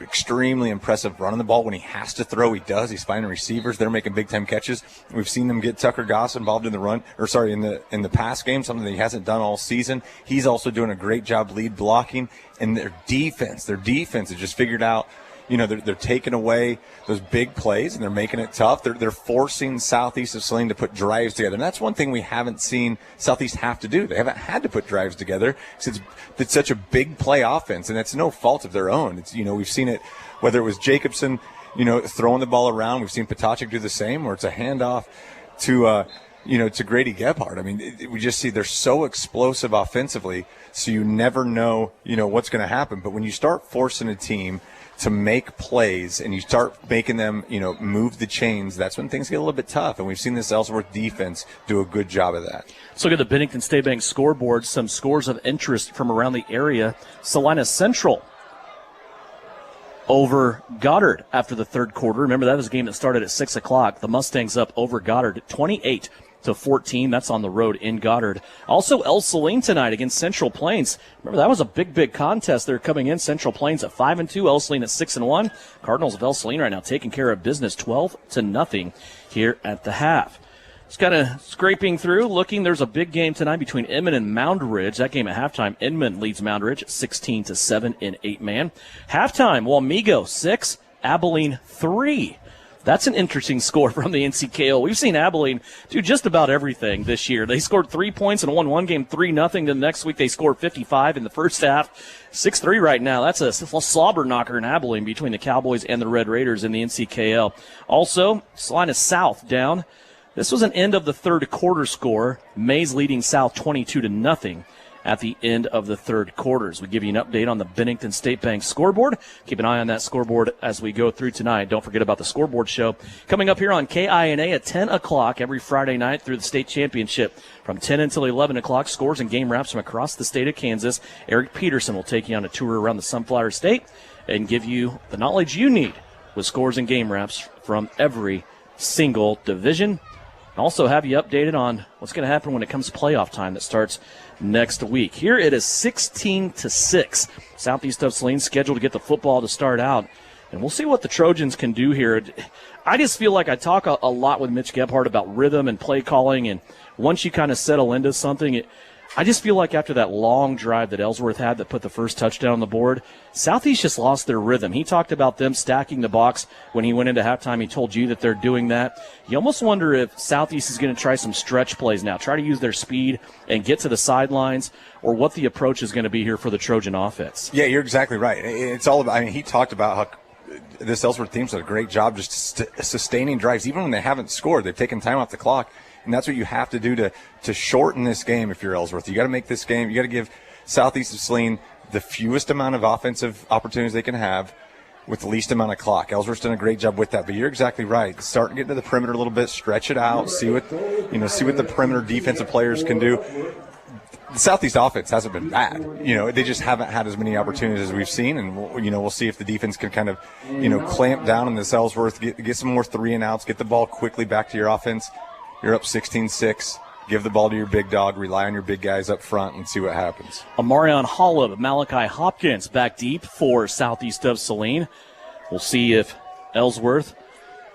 extremely impressive running the ball. When he has to throw, he does. He's finding receivers. They're making big-time catches. We've seen them get Tucker Goss involved in the in the pass game, something that he hasn't done all season. He's also doing a great job lead blocking. And their defense has just figured out, They're taking away those big plays and they're making it tough. They're forcing Southeast of Saline to put drives together. And that's one thing we haven't seen Southeast have to do. They haven't had to put drives together because it's such a big play offense, and it's no fault of their own. It's, we've seen it, whether it was Jacobson, throwing the ball around. We've seen Potocik do the same, or it's a handoff to Grady Gebhardt. I mean, we just see they're so explosive offensively, so you never know, what's going to happen. But when you start forcing a team to make plays and you start making them, move the chains, that's when things get a little bit tough. And we've seen this Ellsworth defense do a good job of that. Let's look at the Bennington State Bank scoreboard. Some scores of interest from around the area. Salina Central over Goddard after the third quarter. Remember, that was a game that started at 6 o'clock. The Mustangs up over Goddard 28-14. That's on the road in Goddard. Also, El Saline tonight against Central Plains. Remember, that was a big contest. They're coming in. Central Plains at 5-2. El Saline at 6-1. Cardinals of El Saline right now taking care of business 12-0 here at the half. Just kind of scraping through, looking. There's a big game tonight between Inman and Mound Ridge. That game at halftime, Inman leads Mound Ridge 16-7 in 8-man. Halftime, Wamego 6, Abilene 3. That's an interesting score from the NCKO. We've seen Abilene do just about everything this year. They scored 3 points and won one game 3-0. Then next week they scored 55 in the first half. 6-3 right now. That's a slobber knocker in Abilene between the Cowboys and the Red Raiders in the NCKL. Also, Salina South down. This was an end of the third quarter score. Mays leading South 22-0 at the end of the third quarters. We give you an update on the Bennington State Bank scoreboard. Keep an eye on that scoreboard as we go through tonight. Don't forget about the scoreboard show coming up here on KINA at 10 o'clock every Friday night through the state championship. From 10 until 11 o'clock, scores and game wraps from across the state of Kansas. Eric Peterson will take you on a tour around the Sunflower State and give you the knowledge you need with scores and game wraps from every single division. Also have you updated on what's going to happen when it comes to playoff time that starts next week. Here it is 16-6. Southeast of Saline scheduled to get the football to start out. And we'll see what the Trojans can do here. I just feel like I talk a lot with Mitch Gebhardt about rhythm and play calling. And once you kind of settle into something, I just feel like after that long drive that Ellsworth had that put the first touchdown on the board, Southeast just lost their rhythm. He talked about them stacking the box when he went into halftime. He told you that they're doing that. You almost wonder if Southeast is going to try some stretch plays now, try to use their speed and get to the sidelines, or what the approach is going to be here for the Trojan offense. Yeah, you're exactly right. It's all about, he talked about how this Ellsworth team's done a great job just sustaining drives. Even when they haven't scored, they've taken time off the clock. And that's what you have to do to shorten this game if you're Ellsworth. You got to make this game, you got to give Southeast of Saline the fewest amount of offensive opportunities they can have with the least amount of clock. Ellsworth's done a great job with that, but you're exactly right. Start getting to the perimeter a little bit, stretch it out, see what the perimeter defensive players can do. The Southeast offense hasn't been bad. They just haven't had as many opportunities as we've seen, and we'll see if the defense can kind of, clamp down on this Ellsworth, get some more 3-and-outs, get the ball quickly back to your offense. You're up 16-6. Give the ball to your big dog. Rely on your big guys up front and see what happens. Amarion Hollub, Malachi Hopkins back deep for Southeast of Saline. We'll see if Ellsworth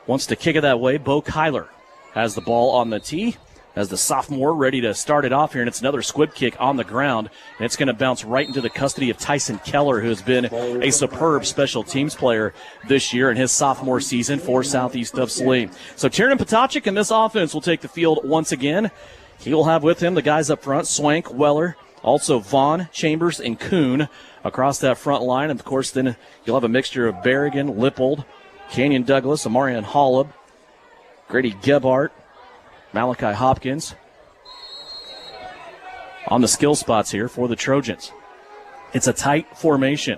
wants to kick it that way. Bo Kyler has the ball on the tee as the sophomore ready to start it off here, and it's another squib kick on the ground, and it's going to bounce right into the custody of Tyson Keller, who has been a superb special teams player this year in his sophomore season for Southeast of Saline. So Tiernan Potocik in this offense will take the field once again. He will have with him the guys up front, Swank, Weller, also Vaughn, Chambers, and Kuhn across that front line. And, of course, then you'll have a mixture of Berrigan, Lippold, Canyon Douglas, Amarion Hollub, Grady Gebhardt, Malachi Hopkins on the skill spots here for the Trojans. It's a tight formation.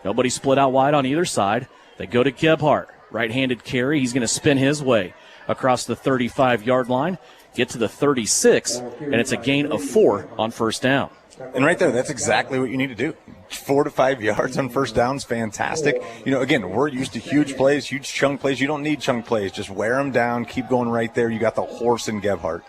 Nobody split out wide on either side. They go to Gebhardt. Right-handed carry. He's going to spin his way across the 35-yard line, get to the 36, and it's a gain of 4 on first down. And right there, that's exactly what you need to do. 4 to 5 yards on first down is fantastic. Again, we're used to huge plays, huge chunk plays. You don't need chunk plays. Just wear them down. Keep going right there. You got the horse in Gebhardt.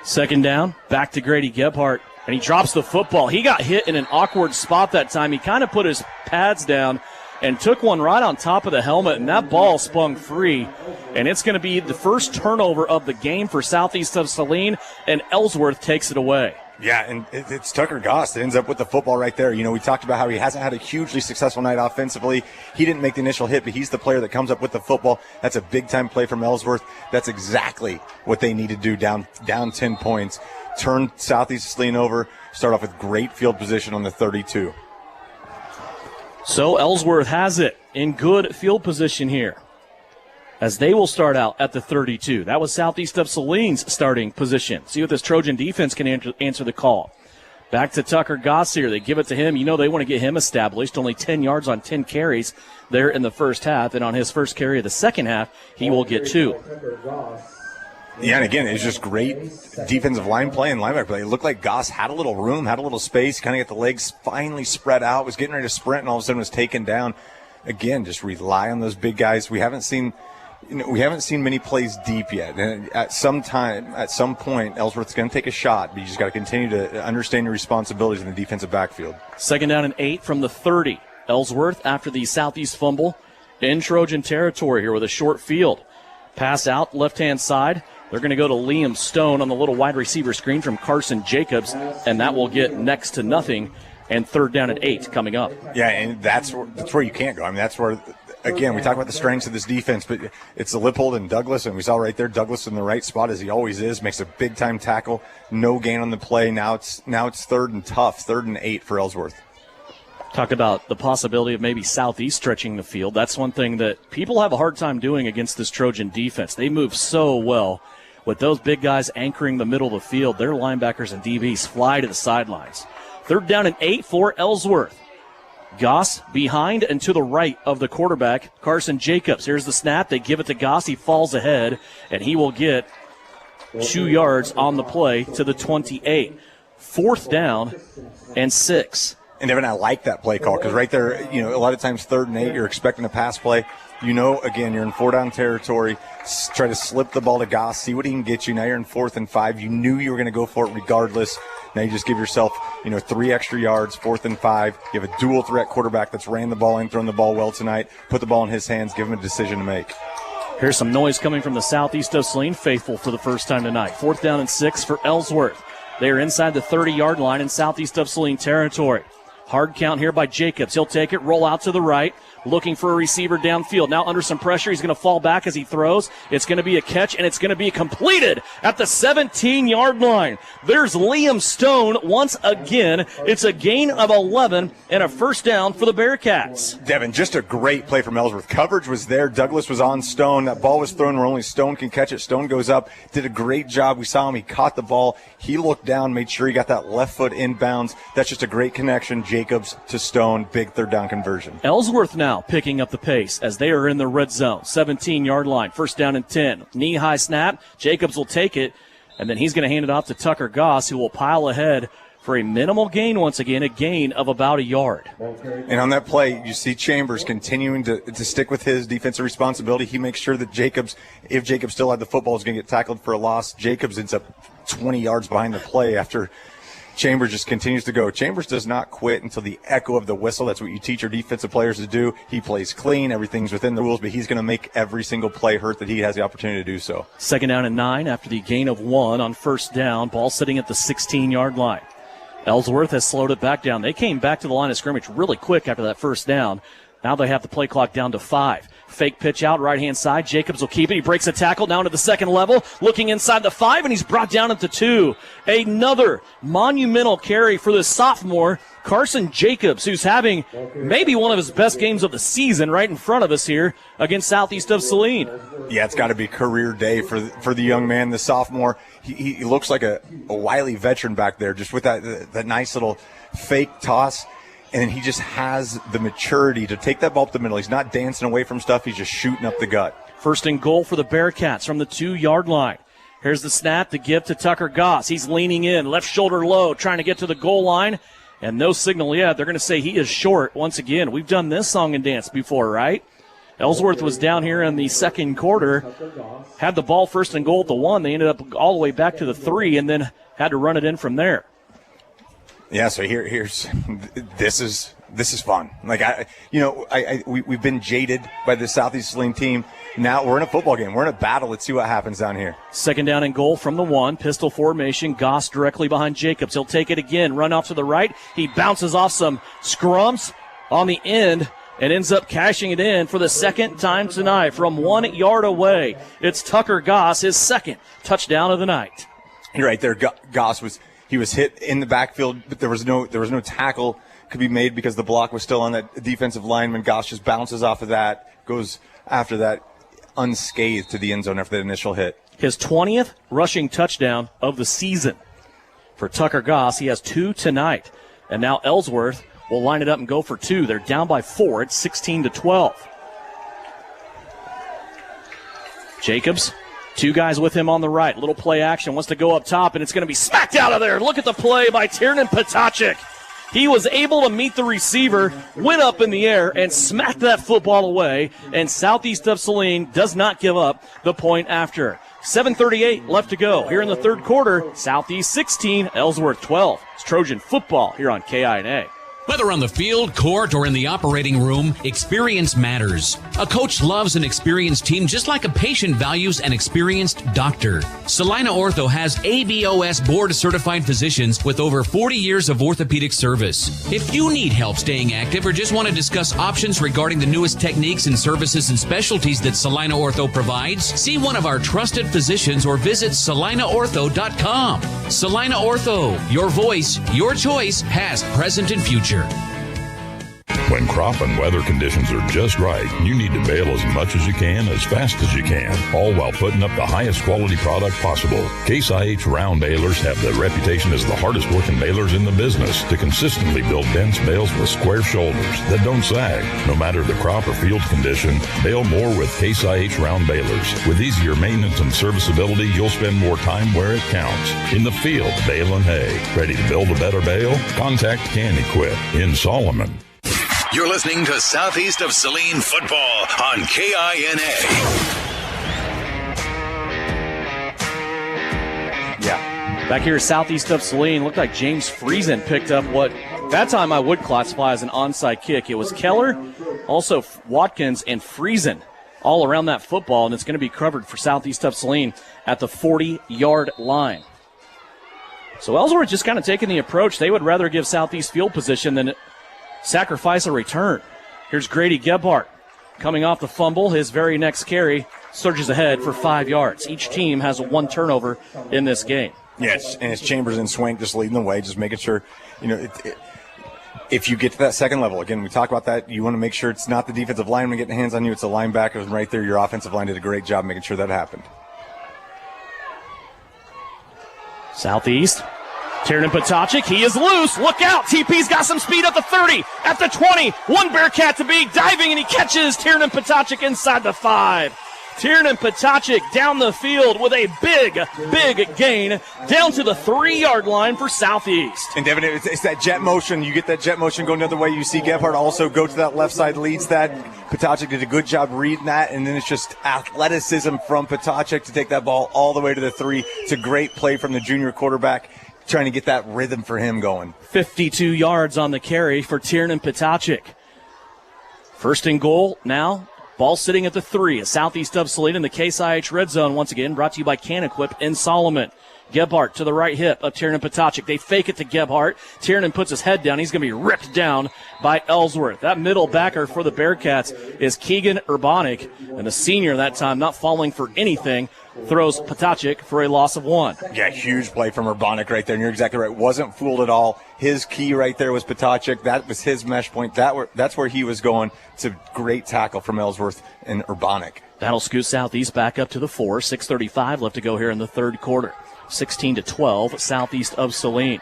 Second down, back to Grady Gebhardt, and he drops the football. He got hit in an awkward spot that time. He kind of put his pads down and took one right on top of the helmet, and that ball spun free. And it's going to be the first turnover of the game for Southeast of Saline, and Ellsworth takes it away. Yeah, and it's Tucker Goss that ends up with the football right there. We talked about how he hasn't had a hugely successful night offensively. He didn't make the initial hit, but he's the player that comes up with the football. That's a big-time play from Ellsworth. That's exactly what they need to do down 10 points. Turn Southeast Saline over, start off with great field position on the 32. So Ellsworth has it in good field position here, as they will start out at the 32. That was Southeast of Saline's starting position. See what this Trojan defense can answer the call. Back to Tucker Goss here. They give it to him. They want to get him established. Only 10 yards on 10 carries there in the first half. And on his first carry of the second half, he will get 2. Yeah, and again, it's just great defensive line play and linebacker play. It looked like Goss had a little room, had a little space, kind of got the legs finally spread out, was getting ready to sprint, and all of a sudden was taken down. Again, just rely on those big guys. We haven't seen many plays deep yet. And at some point, Ellsworth's going to take a shot, but you just got to continue to understand your responsibilities in the defensive backfield. 2nd down and 8 from the 30. Ellsworth after the Southeast fumble in Trojan territory here with a short field. Pass out left-hand side. They're going to go to Liam Stone on the little wide receiver screen from Carson Jacobs, and that will get next to nothing. And 3rd down and 8 coming up. Yeah, and that's where you can't go. I mean, that's where, again, we talk about the strengths of this defense, but it's the Lippold and Douglas, and we saw right there Douglas in the right spot as he always is, makes a big-time tackle, no gain on the play. Now it's 3rd and tough, 3rd and 8 for Ellsworth. Talk about the possibility of maybe Southeast stretching the field. That's one thing that people have a hard time doing against this Trojan defense. They move so well. With those big guys anchoring the middle of the field, their linebackers and DBs fly to the sidelines. 3rd down and 8 for Ellsworth. Goss behind and to the right of the quarterback, Carson Jacobs. Here's the snap. They give it to Goss. He falls ahead, and he will get 2 yards on the play to the 28. 4th down and 6. And Devin, I like that play call because right there, a lot of times 3rd and 8, you're expecting a pass play. Again, you're in 4-down territory. Try to slip the ball to Goss, see what he can get you. Now you're in 4th and 5. You knew you were going to go for it regardless. Now you just give yourself, 3 extra yards, 4th and 5. You have a dual threat quarterback that's ran the ball in, thrown the ball well tonight. Put the ball in his hands, give him a decision to make. Here's some noise coming from the Southeast of Saline faithful for the first time tonight. 4th down and 6 for Ellsworth. They are inside the 30-yard line in Southeast of Saline territory. Hard count here by Jacobs. He'll take it, roll out to the right, looking for a receiver downfield. Now under some pressure, he's going to fall back as he throws. It's going to be a catch, and it's going to be completed at the 17-yard line. There's Liam Stone once again. It's a gain of 11 and a 1st down for the Bearcats. Devin, just a great play from Ellsworth. Coverage was there. Douglas was on Stone. That ball was thrown where only Stone can catch it. Stone goes up, did a great job. We saw him. He caught the ball. He looked down, made sure he got that left foot inbounds. That's just a great connection. Jacobs to Stone. Big 3rd down conversion. Ellsworth now picking up the pace as they are in the red zone. 17-yard line, 1st down and 10. Knee-high snap. Jacobs will take it, and then he's going to hand it off to Tucker Goss, who will pile ahead for a minimal gain once again, a gain of about a yard. And on that play, you see Chambers continuing to stick with his defensive responsibility. He makes sure that if Jacobs still had the football, is going to get tackled for a loss. Jacobs ends up 20 yards behind the play after Chambers just continues to go. Chambers does not quit until the echo of the whistle. That's what you teach your defensive players to do. He plays clean. Everything's within the rules, but he's going to make every single play hurt that he has the opportunity to do so. 2nd down and 9 after the gain of 1 on 1st down. Ball sitting at the 16-yard line. Ellsworth has slowed it back down. They came back to the line of scrimmage really quick after that 1st down. Now they have the play clock down to 5. Fake pitch out, right-hand side. Jacobs will keep it. He breaks a tackle down to the 2nd level, looking inside the 5, and he's brought down at the 2. Another monumental carry for the sophomore, Carson Jacobs, who's having maybe one of his best games of the season right in front of us here against Southeast of Saline. Yeah, it's got to be career day for the young man, the sophomore. He looks like a wily veteran back there, just with that nice little fake toss. And he just has the maturity to take that ball up the middle. He's not dancing away from stuff. He's just shooting up the gut. 1st and goal for the Bearcats from the 2-yard line. Here's the snap to give to Tucker Goss. He's leaning in, left shoulder low, trying to get to the goal line. And no signal yet. They're going to say he is short once again. We've done this song and dance before, right? Ellsworth was down here in the 2nd quarter, had the ball 1st and goal at the 1. They ended up all the way back to the 3 and then had to run it in from there. Yeah, so here's this is this is fun. We've been jaded by the Southeast Saline team. Now we're in a football game. We're in a battle. Let's see what happens down here. Second down and goal from the 1. Pistol formation. Goss directly behind Jacobs. He'll take it again. Run off to the right. He bounces off some scrums on the end and ends up cashing it in for the second time tonight from 1 yard away. It's Tucker Goss, his second touchdown of the night. You're right there. Goss was hit in the backfield, but there was no tackle could be made because the block was still on that defensive lineman. Goss just bounces off of that, goes after that unscathed to the end zone after the initial hit. His 20th rushing touchdown of the season for Tucker Goss. He has 2 tonight. And now Ellsworth will line it up and go for 2. They're down by 4. It's 16-12. Jacobs, 2 guys with him on the right. Little play action, wants to go up top, and it's going to be smacked out of there. Look at the play by Tiernan Potacek. He was able to meet the receiver, went up in the air, and smacked that football away. And Southeast of Saline does not give up the point after. 7:38 left to go here in the third quarter. Southeast 16, Ellsworth 12. It's Trojan football here on KINA. Whether on the field, court, or in the operating room, experience matters. A coach loves an experienced team just like a patient values an experienced doctor. Salina Ortho has ABOS board-certified physicians with over 40 years of orthopedic service. If you need help staying active or just want to discuss options regarding the newest techniques and services and specialties that Salina Ortho provides, see one of our trusted physicians or visit salinaortho.com. Salina Ortho, your voice, your choice, past, present, and future. When crop and weather conditions are just right, you need to bale as much as you can, as fast as you can, all while putting up the highest quality product possible. Case IH round balers have the reputation as the hardest working balers in the business to consistently build dense bales with square shoulders that don't sag. No matter the crop or field condition, bale more with Case IH round balers. With easier maintenance and serviceability, you'll spend more time where it counts. In the field, baling hay. Ready to build a better bale? Contact Can Equip in Solomon. You're listening to Southeast of Saline football on KINA. Yeah. Back here Southeast of Saline, looked like James Friesen picked up what that time I would classify as an onside kick. It was Keller, also Watkins, and Friesen all around that football, and it's going to be covered for Southeast of Saline at the 40-yard line. So Ellsworth just kind of taking the approach. They would rather give Southeast field position than sacrifice a return. Here's Grady Gebhardt coming off the fumble. His very next carry surges ahead for 5 yards. Each team has 1 turnover in this game. Yes, and it's Chambers and Swank just leading the way, just making sure, if you get to that second level, again, we talk about that, you want to make sure it's not the defensive lineman getting hands on you, it's the linebackers, and right there your offensive line did a great job making sure that happened. Southeast. Tiernan Potacek, he is loose. Look out. TP's got some speed at the 30, at the 20. 1 Bearcat to beat, diving, and he catches Tiernan Potacek inside the 5. Tiernan Potacek down the field with a big gain down to the 3-yard line for Southeast. And Devin, it's that jet motion. You get that jet motion going the other way. You see Gebhardt also go to that left side, leads that. Potacek did a good job reading that, and then it's just athleticism from Potacek to take that ball all the way to the 3. It's a great play from the junior quarterback, trying to get that rhythm for him going. 52 yards on the carry for Tiernan Potacek. First and goal now. Ball sitting at the 3 at Southeast of Saline in the Case IH Red Zone. Once again, brought to you by Can Equip in Solomon. Gebhardt to the right hip of Tiernan Potacek. They fake it to Gebhardt. Tiernan puts his head down. He's going to be ripped down by Ellsworth. That middle backer for the Bearcats is Keegan Urbanik, and the senior that time, not falling for anything, throws Potacek for a loss of 1. Yeah, huge play from Urbanik right there, and you're exactly right. Wasn't fooled at all. His key right there was Potacek. That was his mesh point. That's where he was going. It's a great tackle from Ellsworth and Urbanik. That'll scoot Southeast back up to the 4. 6:35 left to go here in the third quarter. 16-12, Southeast of Saline.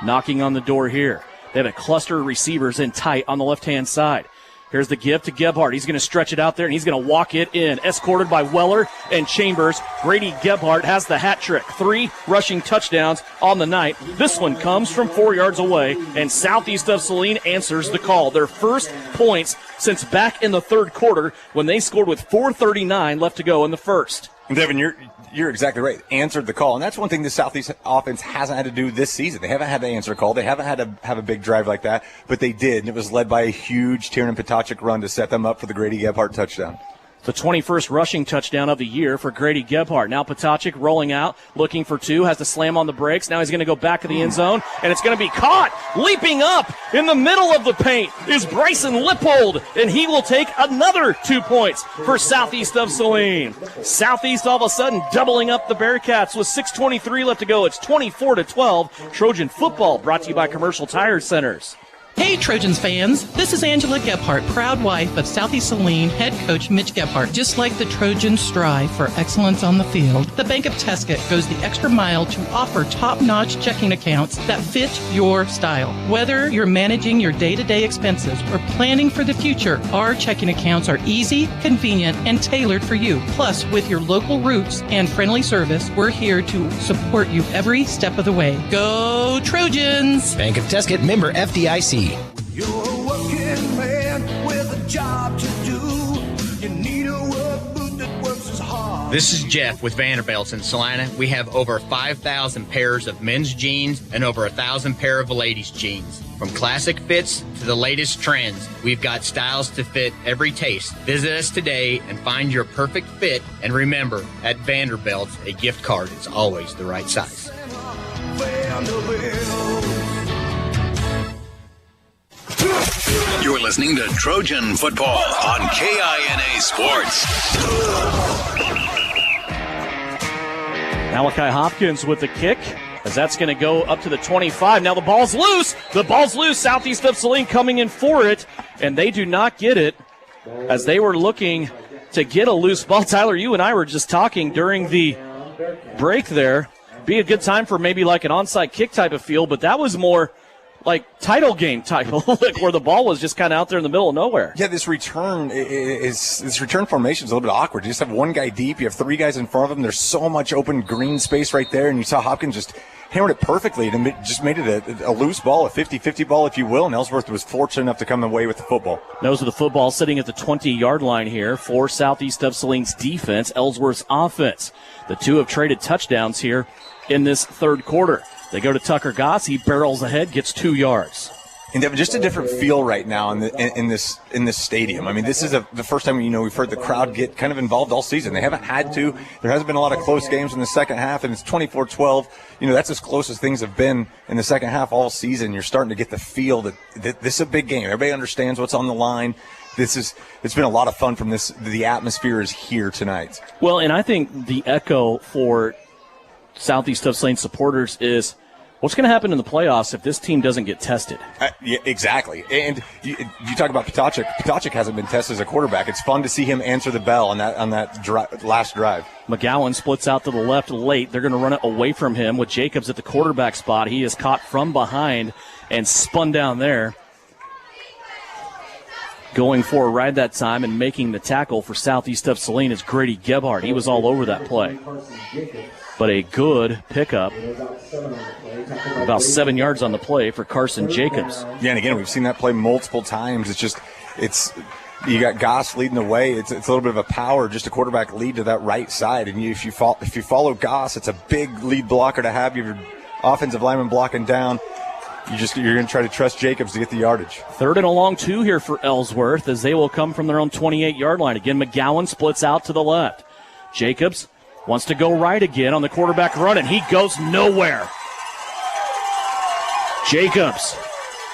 Knocking on the door here. They have a cluster of receivers in tight on the left-hand side. Here's the give to Gebhardt. He's going to stretch it out there, and he's going to walk it in. Escorted by Weller and Chambers. Grady Gebhardt has the hat trick. 3 rushing touchdowns on the night. This one comes from 4 yards away, and Southeast of Saline answers the call. Their first points since back in the third quarter when they scored with 4:39 left to go in the first. And Devin, you're exactly right. Answered the call. And that's one thing the Southeast offense hasn't had to do this season. They haven't had to answer a call. They haven't had to have a big drive like that, but they did. And it was led by a huge Tiernan Potocek run to set them up for the Grady Gebhardt touchdown. The 21st rushing touchdown of the year for Grady Gebhardt. Now Potocek rolling out, looking for two, has to slam on the brakes. Now he's going to go back to the end zone, and it's going to be caught. Leaping up in the middle of the paint is Bryson Lippold, and he will take another 2 points for Southeast of Saline. Southeast all of a sudden doubling up the Bearcats with 6:23 left to go. It's 24-12. Trojan football brought to you by Commercial Tire Centers. Hey Trojans fans, this is Angela Gebhardt, proud wife of Southeast Saline head coach Mitch Gebhardt. Just like the Trojans strive for excellence on the field, the Bank of Tesket goes the extra mile to offer top-notch checking accounts that fit your style. Whether you're managing your day-to-day expenses or planning for the future, our checking accounts are easy, convenient, and tailored for you. Plus, with your local roots and friendly service, we're here to support you every step of the way. Go Trojans! Bank of Tesket, member FDIC. You're a working man with a job to do. You need a work boot that works as hard. This is Jeff with Vanderbilts in Salina. We have over 5,000 pairs of men's jeans and over 1,000 pair of ladies' jeans. From classic fits to the latest trends, we've got styles to fit every taste. Visit us today and find your perfect fit. And remember, at Vanderbilts, a gift card is always the right size. You're listening to Trojan Football on KINA Sports. Malachi Hopkins with the kick, as that's going to go up to the 25. Now the ball's loose. The ball's loose. Southeast of Saline coming in for it, and they do not get it as they were looking to get a loose ball. Tyler, you and I were just talking during the break there. Be a good time for maybe like an onside kick type of feel, but that was more like title game type, like where the ball was just kind of out there in the middle of nowhere. Yeah, this return formation is a little bit awkward. You just have one guy deep, you have three guys in front of him. There's so much open green space right there, and you saw Hopkins just hammered it perfectly and just made it a loose ball, a 50-50 ball, if you will, and Ellsworth was fortunate enough to come away with the football. Nose of the football sitting at the 20-yard line here for Southeast of Saline's defense, Ellsworth's offense. The two have traded touchdowns here in this third quarter. They go to Tucker Goss. He barrels ahead, gets 2 yards. And Devin, just a different feel right now in this stadium. I mean, this is the first time we've heard the crowd get kind of involved all season. They haven't had to. There hasn't been a lot of close games in the second half, and it's 24-12. That's as close as things have been in the second half all season. You're starting to get the feel that this is a big game. Everybody understands what's on the line. It's been a lot of fun from this. The atmosphere is here tonight. Well, and I think the echo for Southeast of Saline supporters is, what's going to happen in the playoffs if this team doesn't get tested? Yeah, exactly. And you talk about Potocek. Potocek hasn't been tested as a quarterback. It's fun to see him answer the bell on that last drive. McGowan splits out to the left late. They're going to run it away from him with Jacobs at the quarterback spot. He is caught from behind and spun down there. Going for a ride that time and making the tackle for Southeast of Saline is Grady Gebhardt. He was all over that play. But a good pickup. About 7 yards on the play for Carson Jacobs. Yeah, and again, we've seen that play multiple times. You got Goss leading the way. It's a little bit of a power, just a quarterback lead to that right side. And if you follow Goss, it's a big lead blocker to have. You have your offensive lineman blocking down. You're going to try to trust Jacobs to get the yardage. 3rd and a long 2 here for Ellsworth as they will come from their own 28-yard line. Again, McGowan splits out to the left. Jacobs wants to go right again on the quarterback run, and he goes nowhere. Jacobs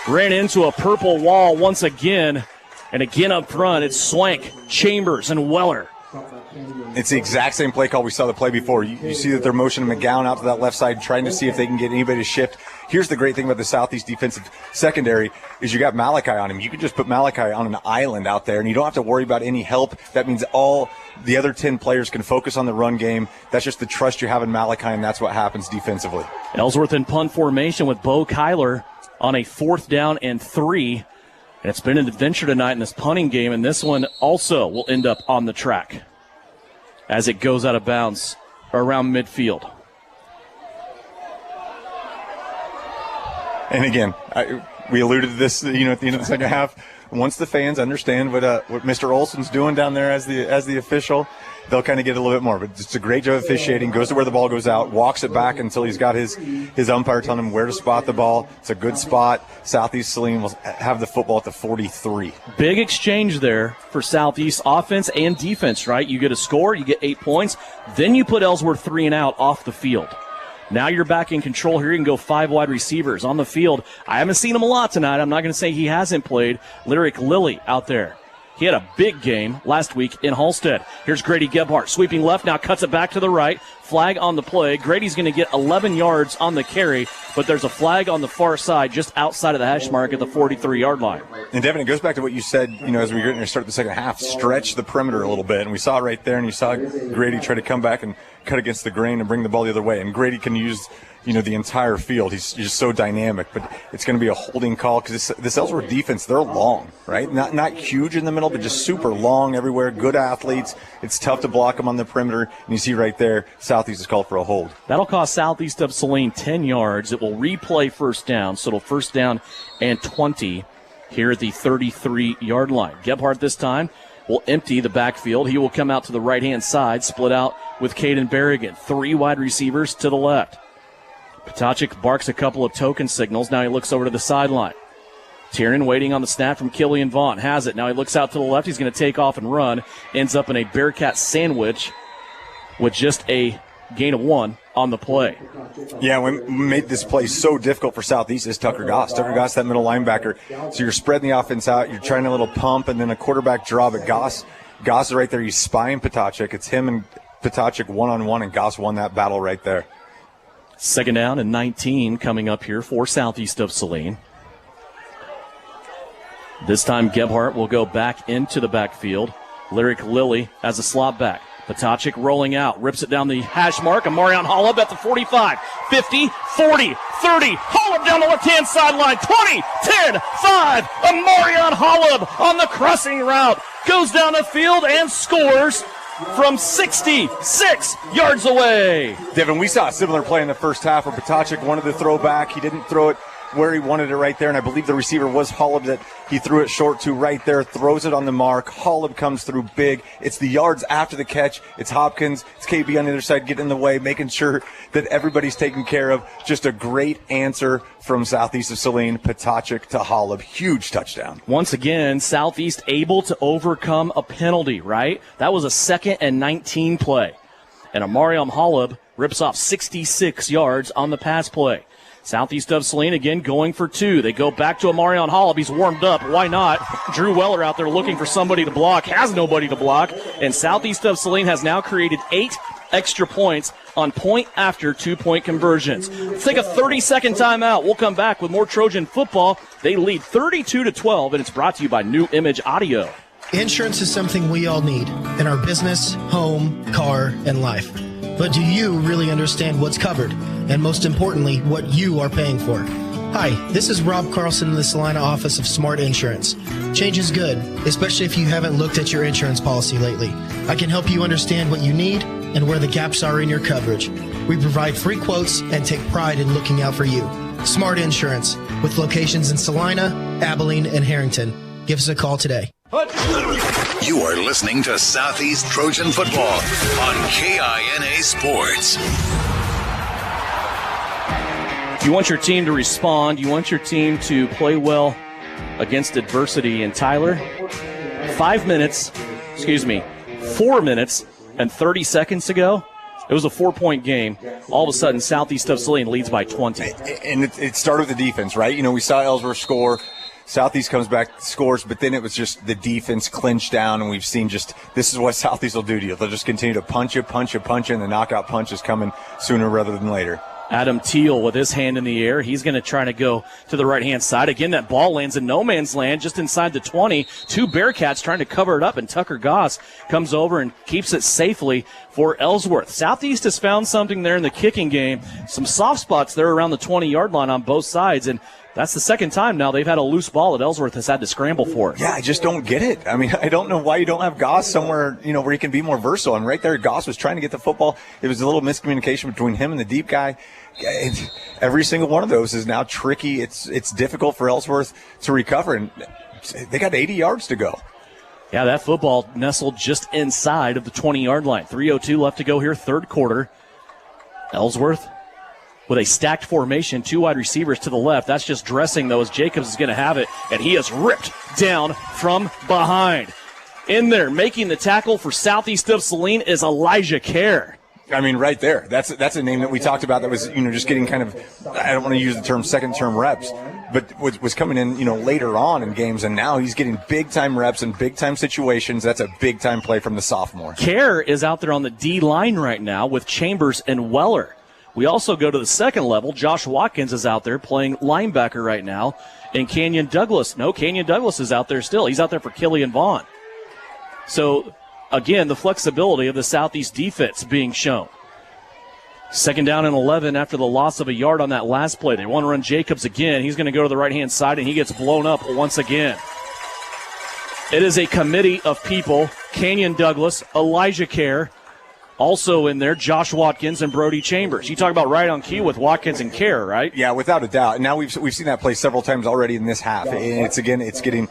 ran into a purple wall once again, and again up front, it's Swank, Chambers, and Weller. It's the exact same play call we saw the play before. You see that they're motioning McGowan out to that left side, trying to see if they can get anybody to shift. Here's the great thing about the Southeast defensive secondary is you got Malachi on him. You can just put Malachi on an island out there, and you don't have to worry about any help. That means all the other 10 players can focus on the run game. That's just the trust you have in Malachi, and that's what happens defensively. Ellsworth in punt formation with Bo Kyler on a 4th down and 3. And it's been an adventure tonight in this punting game, and this one also will end up on the track as it goes out of bounds around midfield. And again, we alluded to this, at the end of the second half. Once the fans understand what Mr. Olson's doing down there as the official, they'll kind of get a little bit more. But it's a great job of officiating. Goes to where the ball goes out, walks it back until he's got his umpire telling him where to spot the ball. It's a good spot. Southeast Saline will have the football at the 43. Big exchange there for Southeast offense and defense, right? You get a score, you get 8 points, then you put Ellsworth 3 and out off the field. Now you're back in control here. You can go 5 wide receivers on the field. I haven't seen him a lot tonight. I'm not going to say he hasn't played. Lyric Lilly out there. He had a big game last week in Halstead. Here's Grady Gebhardt sweeping left, now cuts it back to the right. Flag on the play. Grady's going to get 11 yards on the carry, but there's a flag on the far side just outside of the hash mark at the 43-yard line. And, Devin, it goes back to what you said, as we were going to start the second half, stretch the perimeter a little bit. And we saw it right there, and you saw Grady try to come back and cut against the grain and bring the ball the other way. And Grady can use the entire field. He's just so dynamic, but it's going to be a holding call because this Ellsworth defense, they're long, right? Not huge in the middle, but just super long everywhere. Good athletes. It's tough to block them on the perimeter. And you see right there, Southeast is called for a hold. That'll cost Southeast of Saline 10 yards. It will replay first down, so it'll first down and 20 here at the 33-yard line. Gebhardt this time will empty the backfield. He will come out to the right-hand side, split out with Caden Berrigan. 3 wide receivers to the left. Potacek barks a couple of token signals. Now he looks over to the sideline. Tiernan waiting on the snap from Killian Vaughn. Has it. Now he looks out to the left. He's going to take off and run. Ends up in a Bearcat sandwich with just a gain of 1 on the play. Yeah, we made this play so difficult for Southeast is Tucker Goss. Tucker Goss, that middle linebacker. So you're spreading the offense out. You're trying a little pump and then a quarterback draw. But Goss is right there. He's spying Potacek. It's him and Potacek one-on-one, and Goss won that battle right there. Second down and 19 coming up here for Southeast of Saline. This time Gebhardt will go back into the backfield. Lyric Lilly as a slot back. Potacek rolling out, rips it down the hash mark. Amarion Holub at the 45, 50, 40, 30. Holub down the left-hand sideline. 20, 10, 5. Amarion Holub on the crossing route. Goes down the field and scores from 66 yards away. Devin, we saw a similar play in the first half where Potacek wanted to throw back. He didn't throw it where he wanted it right there, and I believe the receiver was Holub that he threw it short to right there, throws it on the mark. Holub comes through big. It's the yards after the catch. It's Hopkins. It's KB on the other side getting in the way, making sure that everybody's taken care of. Just a great answer from Southeast of Saline, Potacek to Holub. Huge touchdown. Once again, Southeast able to overcome a penalty, right? That was a 2nd and 19 play. And Amarion Holub rips off 66 yards on the pass play. Southeast of Saline again going for 2. They go back to Amarion Holub. He's warmed up. Why not? Drew Weller out there looking for somebody to block. Has nobody to block. And Southeast of Saline has now created 8 extra points on point after 2-point conversions. Let's take a 30-second timeout. We'll come back with more Trojan football. They lead 32-12, and it's brought to you by New Image Audio. Insurance is something we all need in our business, home, car, and life. But do you really understand what's covered? And most importantly, what you are paying for? Hi, this is Rob Carlson in the Salina office of Smart Insurance. Change is good, especially if you haven't looked at your insurance policy lately. I can help you understand what you need and where the gaps are in your coverage. We provide free quotes and take pride in looking out for you. Smart Insurance, with locations in Salina, Abilene, and Harrington. Give us a call today. You are listening to Southeast Trojan Football on KINA Sports. You want your team to respond. You want your team to play well against adversity. And Tyler, 4 minutes and 30 seconds ago, it was a 4-point game. All of a sudden, Southeast of Saline leads by 20. And it started with the defense, right? We saw Ellsworth score. Southeast comes back, scores, but then it was just the defense clinched down, and we've seen this is what Southeast will do to you. They'll just continue to punch you, and the knockout punch is coming sooner rather than later. Adam Teal with his hand in the air. He's going to try to go to the right-hand side. Again, that ball lands in no man's land just inside the 20. 2 Bearcats trying to cover it up, and Tucker Goss comes over and keeps it safely for Ellsworth. Southeast has found something there in the kicking game. Some soft spots there around the 20-yard line on both sides, and That's the second time now they've had a loose ball that Ellsworth has had to scramble for. Yeah, I just don't get it. I mean, I don't know why you don't have Goss somewhere, where he can be more versatile. And right there, Goss was trying to get the football. It was a little miscommunication between him and the deep guy. Every single one of those is now tricky. It's difficult for Ellsworth to recover, and they got 80 yards to go. Yeah, that football nestled just inside of the 20-yard line. 3:02 left to go here, third quarter. Ellsworth with a stacked formation, 2 wide receivers to the left. That's just dressing, though, as Jacobs is going to have it, and he is ripped down from behind. In there, making the tackle for Southeast of Saline is Elijah Kerr. I mean, right there. That's a name that we talked about that was, just getting kind of, I don't want to use the term second-term reps, but was coming in, later on in games, and now he's getting big-time reps in big-time situations. That's a big-time play from the sophomore. Kerr is out there on the D-line right now with Chambers and Weller. We also go to the second level. Josh Watkins is out there playing linebacker right now. And Canyon Douglas is out there still. He's out there for Killian Vaughn. So, again, the flexibility of the Southeast defense being shown. Second down and 11 after the loss of a yard on that last play. They want to run Jacobs again. He's going to go to the right-hand side, and he gets blown up once again. It is a committee of people. Canyon Douglas, Elijah Kerr, also in there, Josh Watkins and Brody Chambers. You talk about right on cue with Watkins and Kerr, right? Yeah, without a doubt. And now we've seen that play several times already in this half. And it's getting,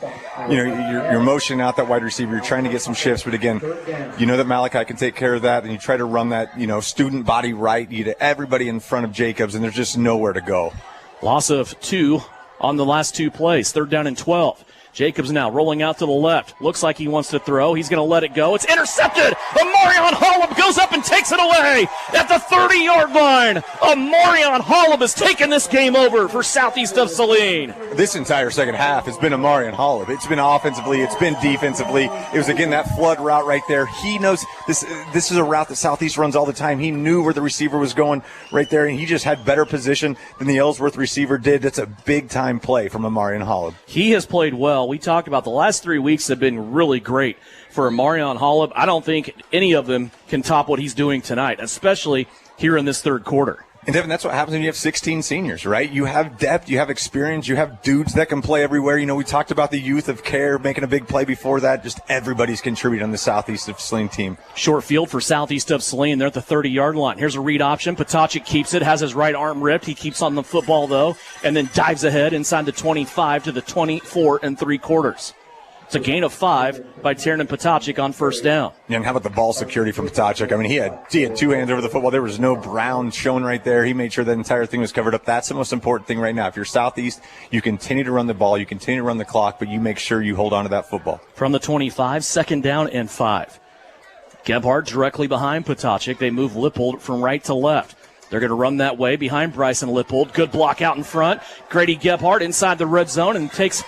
you're motioning out that wide receiver. You're trying to get some shifts, but again, that Malachi can take care of that, and you try to run that, student body right. You get everybody in front of Jacobs, and there's just nowhere to go. Loss of 2 on the last 2 plays. Third down and 12. Jacobs now rolling out to the left. Looks like he wants to throw. He's going to let it go. It's intercepted. Amarion Hollub goes up and takes it away at the 30-yard line. Amarion Hollub has taken this game over for Southeast of Saline. This entire second half has been Amarion Hollub. It's been offensively. It's been defensively. It was, again, that flood route right there. He knows this is a route that Southeast runs all the time. He knew where the receiver was going right there, and he just had better position than the Ellsworth receiver did. That's a big-time play from Amarion Hollub. He has played well. We talked about the last 3 weeks have been really great for Amarion Hollub. I don't think any of them can top what he's doing tonight, especially here in this third quarter. And, Devin, that's what happens when you have 16 seniors, right? You have depth, you have experience, you have dudes that can play everywhere. We talked about the youth of Kerr making a big play before that. Just everybody's contributing on the Southeast of Saline team. Short field for Southeast of Saline. They're at the 30-yard line. Here's a read option. Potocik keeps it, has his right arm ripped. He keeps on the football, though, and then dives ahead inside the 25 to the 24 3/4. It's a gain of 5 by Tiernan Potocik on first down. Yeah, and how about the ball security from Potocik? I mean, he had 2 hands over the football. There was no brown shown right there. He made sure that entire thing was covered up. That's the most important thing right now. If you're Southeast, you continue to run the ball, you continue to run the clock, but you make sure you hold on to that football. From the 25, second down and 5. Gebhardt directly behind Potocik. They move Lippold from right to left. They're going to run that way behind Bryson Lippold. Good block out in front. Grady Gebhardt inside the red zone and takes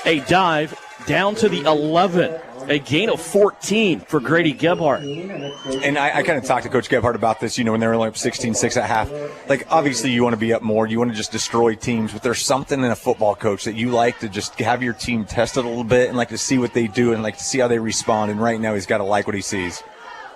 a dive down to the 11. A gain of 14 for Grady Gebhardt. And I kind of talked to Coach Gebhardt about this, when they were only up 16-6 at half. Like, obviously you want to be up more. You want to just destroy teams. But there's something in a football coach that you like to just have your team tested a little bit and like to see what they do and like to see how they respond. And right now he's got to like what he sees.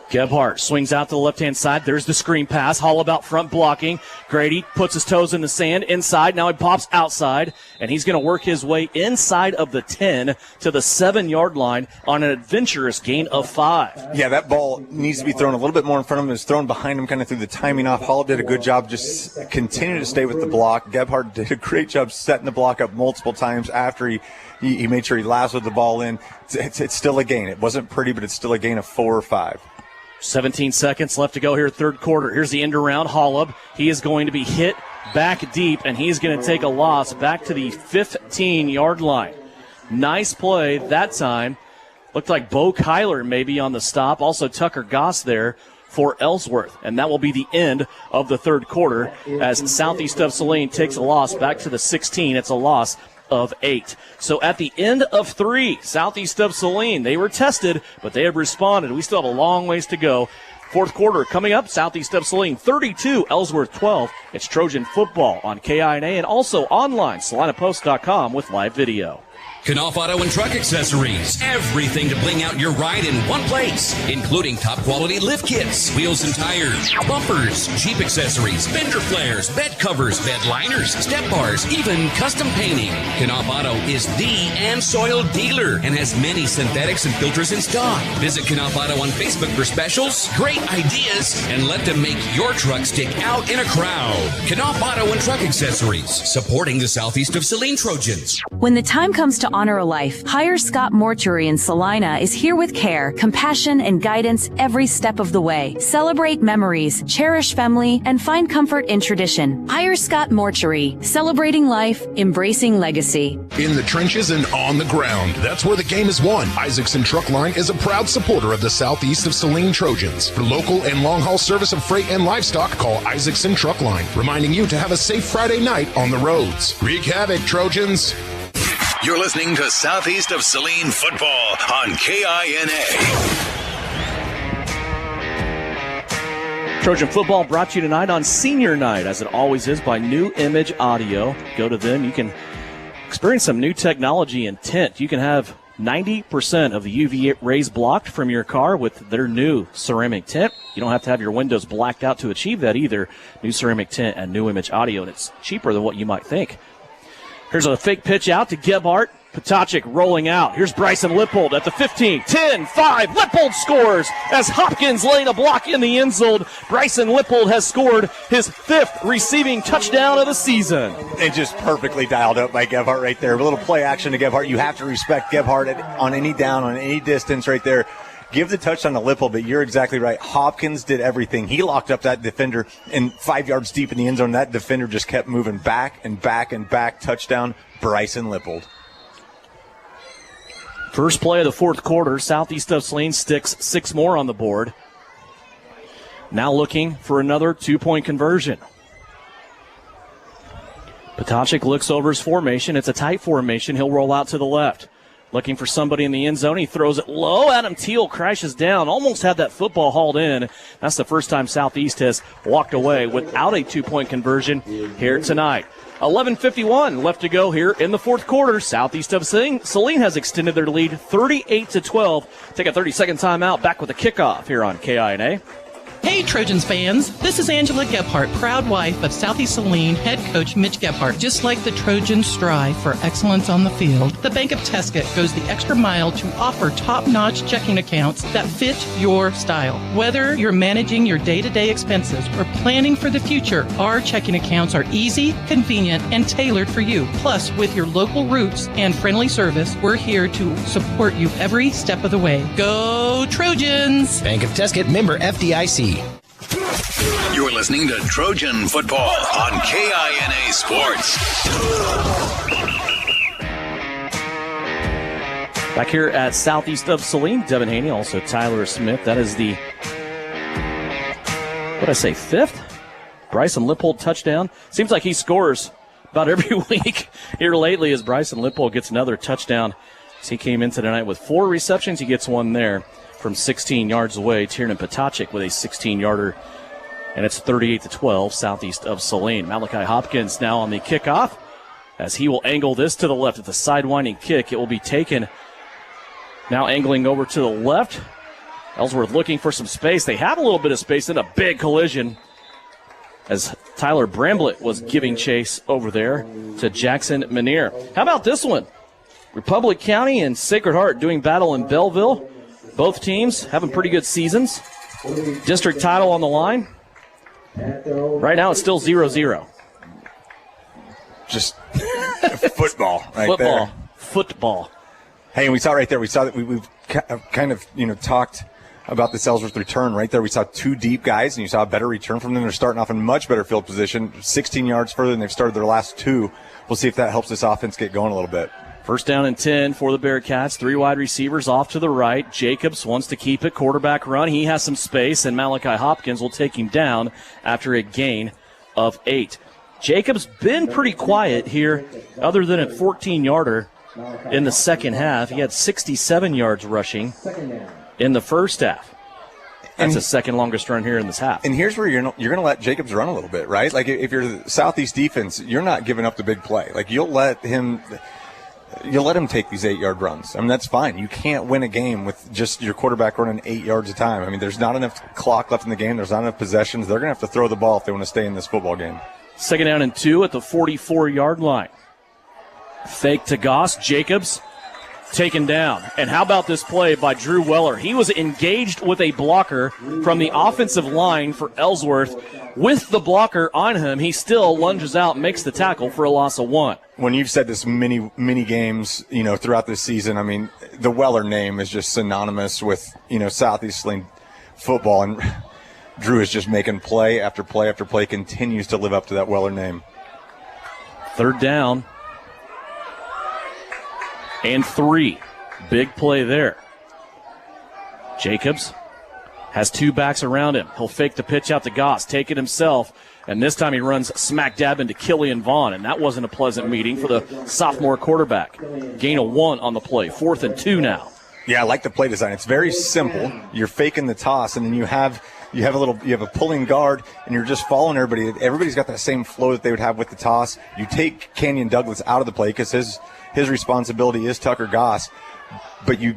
Gebhardt swings out to the left-hand side. There's the screen pass. Hollub out front blocking. Grady puts his toes in the sand inside. Now he pops outside, and he's going to work his way inside of the 10 to the 7-yard line on an adventurous gain of 5. Yeah, that ball needs to be thrown a little bit more in front of him. It's thrown behind him, kind of threw the timing off. Hollub did a good job just continuing to stay with the block. Gebhardt did a great job setting the block up multiple times after he made sure he lassoed the ball in. It's still a gain. It wasn't pretty, but it's still a gain of 4 or 5. 17 seconds left to go here, third quarter. Here's the end around. Hollub. He is going to be hit back deep, and he's going to take a loss back to the 15-yard line. Nice play that time. Looked like Bo Kyler maybe on the stop. Also Tucker Goss there for Ellsworth. And that will be the end of the third quarter as Southeast of Saline takes a loss back to the 16. It's a loss of 8. So at the end of 3, Southeast of Saline, they were tested, but they have responded. We still have a long ways to go. Fourth quarter coming up, Southeast of Saline 32, Ellsworth 12. It's Trojan football on KINA and also online, SalinaPost.com with live video. Kickoff Auto and Truck Accessories. Everything to bling out your ride in one place, including top quality lift kits, wheels and tires, bumpers, Jeep accessories, fender flares, bed covers, bed liners, step bars, even custom painting. Kickoff Auto is the and soil dealer and has many synthetics and filters in stock. Visit Kickoff Auto on Facebook for specials, great ideas, and let them make your truck stick out in a crowd. Kickoff Auto and Truck Accessories, supporting the southeast of Saline Trojans. When the time comes to honor a life, Hire Scott Mortuary in Salina is here with care, compassion, and guidance every step of the way. Celebrate memories, cherish family, and find comfort in tradition. Hire Scott Mortuary, celebrating life, embracing legacy. In the trenches and on the ground, that's where the game is won. Isaacson Truck Line is a proud supporter of the southeast of Saline Trojans. For local and long-haul service of freight and livestock, call Isaacson Truck Line, reminding you to have a safe Friday night on the roads. Wreak havoc, Trojans. You're listening to Southeast of Saline football on KINA. Trojan football brought to you tonight on Senior Night, as it always is, by New Image Audio. Go to them. You can experience some new technology and tint. You can have 90% of the UV rays blocked from your car with their new ceramic tint. You don't have to have your windows blacked out to achieve that either. New ceramic tint and New Image Audio, and it's cheaper than what you might think. Here's a fake pitch out to Gebhardt. Patochik rolling out. Here's Bryson Lippold at the 15. 10-5. Lippold scores as Hopkins laying a block in the end zone. Bryson Lippold has scored his 5th receiving touchdown of the season. And just perfectly dialed up by Gebhardt right there. A little play action to Gebhardt. You have to respect Gebhardt on any down, on any distance right there. Give the touchdown to Lippold, but you're exactly right. Hopkins did everything. He locked up that defender, and 5 yards deep in the end zone, that defender just kept moving back and back and back. Touchdown, Bryson Lippold. First play of the fourth quarter, southeast of Saline sticks 6 more on the board. Now looking for another 2-point conversion. Patochik looks over his formation. It's a tight formation. He'll roll out to the left. Looking for somebody in the end zone. He throws it low. Adam Teal crashes down. Almost had that football hauled in. That's the first time Southeast has walked away without a 2-point conversion here tonight. 11:51 left to go here in the fourth quarter. Southeast of Saline has extended their lead 38-12. Take a 30-second timeout. Back with a kickoff here on KINA. Hey, Trojans fans, this is Angela Gebhardt, proud wife of Southeast Saline head coach Mitch Gebhardt. Just like the Trojans strive for excellence on the field, the Bank of Tesket goes the extra mile to offer top-notch checking accounts that fit your style. Whether you're managing your day-to-day expenses or planning for the future, our checking accounts are easy, convenient, and tailored for you. Plus, with your local roots and friendly service, we're here to support you every step of the way. Go Trojans! Bank of Tesket, member FDIC. You're listening to Trojan football on KINA Sports. Back here at southeast of Saline, Devin Haney, also Tyler Smith. That is the, what did I say, 5th? Bryson Lippold touchdown. Seems like he scores about every week here lately as Bryson Lippold gets another touchdown. As he came into tonight with 4 receptions. He gets one there from 16 yards away. Tiernan Patochik with a 16-yarder. And it's 38-12, southeast of Saline. Malachi Hopkins now on the kickoff as he will angle this to the left. It's a sidewinding kick. It will be taken. Now angling over to the left. Ellsworth looking for some space. They have a little bit of space in a big collision as Tyler Bramblett was giving chase over there to Jackson Menier. How about this one? Republic County and Sacred Heart doing battle in Belleville. Both teams having pretty good seasons. District title on the line. Right now it's still 0-0. Just football right there. Football. Hey, and we saw right there, we saw that we've kind of, talked about this Ellsworth return right there. We saw 2 deep guys, and you saw a better return from them. They're starting off in much better field position, 16 yards further than they've started their last 2. We'll see if that helps this offense get going a little bit. First down and 10 for the Bearcats. 3 wide receivers off to the right. Jacobs wants to keep it. Quarterback run. He has some space, and Malachi Hopkins will take him down after a gain of 8. Jacobs been pretty quiet here other than a 14-yarder in the second half. He had 67 yards rushing in the first half. That's the second longest run here in this half. And here's where you're going to let Jacobs run a little bit, right? Like if you're the Southeast defense, you're not giving up the big play. Like you'll let him – you let him take these 8-yard runs. I mean, that's fine. You can't win a game with just your quarterback running 8 yards a time. I mean, there's not enough clock left in the game. There's not enough possessions. They're going to have to throw the ball if they want to stay in this football game. 2nd down and 2 at the 44-yard line. Fake to Goss. Jacobs taken down. And how about this play by Drew Weller? He was engaged with a blocker from the offensive line for Ellsworth. With the blocker on him, he still lunges out and makes the tackle for a loss of 1. When you've said this many games, throughout this season, I mean, the Weller name is just synonymous with, Southeast Saline football. And Drew is just making play after play after play, continues to live up to that Weller name. 3rd down and 3. Big play there. Jacobs has 2 backs around him. He'll fake the pitch out to Goss, take it himself, and this time he runs smack dab into Killian Vaughn, and that wasn't a pleasant meeting for the sophomore quarterback. Gain of 1 on the play. 4th and 2 now. Yeah, I like the play design. It's very simple. You're faking the toss, and then you have a pulling guard, and you're just following everybody. Everybody's got that same flow that they would have with the toss. You take Kenyon Douglas out of the play because his responsibility is Tucker Goss. But you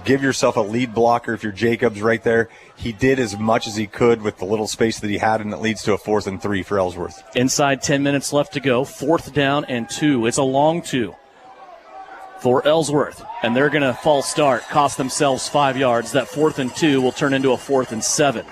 give yourself a lead blocker if you're Jacobs right there. He did as much as he could with the little space that he had, and it leads to a 4th and 3 for Ellsworth. Inside 10 minutes left to go. 4th down and 2. It's a long 2 for Ellsworth, and they're going to false start, cost themselves 5 yards. That 4th and 2 will turn into a 4th and 7.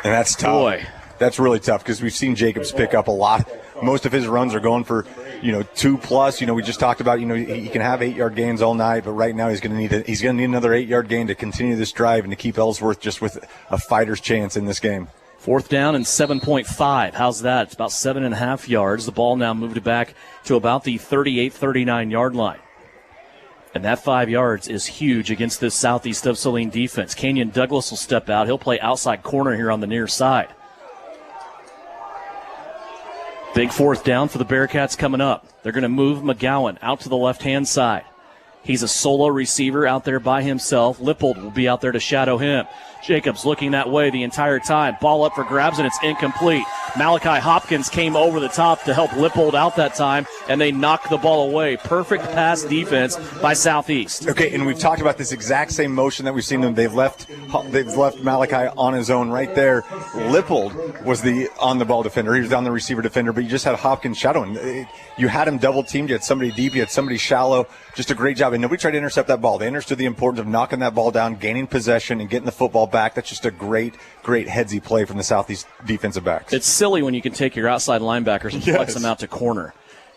And that's tough. Boy. That's really tough because we've seen Jacobs pick up a lot. Most of his runs are going for, 2+. We just talked about, he can have 8-yard gains all night, but right now he's going to need another 8-yard gain to continue this drive and to keep Ellsworth just with a fighter's chance in this game. 4th down and 7.5. How's that? It's about 7.5 yards. The ball now moved back to about the 38-39 yard line. And that 5 yards is huge against this Southeast of Saline defense. Kenyon Douglas will step out. He'll play outside corner here on the near side. Big 4th down for the Bearcats coming up. They're going to move McGowan out to the left-hand side. He's a solo receiver out there by himself. Lippold will be out there to shadow him. Jacobs looking that way the entire time. Ball up for grabs, and it's incomplete. Malachi Hopkins came over the top to help Lippold out that time, and they knocked the ball away. Perfect pass defense by Southeast. Okay, and we've talked about this exact same motion that we've seen them. They've left Malachi on his own right there. Lippold was the on-the-ball defender. He was on the receiver defender, but you just had Hopkins shadowing. You had him double-teamed. You had somebody deep. You had somebody shallow. Just a great job. And nobody tried to intercept that ball. They understood the importance of knocking that ball down, gaining possession, and getting the football back. That's just a great headsy play from the Southeast defensive backs. It's silly when you can take your outside linebackers and flex them out to corner.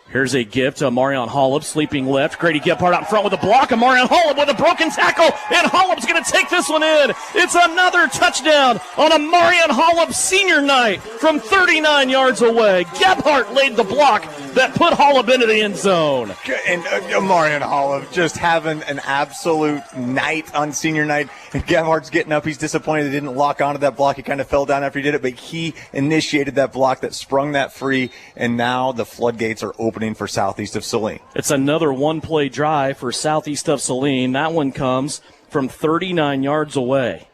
Here's a gift to Marion Holub, sleeping left. Grady Gephardt out front with a block, and Marion Holub with a broken tackle, and Holub's going to take this one in. It's another touchdown on a Marion Holub senior night from 39 yards away. Gephardt laid the block that put Holub into the end zone. And Marion Holub just having an absolute night on senior night. And Gephardt's getting up. He's disappointed he didn't lock onto that block. He kind of fell down after he did it, but he initiated that block that sprung that free, and now the floodgates are opening for Southeast of Saline. It's another one-play drive for Southeast of Saline. That one comes from 39 yards away.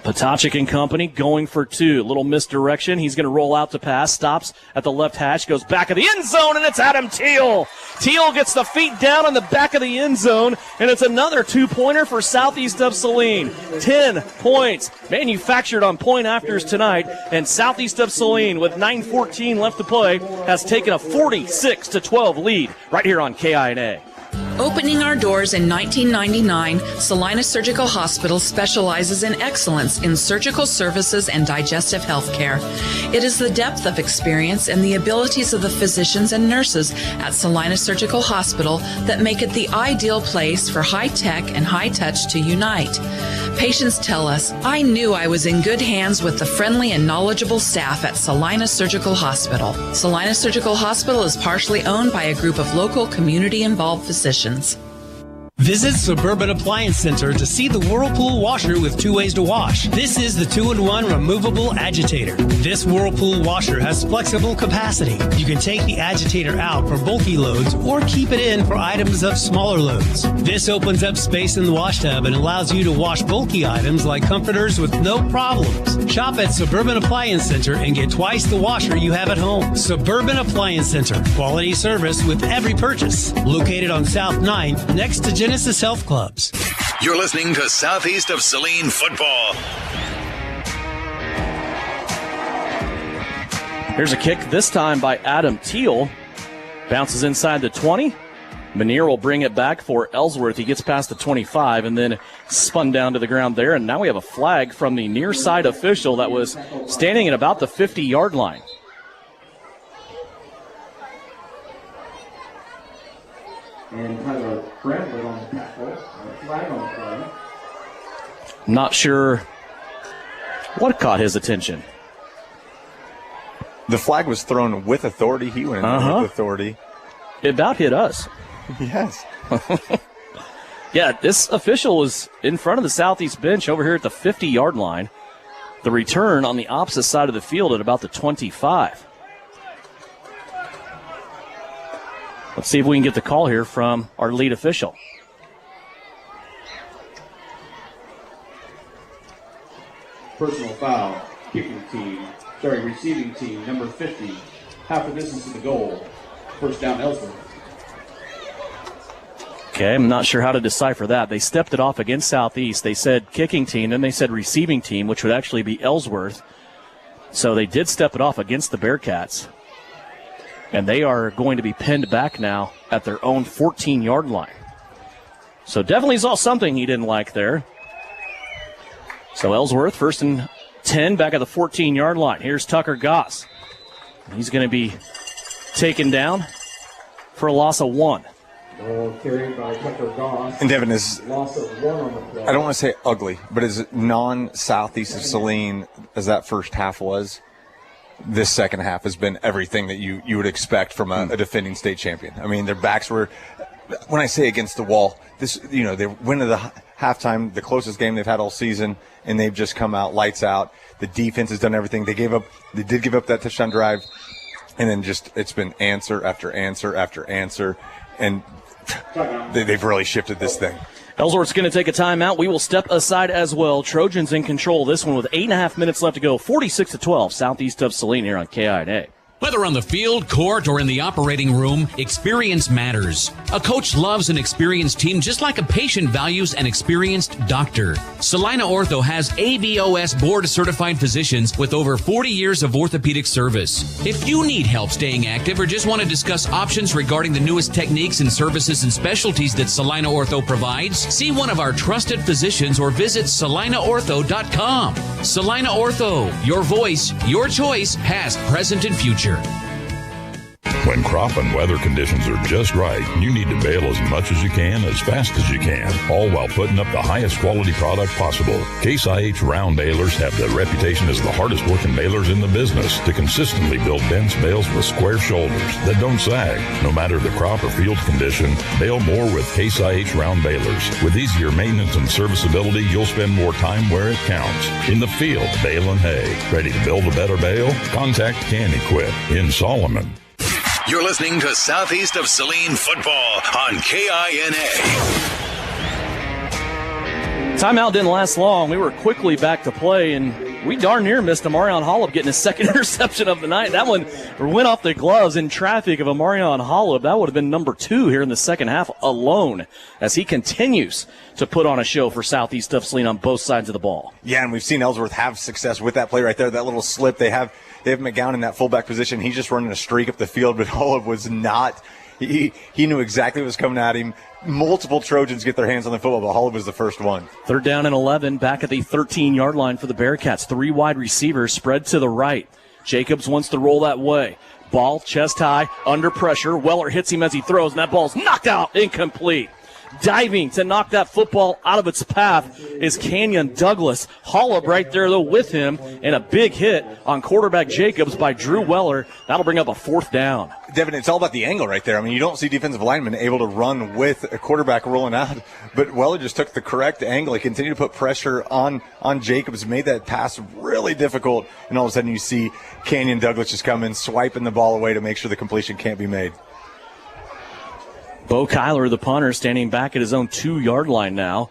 Potachik and company going for 2. Little misdirection. He's going to roll out to pass. Stops at the left hash. Goes back of the end zone, and it's Adam Teal. Teal gets the feet down in the back of the end zone, and it's another 2-pointer for Southeast of Saline. 10 points manufactured on point afters tonight, and Southeast of Saline, with 9:14 left to play, has taken a 46-12 lead right here on KINA. Opening our doors in 1999, Salina Surgical Hospital specializes in excellence in surgical services and digestive health care. It is the depth of experience and the abilities of the physicians and nurses at Salina Surgical Hospital that make it the ideal place for high-tech and high-touch to unite. Patients tell us, I knew I was in good hands with the friendly and knowledgeable staff at Salina Surgical Hospital. Salina Surgical Hospital is partially owned by a group of local community-involved physicians. Visit Suburban Appliance Center to see the Whirlpool washer with 2 ways to wash. This is the 2-in-1 removable agitator. This Whirlpool washer has flexible capacity. You can take the agitator out for bulky loads or keep it in for items of smaller loads. This opens up space in the wash tub and allows you to wash bulky items like comforters with no problems. Shop at Suburban Appliance Center and get twice the washer you have at home. Suburban Appliance Center. Quality service with every purchase. Located on South 9th next to Genesis Health Clubs. You're listening to Southeast of Saline football. Here's a kick, this time by Adam Teal. Bounces inside the 20. Manier will bring it back for Ellsworth. He gets past the 25 and then spun down to the ground there. And now we have a flag from the near side official that was standing at about the 50-yard line. And Tyler Bradford on the tackle, flag on the play. Not sure what caught his attention. The flag was thrown with authority. He went in with authority. It about hit us. Yes. Yeah, this official was in front of the Southeast bench over here at the 50-yard line. The return on the opposite side of the field at about the 25. Let's see if we can get the call here from our lead official. Personal foul, receiving team, number 50, half the distance to the goal. First down, Ellsworth. Okay, I'm not sure how to decipher that. They stepped it off against Southeast. They said kicking team, then they said receiving team, which would actually be Ellsworth. So they did step it off against the Bearcats. And they are going to be pinned back now at their own 14-yard line. So definitely saw something he didn't like there. So Ellsworth, 1st and 10, back at the 14-yard line. Here's Tucker Goss. He's going to be taken down for a loss of 1. Carried by Tucker Goss. And Devin is, loss of 1 on the play. I don't want to say ugly, but as non-Southeast of Saline as that first half was, this second half has been everything that you would expect from a defending state champion. I mean, their backs were, when I say against the wall, they went to the halftime, the closest game they've had all season, and they've just come out lights out. The defense has done everything. They did give up that touchdown drive, and then just it's been answer after answer after answer, and they've really shifted this thing. Ellsworth's going to take a timeout. We will step aside as well. Trojans in control. This one with 8.5 minutes left to go. 46-12, Southeast of Saline here on KINA. Whether on the field, court, or in the operating room, experience matters. A coach loves an experienced team just like a patient values an experienced doctor. Salina Ortho has ABOS board-certified physicians with over 40 years of orthopedic service. If you need help staying active or just want to discuss options regarding the newest techniques and services and specialties that Salina Ortho provides, see one of our trusted physicians or visit salinaortho.com. Salina Ortho, your voice, your choice, past, present, and future. When crop and weather conditions are just right, you need to bale as much as you can, as fast as you can, all while putting up the highest quality product possible. Case IH round balers have the reputation as the hardest working balers in the business to consistently build dense bales with square shoulders that don't sag. No matter the crop or field condition, bale more with Case IH round balers. With easier maintenance and serviceability, you'll spend more time where it counts. In the field, baling hay. Ready to build a better bale? Contact Can Equip in Solomon. You're listening to Southeast of Saline football on KINA. Timeout didn't last long. We were quickly back to play, and we darn near missed Amarion Holub getting his second interception of the night. That one went off the gloves in traffic of Amarion Holub. That would have been number 2 here in the second half alone, as he continues to put on a show for Southeast of Saline on both sides of the ball. Yeah, and we've seen Ellsworth have success with that play right there, that little slip. They have McGowan in that fullback position. He's just running a streak up the field, but Holub was not. He knew exactly what was coming at him. Multiple Trojans get their hands on the football, but Holub was the first one. 3rd down and 11, back at the 13-yard line for the Bearcats. 3 wide receivers spread to the right. Jacobs wants to roll that way. Ball chest high, under pressure. Weller hits him as he throws, and that ball's knocked out, incomplete. Diving to knock that football out of its path is Canyon Douglas. Holub right there, though, with him, and a big hit on quarterback Jacobs by Drew Weller. That'll bring up a 4th down. Devin, it's all about the angle right there. I mean, you don't see defensive linemen able to run with a quarterback rolling out, but Weller just took the correct angle. He continued to put pressure on Jacobs, made that pass really difficult, and all of a sudden you see Canyon Douglas just come in, swiping the ball away to make sure the completion can't be made. Bo Kyler, the punter, standing back at his own 2-yard line now.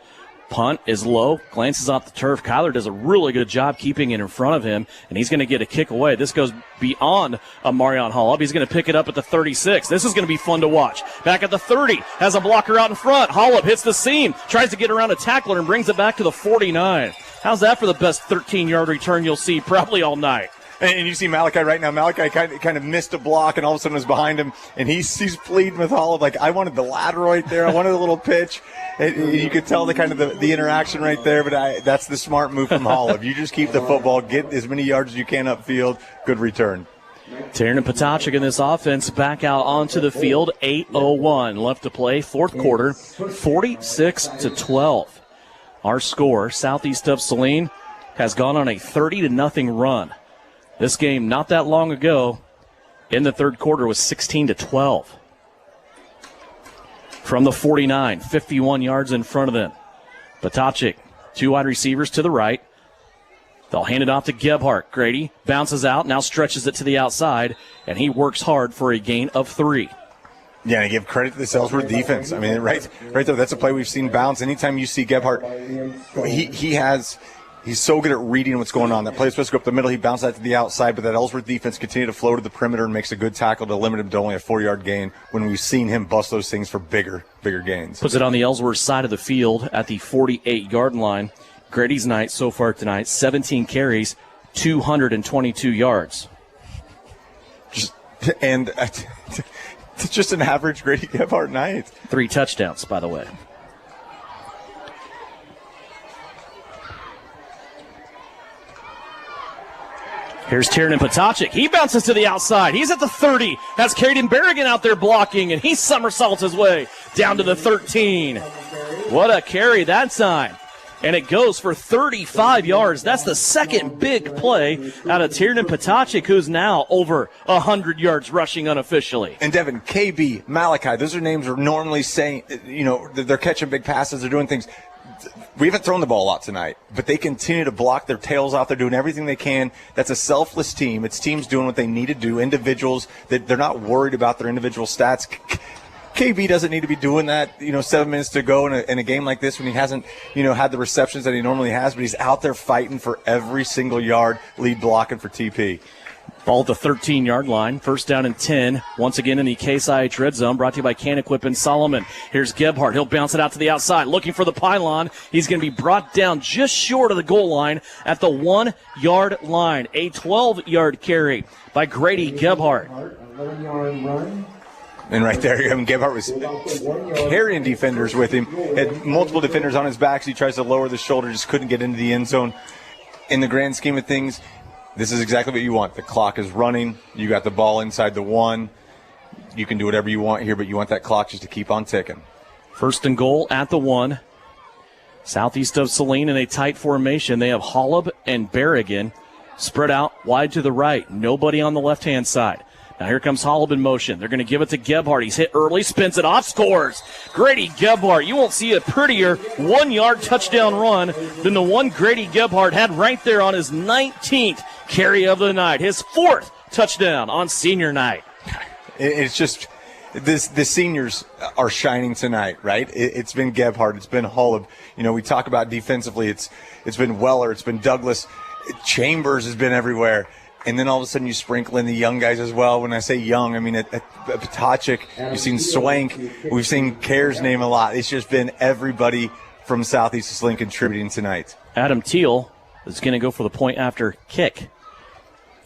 Punt is low, glances off the turf. Kyler does a really good job keeping it in front of him, and he's going to get a kick away. This goes beyond Marion Holub. He's going to pick it up at the 36. This is going to be fun to watch. Back at the 30, has a blocker out in front. Holub hits the seam, tries to get around a tackler, and brings it back to the 49. How's that for the best 13-yard return you'll see probably all night? And you see Malachi right now. Malachi kind of missed a block and all of a sudden was behind him. And he's pleading with Holub, like, I wanted the lateral right there. I wanted a little pitch. And you could tell the interaction right there. But that's the smart move from Holub. You just keep the football, get as many yards as you can upfield. Good return. Tiernan Potocnik in this offense back out onto the field. 8:01 left to play. 4th quarter, 46-12. Our score, Southeast of Saline, has gone on a 30-0 run. This game, not that long ago, in the 3rd quarter, was 16-12. From the 49, 51 yards in front of them. Potocnik, 2 wide receivers to the right. They'll hand it off to Gebhardt. Grady bounces out, now stretches it to the outside, and he works hard for a gain of 3. Yeah, and I give credit to the Ellsworth defense. I mean, right there, that's a play we've seen bounce. Anytime you see Gebhardt, he's so good at reading what's going on. That play is supposed to go up the middle. He bounced that to the outside, but that Ellsworth defense continued to flow to the perimeter and makes a good tackle to limit him to only a 4-yard gain when we've seen him bust those things for bigger gains. Puts it on the Ellsworth side of the field at the 48-yard line. Grady's night so far tonight, 17 carries, 222 yards. It's just an average Grady Gebhardt night. 3 touchdowns, by the way. Here's Tiernan Potocnik. He bounces to the outside. He's at the 30. Has Caden Berrigan out there blocking, and he somersaults his way down to the 13. What a carry that time. And it goes for 35 yards. That's the second big play out of Tiernan Potocnik, who's now over 100 yards rushing unofficially. And Devin, KB, Malachi, those are names we're normally saying, they're catching big passes, they're doing things. We haven't thrown the ball a lot tonight, but they continue to block their tails off. They're doing everything they can. That's a selfless team. It's teams doing what they need to do. Individuals, that they're not worried about their individual stats. KB doesn't need to be doing that, 7 minutes to go in a game like this when he hasn't, had the receptions that he normally has, but he's out there fighting for every single yard, lead blocking for TP. Ball at the 13-yard line. 1st down and 10. Once again in the Case IH red zone, brought to you by Canequip and Solomon. Here's Gebhardt. He'll bounce it out to the outside, looking for the pylon. He's going to be brought down just short of the goal line at the 1-yard line. A 12-yard carry by Grady Gebhardt. 11-yard run. And right there, Gebhardt was carrying defenders with him. Had multiple defenders on his back, so he tries to lower the shoulder, just couldn't get into the end zone. In the grand scheme of things, this is exactly what you want. The clock is running. You got the ball inside the 1. You can do whatever you want here, but you want that clock just to keep on ticking. 1st and goal at the 1. Southeast of Saline in a tight formation. They have Holub and Berrigan spread out wide to the right. Nobody on the left-hand side. Now here comes Holub in motion. They're going to give it to Gebhardt. He's hit early, spins it off, scores. Grady Gebhardt. You won't see a prettier 1-yard touchdown run than the one Grady Gebhardt had right there on his 19th carry of the night. His 4th touchdown on senior night. It's just the seniors are shining tonight, right? It's been Gebhardt. It's been Holub. We talk about defensively. It's been Weller. It's been Douglas. Chambers has been everywhere. And then all of a sudden you sprinkle in the young guys as well. When I say young, I mean at Potocnik, you've seen Swank, we've seen Care's name a lot. It's just been everybody from Southeast of Saline contributing tonight. Adam Teal is going to go for the point after kick.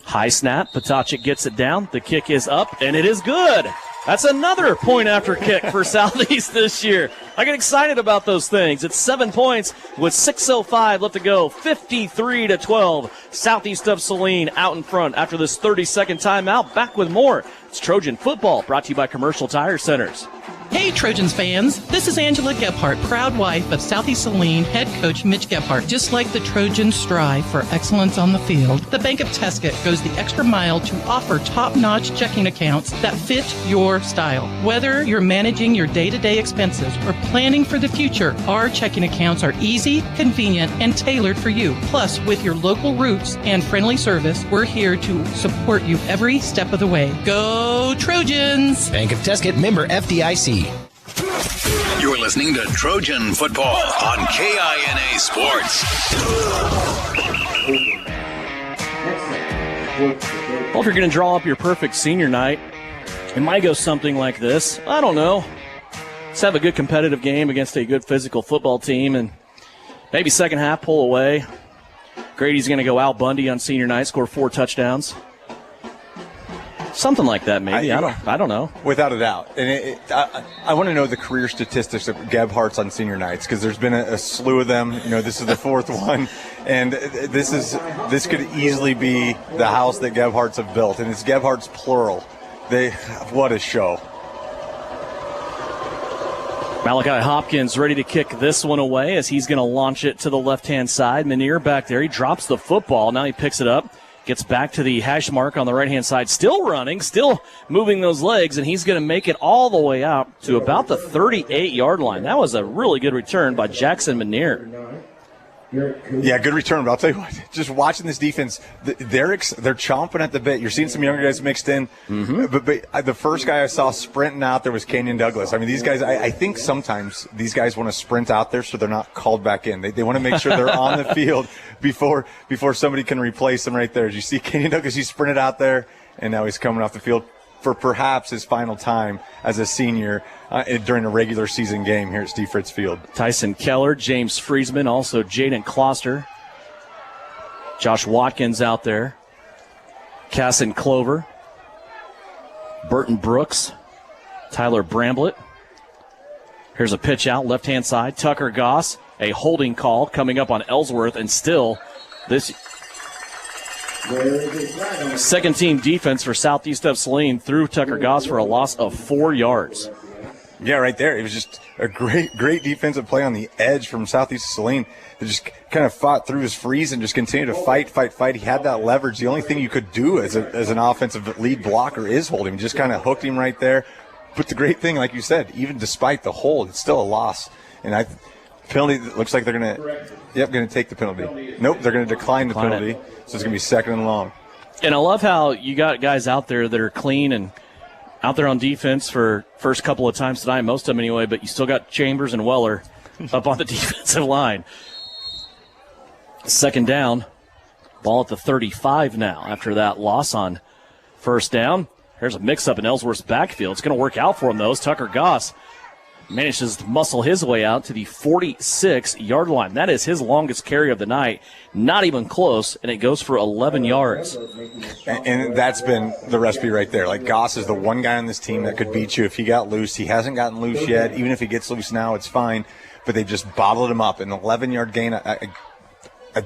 High snap, Potocnik gets it down. The kick is up, and it is good. That's another point after kick for Southeast this year. I get excited about those things. It's 7 points with 6:05 left to go. 53-12. Southeast of Saline out in front after this 30-second timeout. Back with more. It's Trojan football brought to you by Commercial Tire Centers. Hey, Trojans fans. This is Angela Gephardt, proud wife of Southeast Saline head coach Mitch Gephardt. Just like the Trojans strive for excellence on the field, the Bank of Tesket goes the extra mile to offer top-notch checking accounts that fit your style. Whether you're managing your day-to-day expenses or planning for the future, our checking accounts are easy, convenient, and tailored for you. Plus, with your local roots and friendly service, we're here to support you every step of the way. Go Trojans! Bank of Tesket, member FDIC. You're listening to Trojan Football on KINA Sports. Well, if you're going to draw up your perfect senior night, it might go something like this. I don't know. Let's have a good competitive game against a good physical football team, and maybe second half pull away. Grady's going to go out Bundy on senior night, score 4 touchdowns. Something like that, maybe. I don't know. Without a doubt. And I want to know the career statistics of Gebhardt's on senior nights, because there's been a slew of them. You know, this is the 4th one, and this could easily be the house that Gebhardt's have built, and it's Gebhardt's plural. What a show. Malachi Hopkins ready to kick this one away as he's going to launch it to the left-hand side. Manier back there. He drops the football. Now he picks it up. Gets back to the hash mark on the right-hand side. Still running, still moving those legs, and he's going to make it all the way out to about the 38-yard line. That was a really good return by Jackson Manier. Yeah, good return. But I'll tell you what, just watching this defense, they're chomping at the bit. You're seeing some younger guys mixed in. Mm-hmm. But the first guy I saw sprinting out there was Kenyon Douglas. I mean, these guys, I think sometimes these guys want to sprint out there so they're not called back in. They want to make sure they're on the field before somebody can replace them right there. As you see Kenyon Douglas, he sprinted out there, and now he's coming off the field for perhaps his final time as a senior during a regular season game here at Steve Fritz Field. Tyson Keller, James Friesman, also Jaden Kloster. Josh Watkins out there. Casson Clover. Burton Brooks. Tyler Bramblett. Here's a pitch out, left-hand side. Tucker Goss, a holding call coming up on Ellsworth, and still this second team defense for Southeast of Saline threw Tucker Goss for a loss of 4 yards. Yeah, right there. It was just a great defensive play on the edge from Southeast of Saline. They just kind of fought through his freeze and just continued to fight. He had that leverage. The only thing you could do as an offensive lead blocker is hold him. Just kind of hooked him right there. But the great thing, like you said, even despite the hold, it's still a loss. And penalty looks like they're going to take the penalty. Nope, they're going to decline the penalty. So it's going to be second and long. And I love how you got guys out there that are clean and out there on defense for first couple of times tonight, most of them anyway, but you still got Chambers and Weller up on the defensive line. Second down, ball at the 35 now after that loss on first down. Here's a mix-up in Ellsworth's backfield. It's going to work out for him, though, as Tucker Goss manages to muscle his way out to the 46-yard line. That is his longest carry of the night. Not even close, and it goes for 11 yards. And that's been the recipe right there. Like, Goss is the one guy on this team that could beat you if he got loose. He hasn't gotten loose yet. Even if he gets loose now, it's fine. But they just bottled him up. An 11-yard gain, I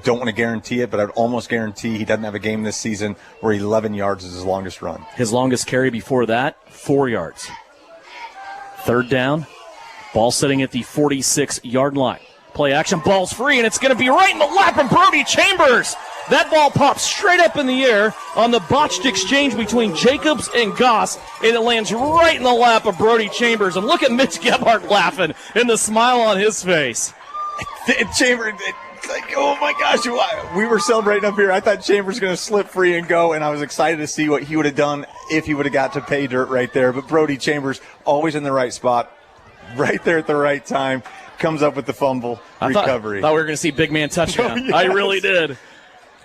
don't want to guarantee it, but I'd almost guarantee he doesn't have a game this season where 11 yards is his longest run. His longest carry before that, 4 yards. Third down. Ball sitting at the 46-yard line. Play action, ball's free, and it's going to be right in the lap of Brody Chambers. That ball pops straight up in the air on the botched exchange between Jacobs and Goss, and it lands right in the lap of Brody Chambers. And look at Mitch Gebhardt laughing and the smile on his face. Chambers, it's like, oh my gosh, we were celebrating up here. I thought Chambers was going to slip free and go, and I was excited to see what he would have done if he would have got to pay dirt right there. But Brody Chambers, always in the right spot, right there at the right time, comes up with the fumble recovery. I thought we were going to see big man touchdown. Oh, yes. I really did.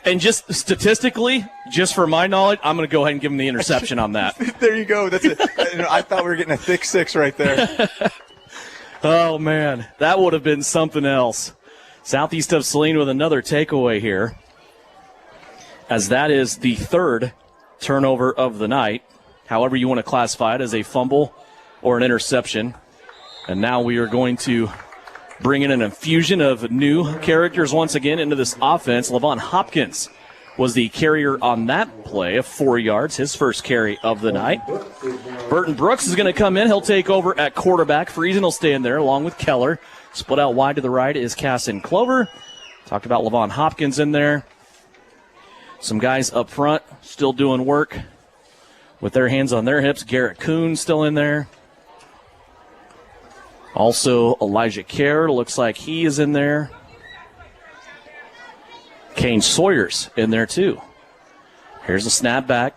And just statistically, just for my knowledge, I'm going to go ahead and give him the interception on that. There you go. That's it. I thought we were getting a thick six right there. Oh, man. That would have been something else. Southeast of Saline with another takeaway here, as that is the third turnover of the night, however you want to classify it, as a fumble or an interception. And now we are going to bring in an infusion of new characters once again into this offense. Levon Hopkins was the carrier on that play of 4 yards, his first carry of the night. Burton Brooks is going to come in. He'll take over at quarterback. Friesen will stay in there along with Keller. Split out wide to the right is Casson Clover. Talked about Levon Hopkins in there. Some guys up front still doing work with their hands on their hips. Garrett Kuhn still in there. Also, Elijah Kerr looks like he is in there. Kane Sawyer's in there too. Here's a snap back.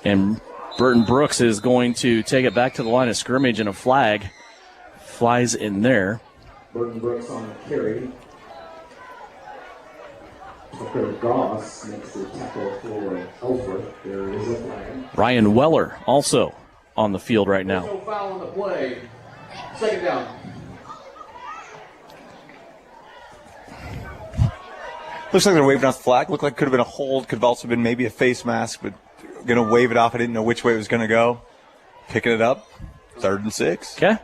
And Burton Brooks is going to take it back to the line of scrimmage, and a flag flies in there. Burton Brooks on the carry. Tucker Goss makes the tackle for Ellsworth. There is a flag. Ryan Weller also on the field right now. No foul on the play. Second down. Looks like they're waving off the flag. Looked like it could have been a hold. Could have also been maybe a face mask, but going to wave it off. I didn't know which way it was going to go. Picking it up. 3rd and 6. Okay.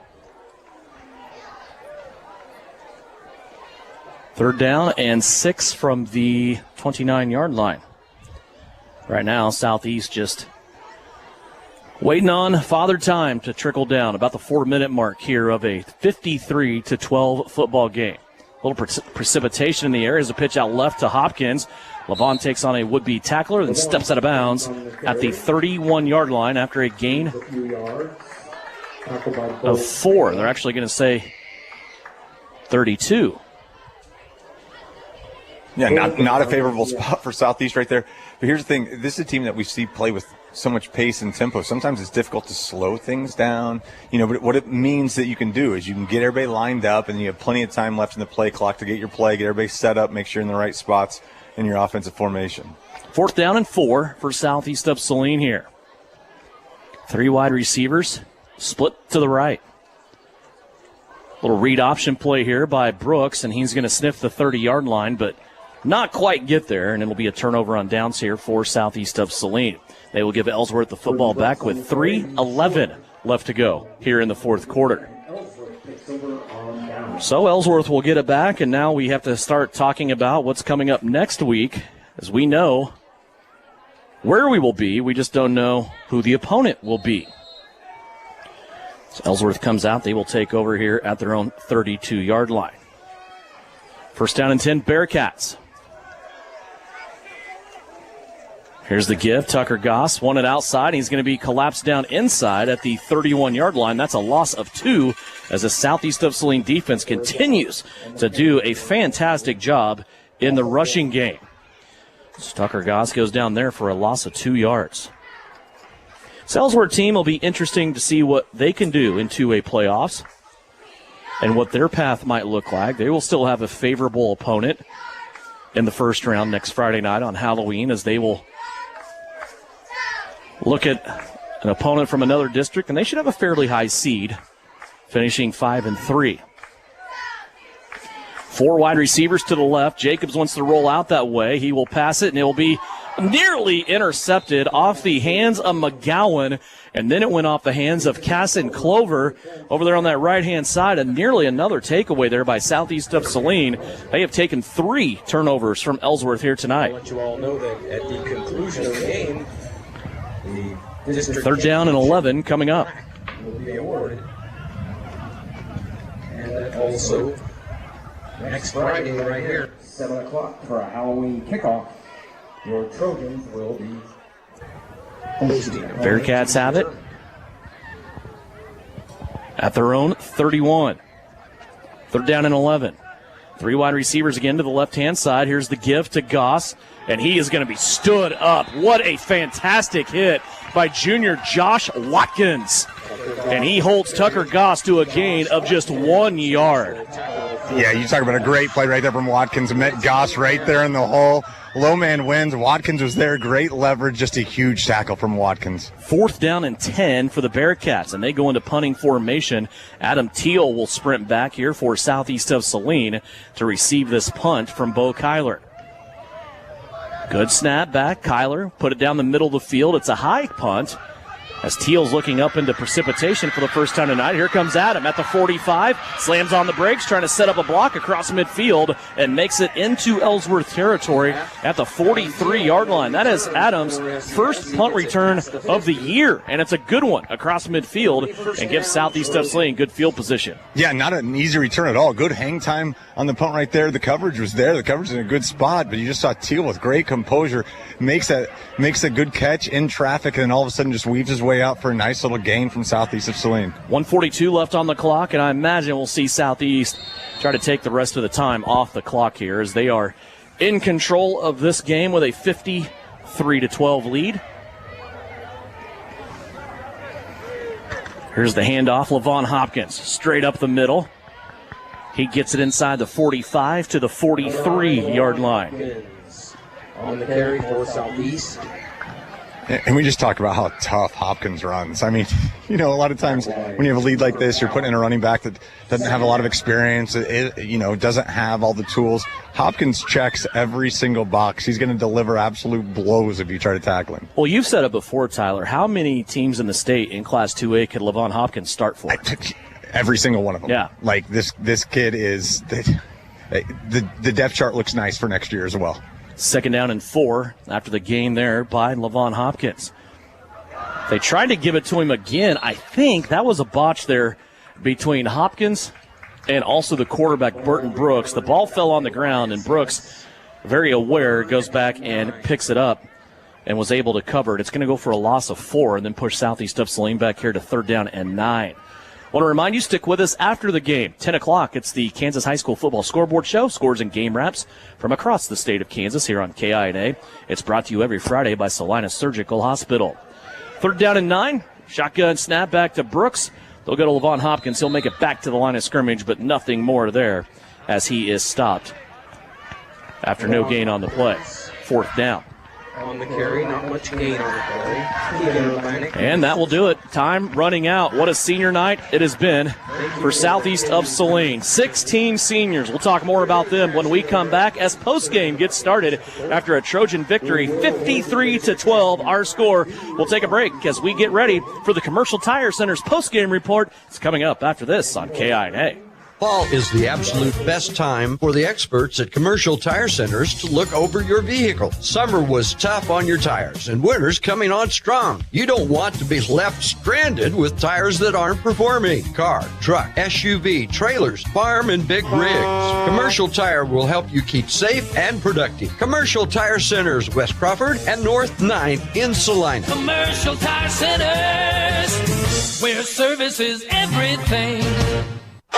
3rd down and 6 from the 29-yard line. Right now, Southeast just waiting on Father Time to trickle down. About the 4-minute mark here of a 53-12 football game. A little precipitation in the air as a pitch out left to Hopkins. Levon takes on a would-be tackler, then steps out of bounds at the 31-yard line after a gain of 4. They're actually going to say 32. Yeah, not a favorable spot for Southeast right there. But here's the thing. This is a team that we see play with so much pace and tempo. Sometimes it's difficult to slow things down. But what it means that you can do is you can get everybody lined up, and you have plenty of time left in the play clock to get your play, get everybody set up, make sure you're in the right spots in your offensive formation. 4th down and 4 for Southeast of Saline here. 3 wide receivers, split to the right. Little read option play here by Brooks, and he's going to sniff the 30-yard line, but not quite get there, and it'll be a turnover on downs here for Southeast of Saline. They will give Ellsworth the football back with 3:11 left to go here in the 4th quarter. So Ellsworth will get it back, and now we have to start talking about what's coming up next week, as we know where we will be. We just don't know who the opponent will be. So Ellsworth comes out. They will take over here at their own 32-yard line. 1st down and 10, Bearcats. Here's the give. Tucker Goss won it outside. He's going to be collapsed down inside at the 31-yard line. That's a loss of 2 as the Southeast of Saline defense continues to do a fantastic job in the rushing game. So Tucker Goss goes down there for a loss of 2 yards. This Ellsworth team will be interesting to see what they can do in 2A playoffs and what their path might look like. They will still have a favorable opponent in the 1st round next Friday night on Halloween, as they will look at an opponent from another district, and they should have a fairly high seed, finishing 5-3. 4 wide receivers to the left. Jacobs wants to roll out that way. He will pass it, and it will be nearly intercepted off the hands of McGowan, and then it went off the hands of Casson Clover over there on that right-hand side, and nearly another takeaway there by Southeast of Saline. They have taken 3 turnovers from Ellsworth here tonight. I want you all to know that at the conclusion of the game, the 3rd down and 11 coming up. will be awarded. And also, next Friday right here, 7 o'clock for a Halloween kickoff. Your Trojans will be hosting. Bearcats have it at their own 31. 3rd down and 11. 3 wide receivers again to the left-hand side. Here's the give to Goss, and he is going to be stood up. What a fantastic hit by junior Josh Watkins. And he holds Tucker Goss to a gain of just 1 yard. Yeah, you talk about a great play right there from Watkins. Met Goss right there in the hole. Low man wins. Watkins was there. Great leverage. Just a huge tackle from Watkins. 4th down and 10 for the Bearcats, and they go into punting formation. Adam Teal will sprint back here for Southeast of Saline to receive this punt from Bo Kyler. Good snap back. Kyler put it down the middle of the field. It's a high punt. As Teal's looking up into precipitation for the first time tonight. Here comes Adam at the 45, slams on the brakes, trying to set up a block across midfield, and makes it into Ellsworth territory at the 43-yard line. That is Adams' first punt return of the year, and it's a good one across midfield and gives Southeast of Saline good field position. Yeah, not an easy return at all. Good hang time on the punt right there. The coverage was there. The coverage is in a good spot, but you just saw Teal with great composure makes a good catch in traffic, and then all of a sudden just weaves his way out for a nice little gain from Southeast of Saline. 1:42 left on the clock, and I imagine we'll see Southeast try to take the rest of the time off the clock here as they are in control of this game with a 53-12 lead. Here's the handoff. Levon Hopkins straight up the middle. He gets it inside the 45 to the 43-yard line. On the carry for Southeast. And we just talked about how tough Hopkins runs. I mean, a lot of times when you have a lead like this, you're putting in a running back that doesn't have a lot of experience, doesn't have all the tools. Hopkins checks every single box. He's going to deliver absolute blows if you try to tackle him. Well, you've said it before, Tyler. How many teams in the state in Class 2A could Levon Hopkins start for? Every single one of them. Yeah. Like, this kid is the depth chart looks nice for next year as well. 2nd down and 4 after the gain there by Levon Hopkins. They tried to give it to him again. I think that was a botch there between Hopkins and also the quarterback, Burton Brooks. The ball fell on the ground, and Brooks, very aware, goes back and picks it up and was able to cover it. It's going to go for a loss of 4 and then push Southeast of Saline back here to 3rd down and 9. Want to remind you, stick with us after the game. 10 o'clock, it's the Kansas High School Football Scoreboard Show. Scores and game wraps from across the state of Kansas here on KINA. It's brought to you every Friday by Salina Surgical Hospital. 3rd down and 9. Shotgun snap back to Brooks. They'll go to Levon Hopkins. He'll make it back to the line of scrimmage, but nothing more there as he is stopped after no gain on the play. 4th down. On the carry, not much gain on the carry. And that will do it. Time running out. What a senior night it has been for Southeast of Saline. 16 seniors. We'll talk more about them when we come back as postgame gets started after a Trojan victory, 53-12. Our score. We'll take a break as we get ready for the Commercial Tire Center's postgame report. It's coming up after this on KINA. Fall is the absolute best time for the experts at Commercial Tire Centers to look over your vehicle. Summer was tough on your tires, and winter's coming on strong. You don't want to be left stranded with tires that aren't performing. Car, truck, SUV, trailers, farm, and big rigs. Commercial Tire will help you keep safe and productive. Commercial Tire Centers, West Crawford and North 9th in Salina. Commercial Tire Centers, where service is everything.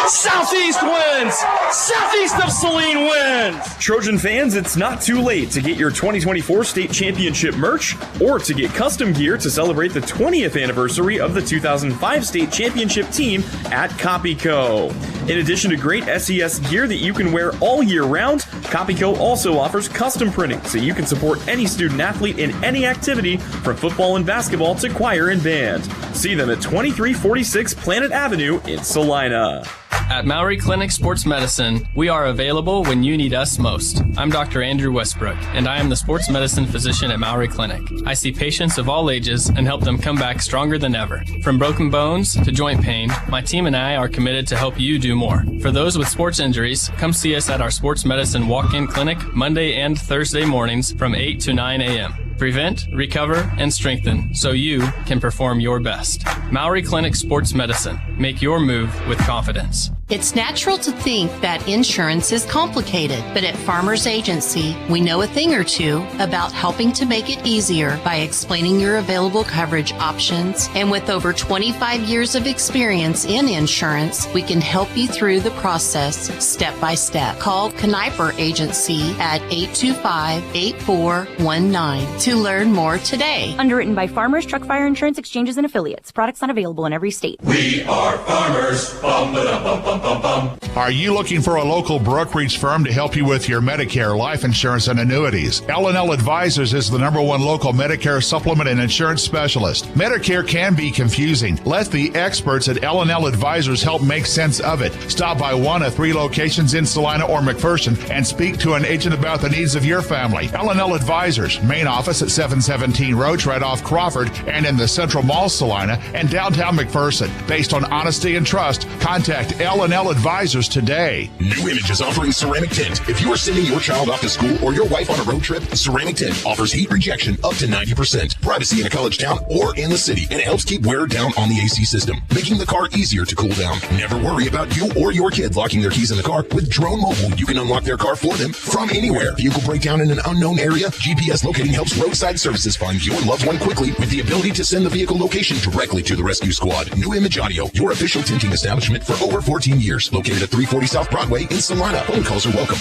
Southeast wins! Southeast of Saline wins! Trojan fans, it's not too late to get your 2024 state championship merch or to get custom gear to celebrate the 20th anniversary of the 2005 state championship team at Copyco. In addition to great SES gear that you can wear all year round, Copyco also offers custom printing so you can support any student athlete in any activity from football and basketball to choir and band. See them at 2346 Planet Avenue in Salina. At Maury Clinic Sports Medicine, we are available when you need us most. I'm Dr. Andrew Westbrook, and I am the sports medicine physician at Maury Clinic. I see patients of all ages and help them come back stronger than ever. From broken bones to joint pain, my team and I are committed to help you do more. For those with sports injuries, come see us at our sports medicine walk-in clinic Monday and Thursday mornings from 8 to 9 a.m. Prevent, recover, and strengthen so you can perform your best. Maury Clinic Sports Medicine. Make your move with confidence. It's natural to think that insurance is complicated, but at Farmers Agency, we know a thing or two about helping to make it easier by explaining your available coverage options. And with over 25 years of experience in insurance, we can help you through the process step by step. Call Kniper Agency at 825-8419 to learn more today. Underwritten by Farmers Truck Fire Insurance Exchanges and Affiliates. Products not available in every state. We are farmers. Bum, ba, dum, bum, bum. Are you looking for a local brokerage firm to help you with your Medicare, life insurance, and annuities? L&L Advisors is the #1 local Medicare supplement and insurance specialist. Medicare can be confusing. Let the experts at L&L Advisors help make sense of it. Stop by one of 3 locations in Salina or McPherson and speak to an agent about the needs of your family. L&L Advisors, main office at 717 Roach right off Crawford and in the Central Mall Salina and downtown McPherson. Based on honesty and trust, contact L&L Advisors today. New Image is offering ceramic tint. If you are sending your child off to school or your wife on a road trip, ceramic tint offers heat rejection up to 90%, privacy in a college town or in the city, and it helps keep wear down on the AC system, making the car easier to cool down. Never worry about you or your kid locking their keys in the car. With Drone Mobile, you can unlock their car for them from anywhere. Vehicle breakdown in an unknown area, GPS locating helps roadside services find your loved one quickly with the ability to send the vehicle location directly to the rescue squad. New Image Audio, your official tinting establishment for over 14 years, located at 340 South Broadway in Salina. Phone calls are welcome.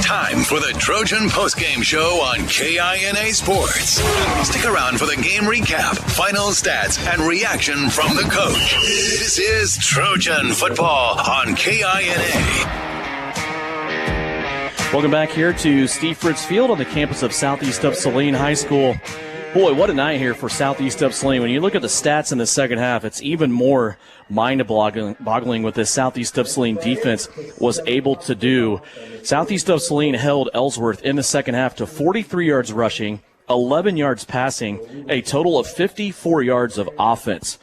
Time for the Trojan postgame show on KINA Sports. Stick around for the game recap, final stats, and reaction from the coach. This is Trojan football on KINA. Welcome back here to Steve Fritz Field on the campus of Southeast of Saline High School. Boy, what a night here for Southeast of Saline. When you look at the stats in the second half, it's even more mind-boggling what this Southeast of Saline defense was able to do. Southeast of Saline held Ellsworth in the second half to 43 yards rushing, 11 yards passing, a total of 54 yards of offense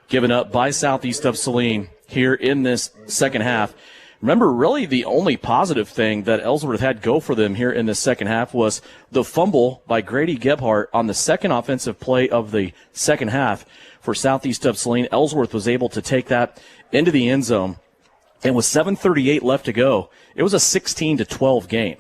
given up by Southeast of Saline here in this second half. Remember, really the only positive thing that Ellsworth had go for them here in the second half was the fumble by Grady Gebhardt on the second offensive play of the second half for Southeast of Saline. Ellsworth was able to take that into the end zone, and with 7:38 left to go, it was a 16-12 game.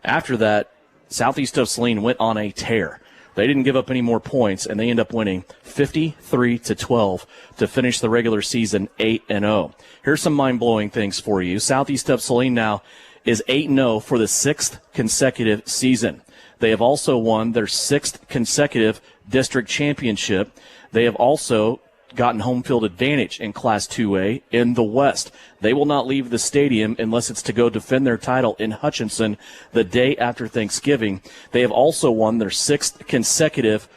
After that, Southeast of Saline went on a tear. They didn't give up any more points, and they end up winning 53-12 to finish the regular season 8-0. Here's some mind-blowing things for you. Southeast of Saline now is 8-0 for the 6th consecutive season. They have also won their 6th consecutive district championship. They have also gotten home field advantage in Class 2A in the West. They will not leave the stadium unless it's to go defend their title in Hutchinson the day after Thanksgiving. They have also won their 6th consecutive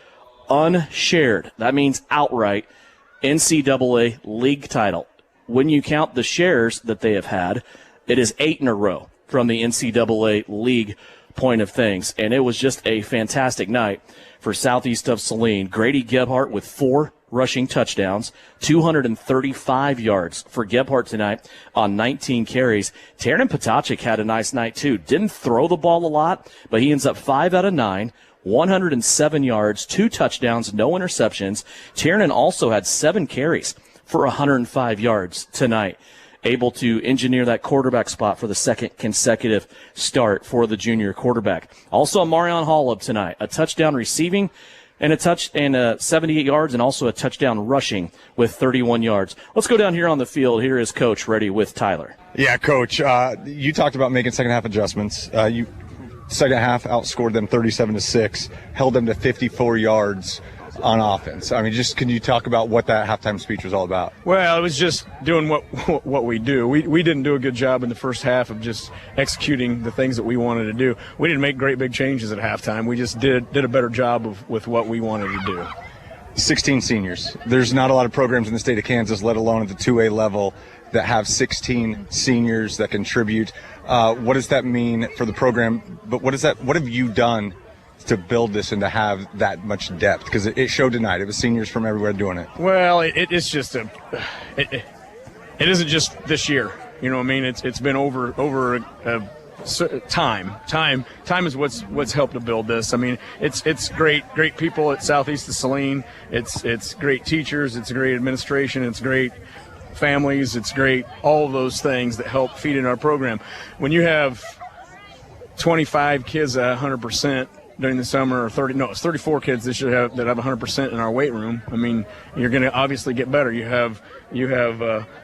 unshared, that means outright, NCAA league title. When you count the shares that they have had, it is 8 in a row from the NCAA league point of things. And it was just a fantastic night for Southeast of Saline. Grady Gebhardt with 4 rushing touchdowns, 235 yards for Gebhardt tonight on 19 carries. Taron Potachik had a nice night too. Didn't throw the ball a lot, but he ends up 5 out of 9, 107 yards, 2 touchdowns, no interceptions. Taron also had 7 carries for 105 yards tonight, able to engineer that quarterback spot for the 2nd consecutive start for the junior quarterback. Also, Marion Holub tonight, a touchdown receiving and 78 yards, and also a touchdown rushing with 31 yards. Let's go down here on the field. Here is Coach ready with Tyler. Yeah, Coach, you talked about making second half adjustments. You second half outscored them 37-6, held them to 54 yards on offense. I mean, just can you talk about what that halftime speech was all about? Well, it was just doing what we do. We didn't do a good job in the first half of just executing the things that we wanted to do. We didn't make great big changes at halftime. We just did a better job with what we wanted to do. 16 seniors. There's not a lot of programs in the state of Kansas, let alone at the 2A level, that have 16 seniors that contribute. What does that mean for the program? But what have you done to build this and to have that much depth? Because it showed tonight. It was seniors from everywhere doing it. Well, it's just it isn't just this year. You know what I mean? It's been over time. Time is what's helped to build this. I mean, it's great people at Southeast of Saline. It's great teachers. It's great administration. It's great families. It's great all of those things that help feed in our program. When you have 25 kids at 100% during the summer, or it's 34 kids that have 100% in our weight room. I mean, you're going to obviously get better. You have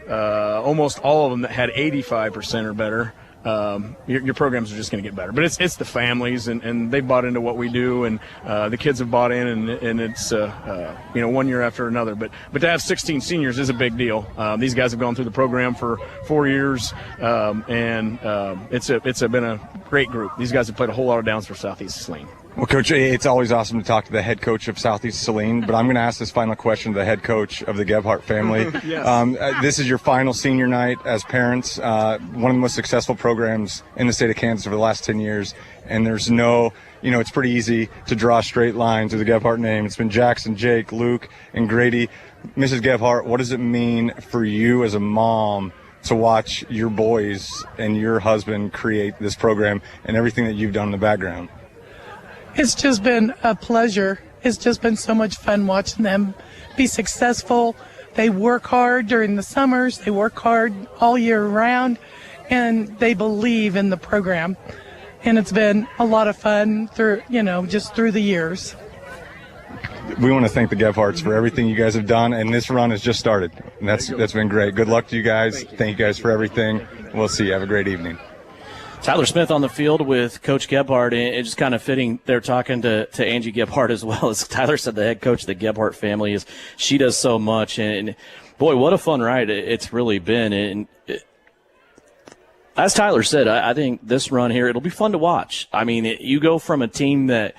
almost all of them that had 85% or better. your programs are just going to get better. But it's the families, and they've bought into what we do, and the kids have bought in, and it's one year after another. But to have 16 seniors is a big deal. These guys have gone through the program for 4 years, and it's been a great group. These guys have played a whole lot of downs for Southeast Saline. Well, Coach, it's always awesome to talk to the head coach of Southeast Saline, but I'm going to ask this final question to the head coach of the Gebhardt family. Yes. This is your final senior night as parents, one of the most successful programs in the state of Kansas over the last 10 years, and there's no, it's pretty easy to draw a straight line to the Gebhardt name. It's been Jackson, Jake, Luke, and Grady. Mrs. Gebhardt, what does it mean for you as a mom to watch your boys and your husband create this program and everything that you've done in the background? It's just been a pleasure. It's just been so much fun watching them be successful. They work hard during the summers. They work hard all year round, and they believe in the program. And it's been a lot of fun through, just through the years. We want to thank the Gebhardts for everything you guys have done, and this run has just started. And that's been great. Good luck to you guys. Thank you guys for everything. We'll see you. Have a great evening. Tyler Smith on the field with Coach Gebhardt, and it's just kind of fitting they're talking to Angie Gebhardt as well. As Tyler said, the head coach of the Gebhardt family she does so much, and boy, what a fun ride it's really been. And as Tyler said, I think this run here, it'll be fun to watch. I mean, you go from a team that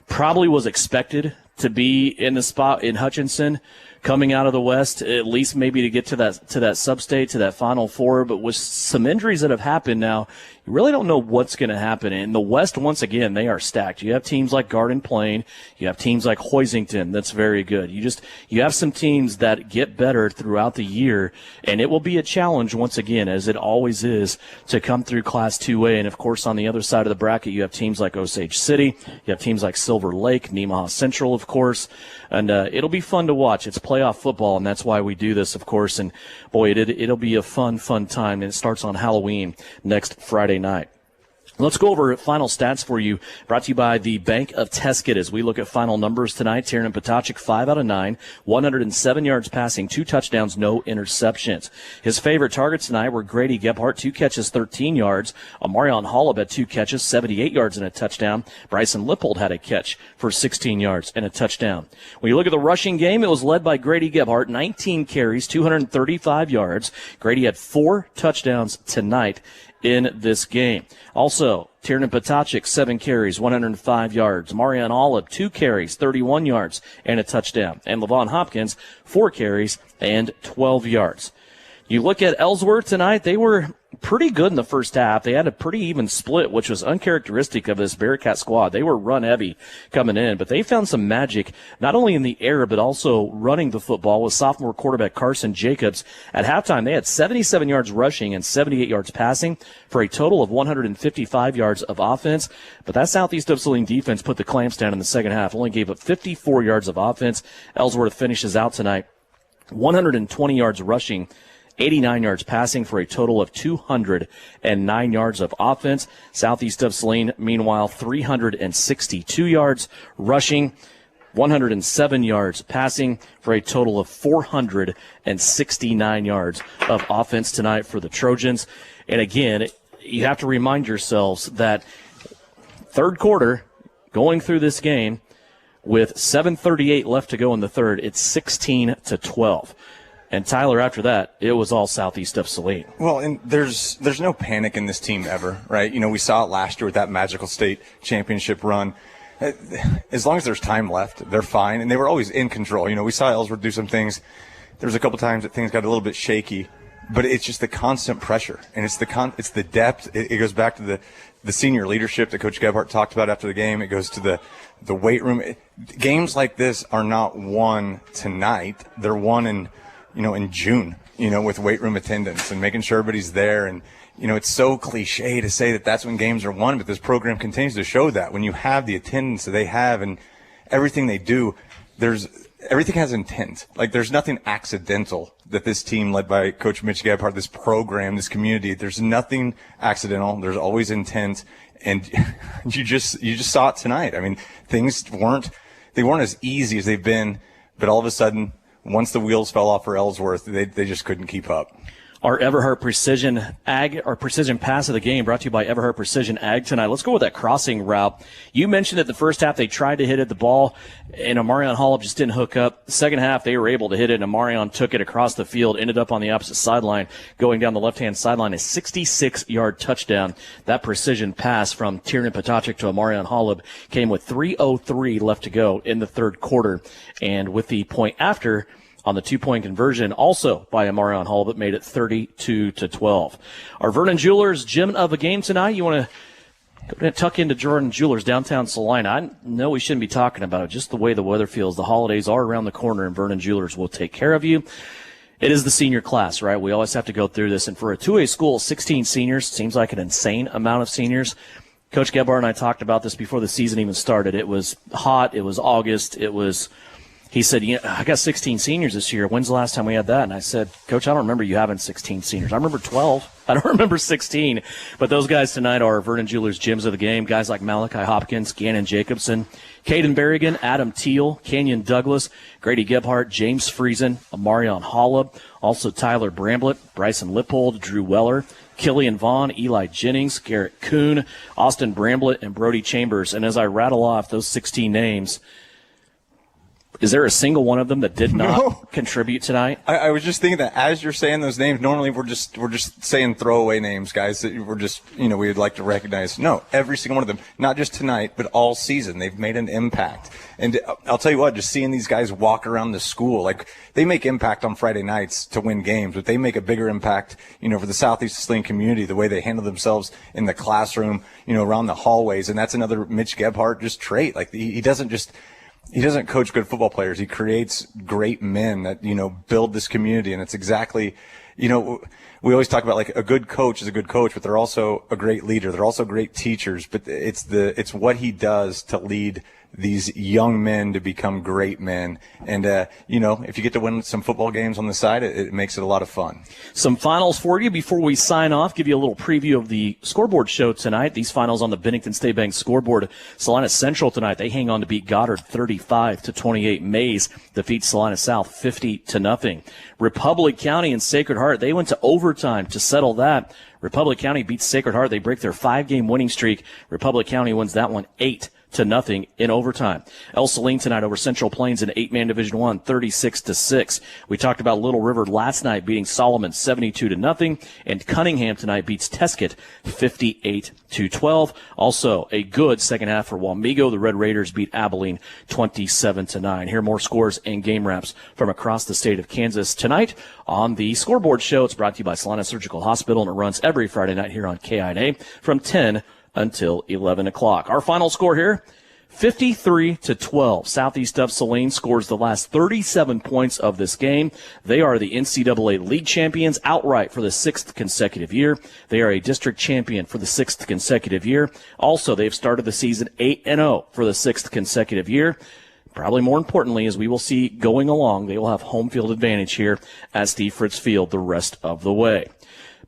probably was expected to be in the spot in Hutchinson, coming out of the West, at least maybe to get to that sub-state, to that Final Four. But with some injuries that have happened now, you really don't know what's going to happen. In the West, once again, they are stacked. You have teams like Garden Plain. You have teams like Hoisington. That's very good. You have some teams that get better throughout the year, and it will be a challenge once again, as it always is, to come through Class 2A. And, of course, on the other side of the bracket, you have teams like Osage City. You have teams like Silver Lake, Nemaha Central, of course. And it'll be fun to watch. It's playoff football, and that's why we do this, of course. And, boy, it'll be a fun time. And it starts on Halloween next Friday night. Let's go over final stats for you, brought to you by the Bank of Tesket as we look at final numbers tonight. Tiernan Potocik, 5 out of 9, 107 yards passing, 2 touchdowns, no interceptions. His favorite targets tonight were Grady Gebhardt, 2 catches, 13 yards. Amarion Hollab had 2 catches, 78 yards and a touchdown. Bryson Lippold had a catch for 16 yards and a touchdown. When you look at the rushing game, it was led by Grady Gebhardt, 19 carries, 235 yards. Grady had 4 touchdowns tonight in this game. Also, Tiernan Potocik, 7 carries, 105 yards. Marion Olive, 2 carries, 31 yards, and a touchdown. And Levon Hopkins, 4 carries and 12 yards. You look at Ellsworth tonight, they were pretty good in the first half. They had a pretty even split, which was uncharacteristic of this Bearcat squad. They were run heavy coming in, but they found some magic, not only in the air, but also running the football with sophomore quarterback Carson Jacobs. At halftime, they had 77 yards rushing and 78 yards passing for a total of 155 yards of offense. But that Southeast of Saline defense put the clamps down in the second half, only gave up 54 yards of offense. Ellsworth finishes out tonight 120 yards rushing, 89 yards passing for a total of 209 yards of offense. Southeast of Saline, meanwhile, 362 yards rushing, 107 yards passing for a total of 469 yards of offense tonight for the Trojans. And again, you have to remind yourselves that third quarter, going through this game, with 7:38 left to go in the third, it's 16-12. And Tyler, after that, it was all Southeast of Saline. Well, and there's no panic in this team ever, right? We saw it last year with that magical state championship run. As long as there's time left, they're fine, and they were always in control. We saw Ellsworth do some things. There was a couple times that things got a little bit shaky, but it's just the constant pressure, and it's the depth. It goes back to the senior leadership that Coach Gebhardt talked about after the game. It goes to the weight room. Games like this are not won tonight. They're won in June, with weight room attendance and making sure everybody's there. And, it's so cliche to say that that's when games are won, but this program continues to show that when you have the attendance that they have and everything they do, everything has intent. Like, there's nothing accidental that this team led by Coach Mitch Gebhardt, this program, this community, there's nothing accidental. There's always intent. And you just saw it tonight. I mean, things weren't as easy as they've been, but all of a sudden, once the wheels fell off for Ellsworth, they just couldn't keep up. Our Everhart Precision Ag, our Precision Pass of the game, brought to you by Everhart Precision Ag tonight. Let's go with that crossing route. You mentioned that the first half they tried to hit it, the ball, and Amarion Hollop just didn't hook up. The second half they were able to hit it, and Amarion took it across the field, ended up on the opposite sideline, going down the left-hand sideline, a 66-yard touchdown. That precision pass from Tiernan Potachik to Amarion Hollop came with 3:03 left to go in the third quarter, and with the point after, on the 2-point conversion, also by Amarion Hall, but made it 32-12. Our Vernon Jewelers gem of the game tonight. You want to go tuck into Jordan Jewelers, downtown Salina. I know we shouldn't be talking about it, just the way the weather feels. The holidays are around the corner, and Vernon Jewelers will take care of you. It is the senior class, right? We always have to go through this. And for a 2A school, 16 seniors, seems like an insane amount of seniors. Coach Gebhardt and I talked about this before the season even started. It was hot. It was August. He said, I got 16 seniors this year. When's the last time we had that? And I said, Coach, I don't remember you having 16 seniors. I remember 12. I don't remember 16. But those guys tonight are Vernon Jewelers gems of the game. Guys like Malachi Hopkins, Gannon Jacobson, Caden Berrigan, Adam Teal, Kenyon Douglas, Grady Gebhardt, James Friesen, Amarion Hollop, also Tyler Bramblett, Bryson Lippold, Drew Weller, Killian Vaughn, Eli Jennings, Garrett Kuhn, Austin Bramblett, and Brody Chambers. And as I rattle off those 16 names, is there a single one of them that did not contribute tonight? I was just thinking that as you're saying those names, normally we're just saying throwaway names, guys, that we're just, we would like to recognize. No, every single one of them, not just tonight, but all season, they've made an impact. And I'll tell you what, just seeing these guys walk around the school, like they make impact on Friday nights to win games, but they make a bigger impact, for the Southeast Saline community, the way they handle themselves in the classroom, around the hallways. And that's another Mitch Gebhardt just trait. Like he doesn't coach good football players. He creates great men that, build this community. And it's exactly, we always talk about like a good coach is a good coach, but they're also a great leader. They're also great teachers, but it's what he does to lead these young men to become great men. And, if you get to win some football games on the side, it makes it a lot of fun. Some finals for you before we sign off. Give you a little preview of the scoreboard show tonight. These finals on the Bennington State Bank scoreboard. Salina Central tonight, they hang on to beat Goddard 35-28. Mays defeats Salina South 50-0. Republic County and Sacred Heart, they went to overtime to settle that. Republic County beats Sacred Heart. They break their 5-game winning streak. Republic County wins that one 8-0 in overtime. Saline tonight over Central Plains in 8-man Division I, 36-6. We talked about Little River last night beating Solomon 72-0, and Cunningham tonight beats Tesket 58-12. Also a good second half for Wamego. The Red Raiders beat Abilene 27-9. Hear more scores and game wraps from across the state of Kansas tonight on the scoreboard show. It's brought to you by Salina Surgical Hospital, and it runs every Friday night here on KINA from 10 until 11 o'clock. Our final score here, 53-12. Southeast of Saline scores the last 37 points of this game. They are the NCAA league champions outright for the 6th consecutive year. They are a district champion for the 6th consecutive year. Also, they've started the season 8-0 for the 6th consecutive year. Probably more importantly, as we will see going along, they will have home field advantage here at Steve Fritz Field the rest of the way.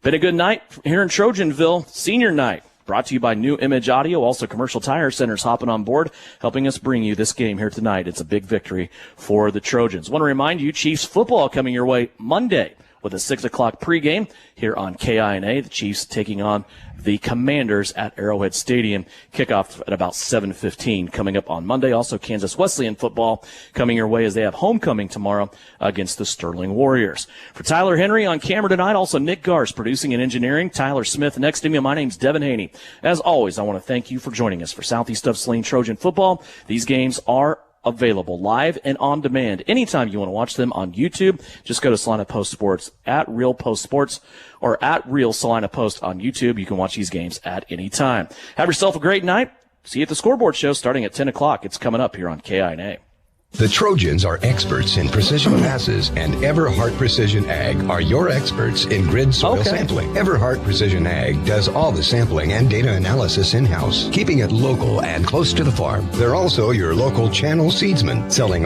Been a good night here in Trojanville, senior night. Brought to you by New Image Audio, also Commercial Tire Centers hopping on board, helping us bring you this game here tonight. It's a big victory for the Trojans. Want to remind you, Chiefs football coming your way Monday with a 6 o'clock pregame here on KINA. The Chiefs taking on the Commanders at Arrowhead Stadium. Kickoff at about 7:15 coming up on Monday. Also, Kansas Wesleyan football coming your way as they have homecoming tomorrow against the Sterling Warriors. For Tyler Henry on camera tonight, also Nick Garst producing and engineering. Tyler Smith next to me. My name's Devin Haney. As always, I want to thank you for joining us for Southeast of Saline Trojan football. These games are available live and on demand anytime you want to watch them on YouTube. Just go to Salina Post Sports at Real Post Sports or at Real Salina Post on YouTube. You can watch these games at any time. Have yourself a great night. See you at the scoreboard show starting at 10 o'clock. It's coming up here on KINA. The Trojans are experts in precision passes, and Everhart Precision Ag are your experts in grid soil sampling. Everhart Precision Ag does all the sampling and data analysis in-house, keeping it local and close to the farm. They're also your local channel seedsman, selling